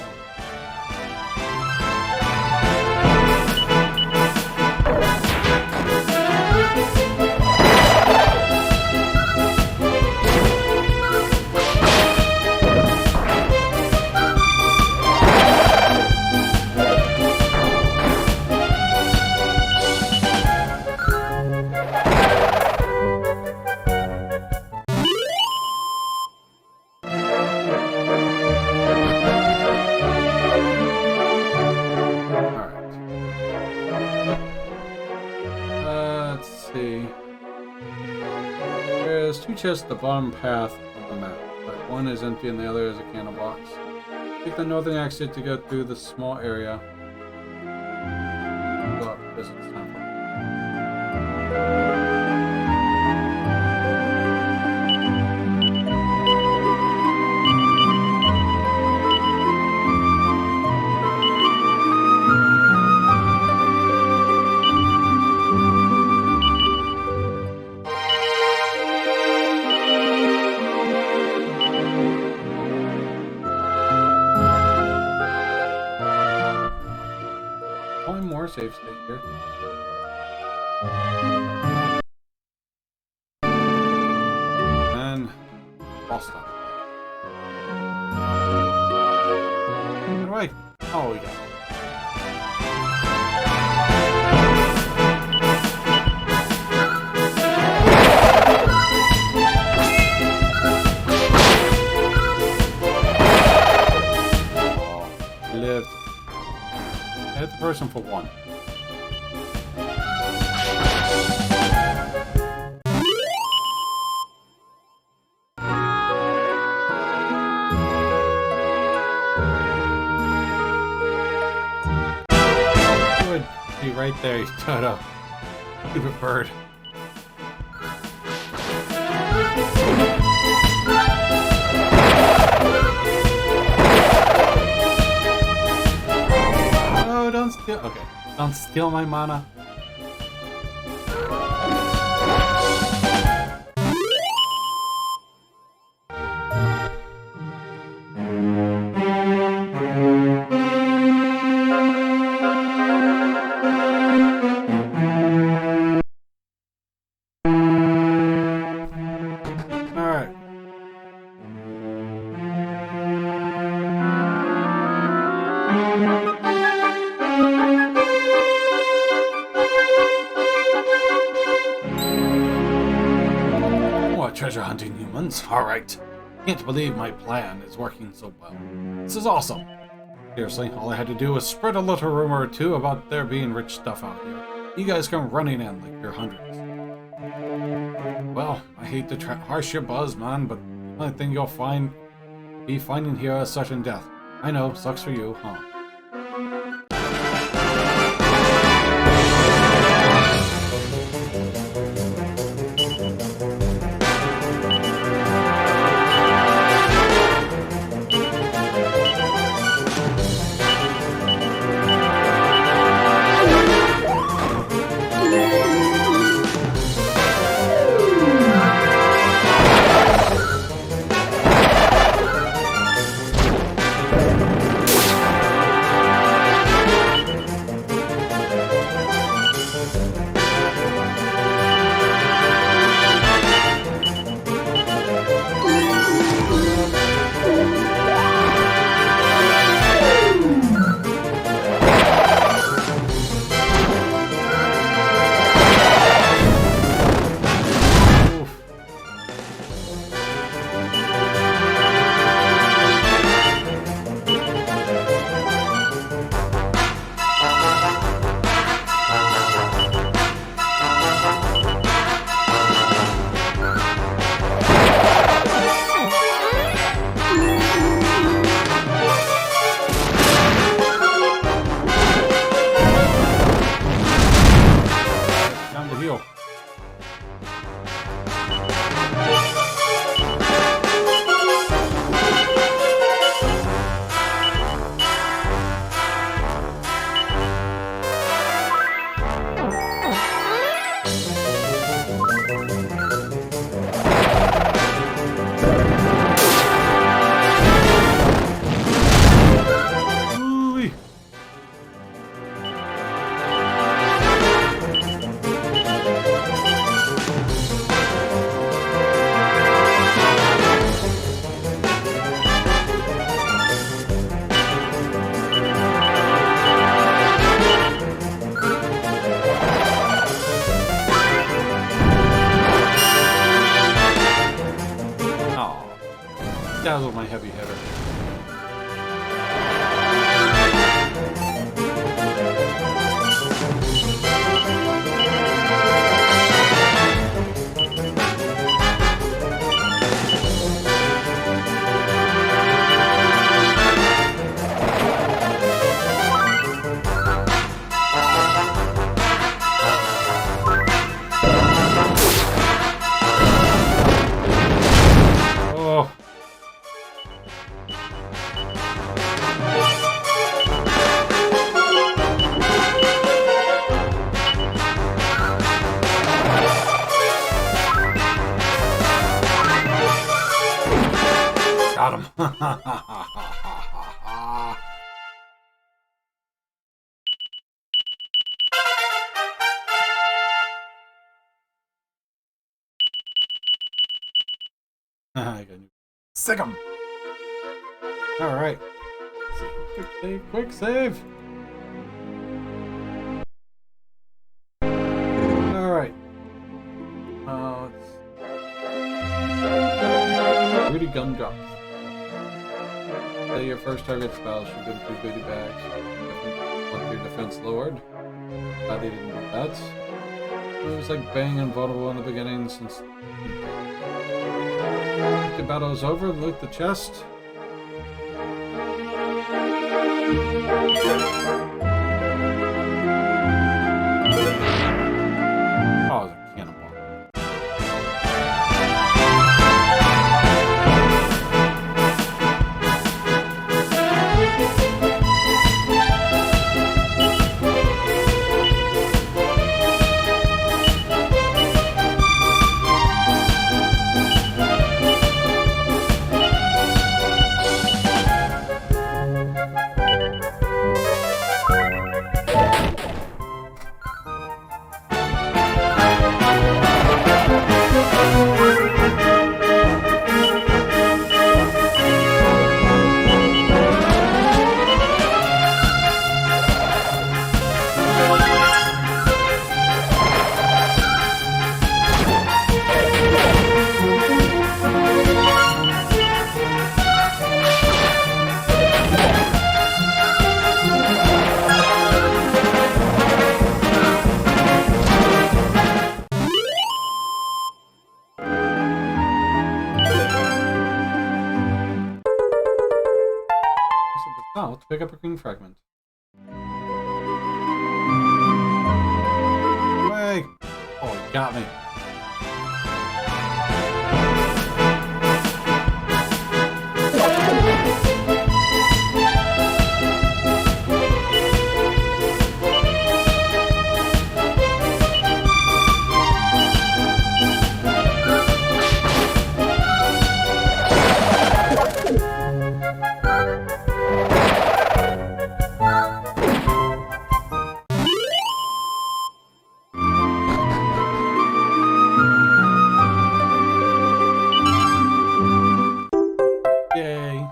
Chests at the bottom path of the map, but one is empty and the other is a candle box. Take the northern exit to go through the small area. Go up because it's time for save state here. And boss time. Alright. Oh, we got it. Oh, lived. Hit the person for one. Right there, he's Toto. Stupid bird. Oh, don't steal. Okay, don't steal my mana. Treasure hunting humans. Alright. Can't believe my plan is working so well. This is awesome. Seriously, all I had to do was spread a little rumor or two about there being rich stuff out here. You guys come running in like you're hundreds. Well, I hate to harsh your buzz, man, but the only thing you'll be finding here is sudden death. I know, sucks for you, huh? dazzle my heavy hitter. Got him. I got you. Sick him. All right. Quick save. Quick save. All right. Rudy Gumdrops. Say your first target spell should go through goodie bags. Look your defense lowered. Glad they didn't do that. It was like bang and vulnerable in the beginning since the battle is over. Loot the chest. Oh, it's a cannonball. Oh, let's pick up a green fragment. Way! Oh, he got me.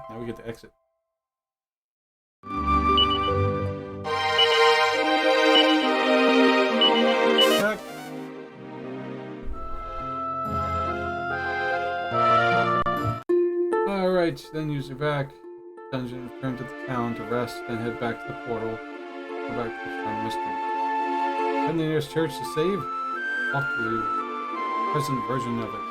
Now we get to exit. Check. Alright, then use your vac. Dungeon, return to the town to rest, then head back to the portal. Go back to the mystery. Find the nearest church to save. Walk to the present version of it.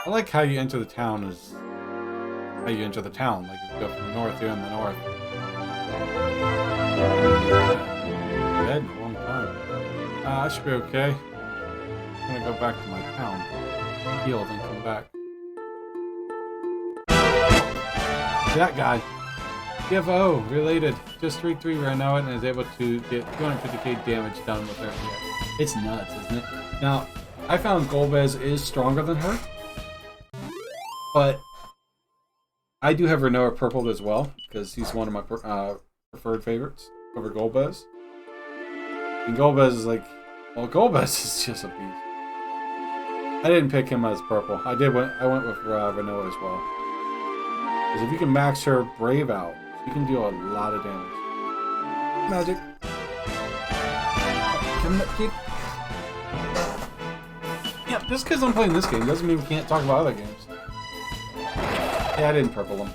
I like how you enter the town is how you enter the town. Like if you go from the north, you're in the north. Dead in a long time. I should be okay. I'm gonna go back to my town, heal, then come back. That guy. CFO related. Just 3-3 right now and is able to get 250k damage done with her. Yeah. It's nuts, isn't it? Now, I found Golbez is stronger than her, but I do have Renoa purpled as well, because he's one of my preferred favorites over Golbez. And Golbez is like, well, Golbez is just a beast. I didn't pick him as purple. I went with Renoa as well. Because if you can max her Brave out, you can deal a lot of damage. Magic. Yeah, just because I'm playing this game doesn't mean we can't talk about other games. Yeah, I didn't purple them.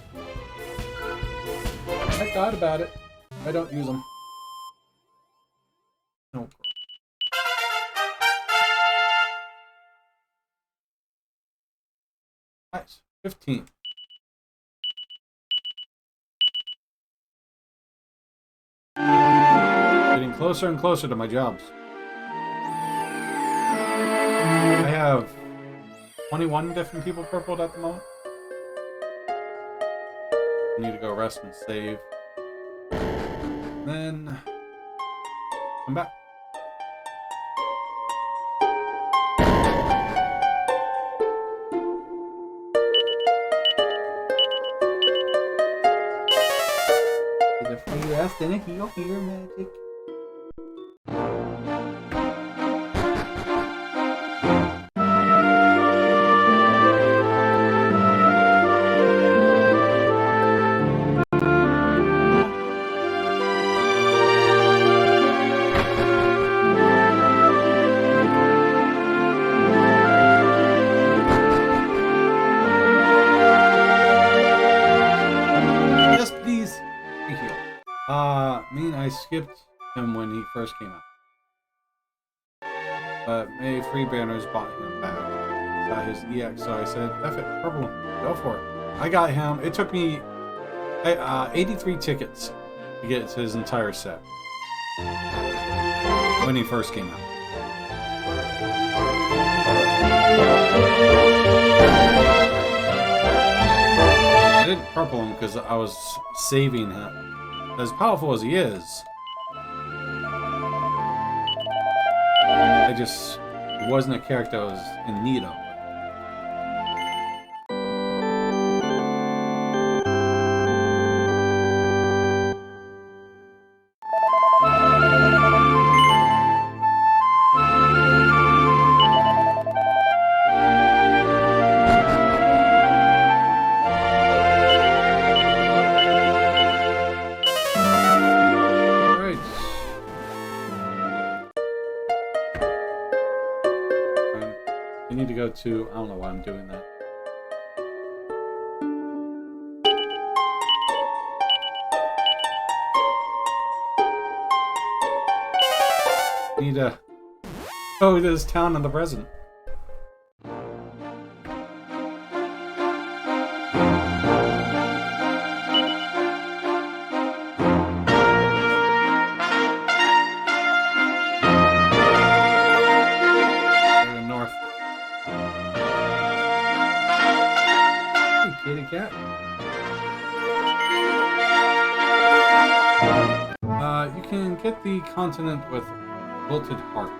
I thought about it. I don't use them. No. Nice. 15. Getting closer and closer to my jobs. I have 21 different people purpled at the moment. I need to go rest and save. Then come back. Get a free rest and a heal here, magic. I skipped him when he first came out. But May Free Banners bought him back. Got his EX, so I said, F it, purple him. Go for it. I got him. It took me 83 tickets to get his entire set when he first came out. I didn't purple him because I was saving him. As powerful as he is, I just wasn't a character I was in need of. I don't know why I'm doing that. Need to go to this town and the present. Cat. You can get the continent with Wilted Heart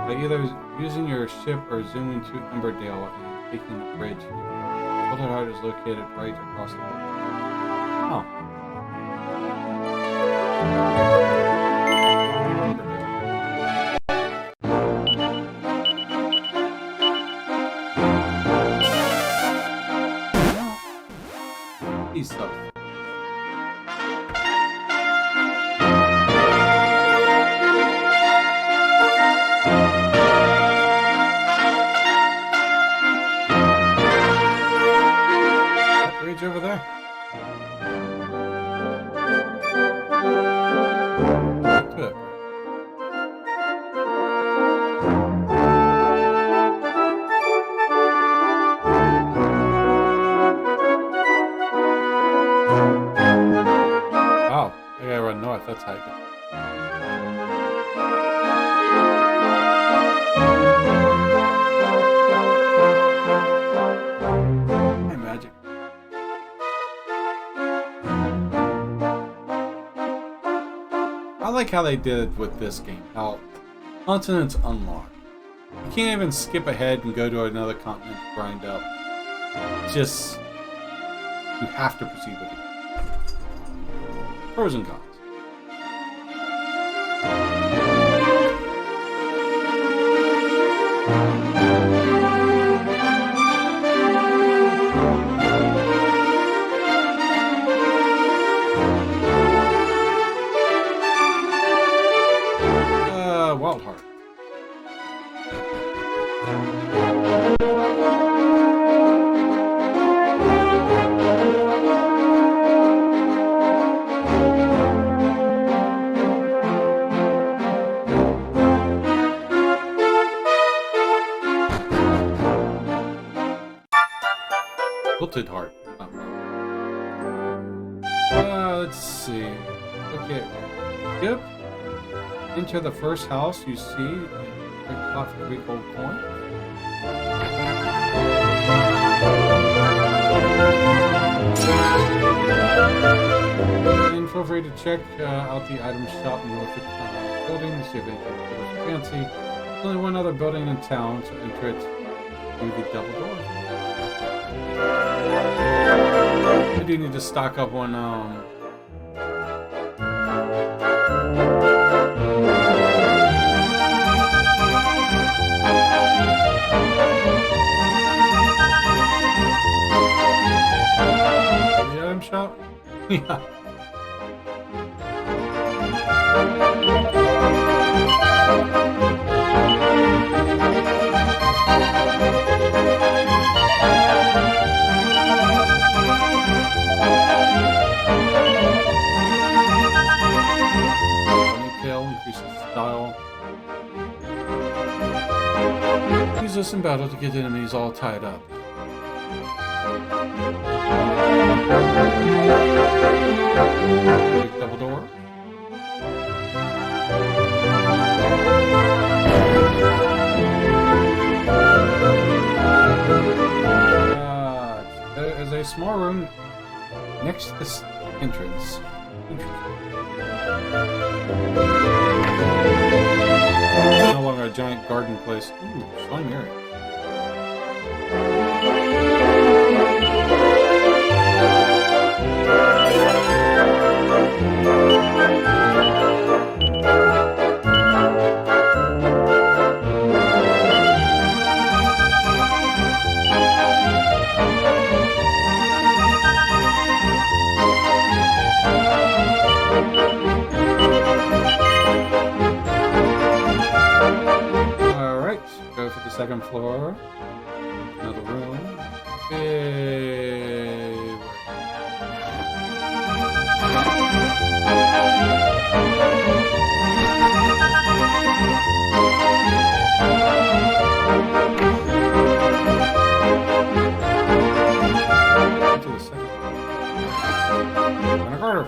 by either using your ship or zooming to Emberdale and taking the bridge. Wilted Heart is located right across the board. Oh. Stuff. That bridge over there. Back to it. That's how you get. Hey, magic. I like how they did with this game. How continents unlock. You can't even skip ahead and go to another continent to grind up. Just You have to proceed with it. Pros and cons. Wild Heart. Wilted Heart. Let's see. Okay. Yep. Enter the first house you see and pick off 3 gold coins. And feel free to check out the item shop north of the building to see if anything fancy. There's only one other building in town, so enter it through the double door. I do need to stock up on the item shop? Yeah. Style. Use this in battle to get enemies all tied up. Big double door. There is a small room next to this entrance. No longer a giant garden place. Ooh, fun area. Second floor, another room. To the second floor. And a corner.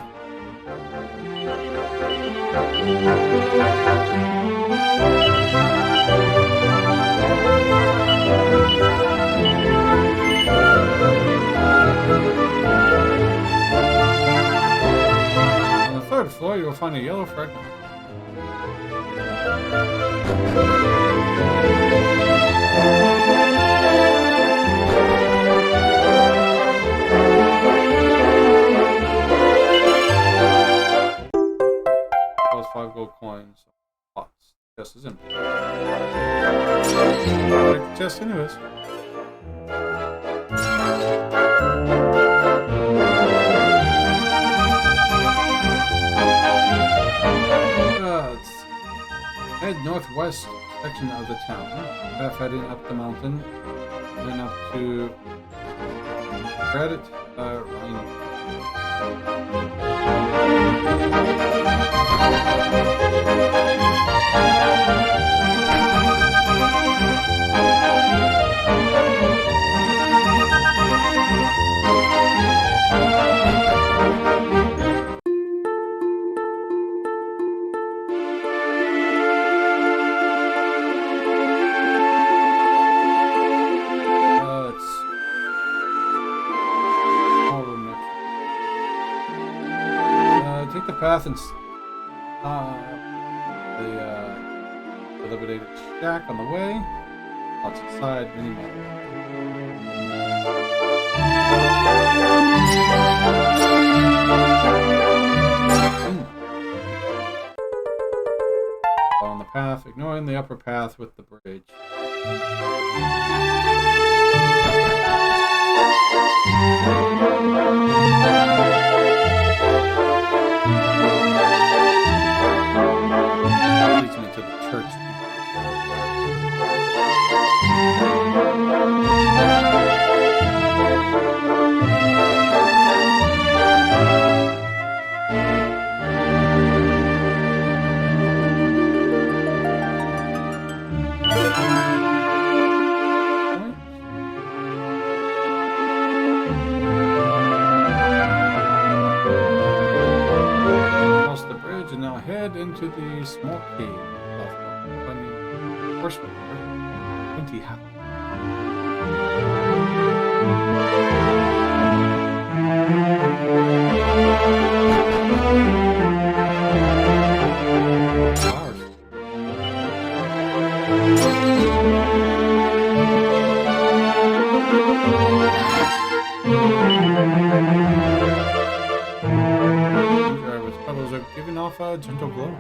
On the third floor, you will find a yellow fragment. Plus 5 gold coins. Pots. Chest is empty. Take the chest anyways. Head northwest section of the town, path heading up the mountain, and up to Credit Rhine. Take the path and the elevated shack on the way. Lots inside, mini map. path, ignoring the upper path with the bridge. Leads me to the church. Cross the bridge and now head into the small cave of 20 horsepower, 20 half. Giving off a gentle glow.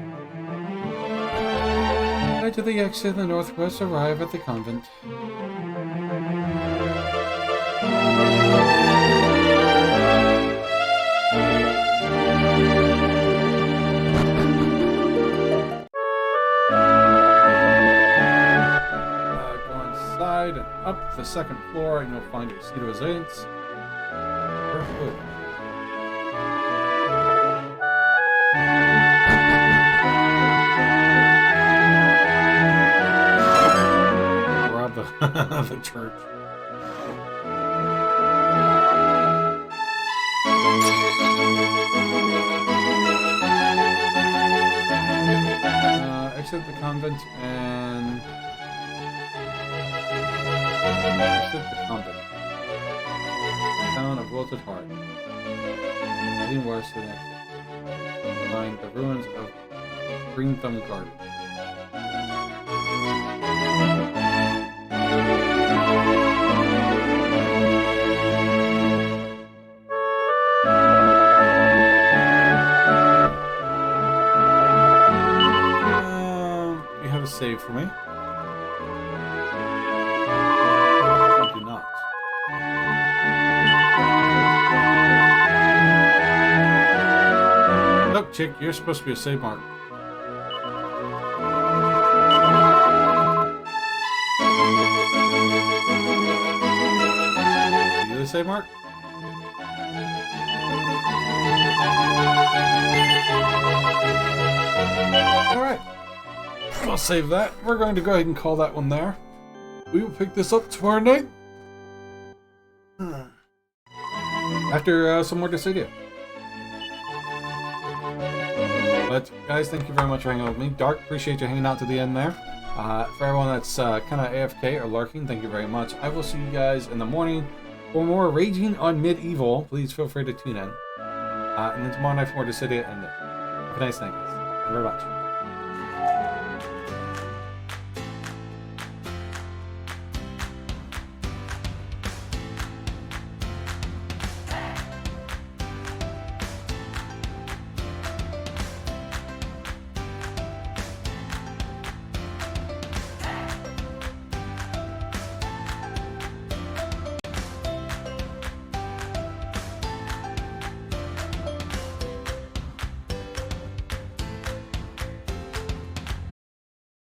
Right to the exit in the northwest, arrive at the convent. Go inside and up the second floor, and you'll find your seat of residence. Perfect. The church. Exit the convent and exit the convent. Town of Wilted Heart. Heading west to the exit. Find the ruins of Green Thumb Garden. Save for me. I do not. Look, chick, you're supposed to be a save mark. Are you the save mark? Alright. I'll save that. We're going to go ahead and call that one there. We will pick this up tomorrow night. After some more Dissidia. But guys, thank you very much for hanging out with me. Dark, appreciate you hanging out to the end there. For everyone that's kind of AFK or lurking, thank you very much. I will see you guys in the morning for more Raging on Medieval. Please feel free to tune in. And then tomorrow night for more Dissidia and have a nice night, guys. Thank you very much.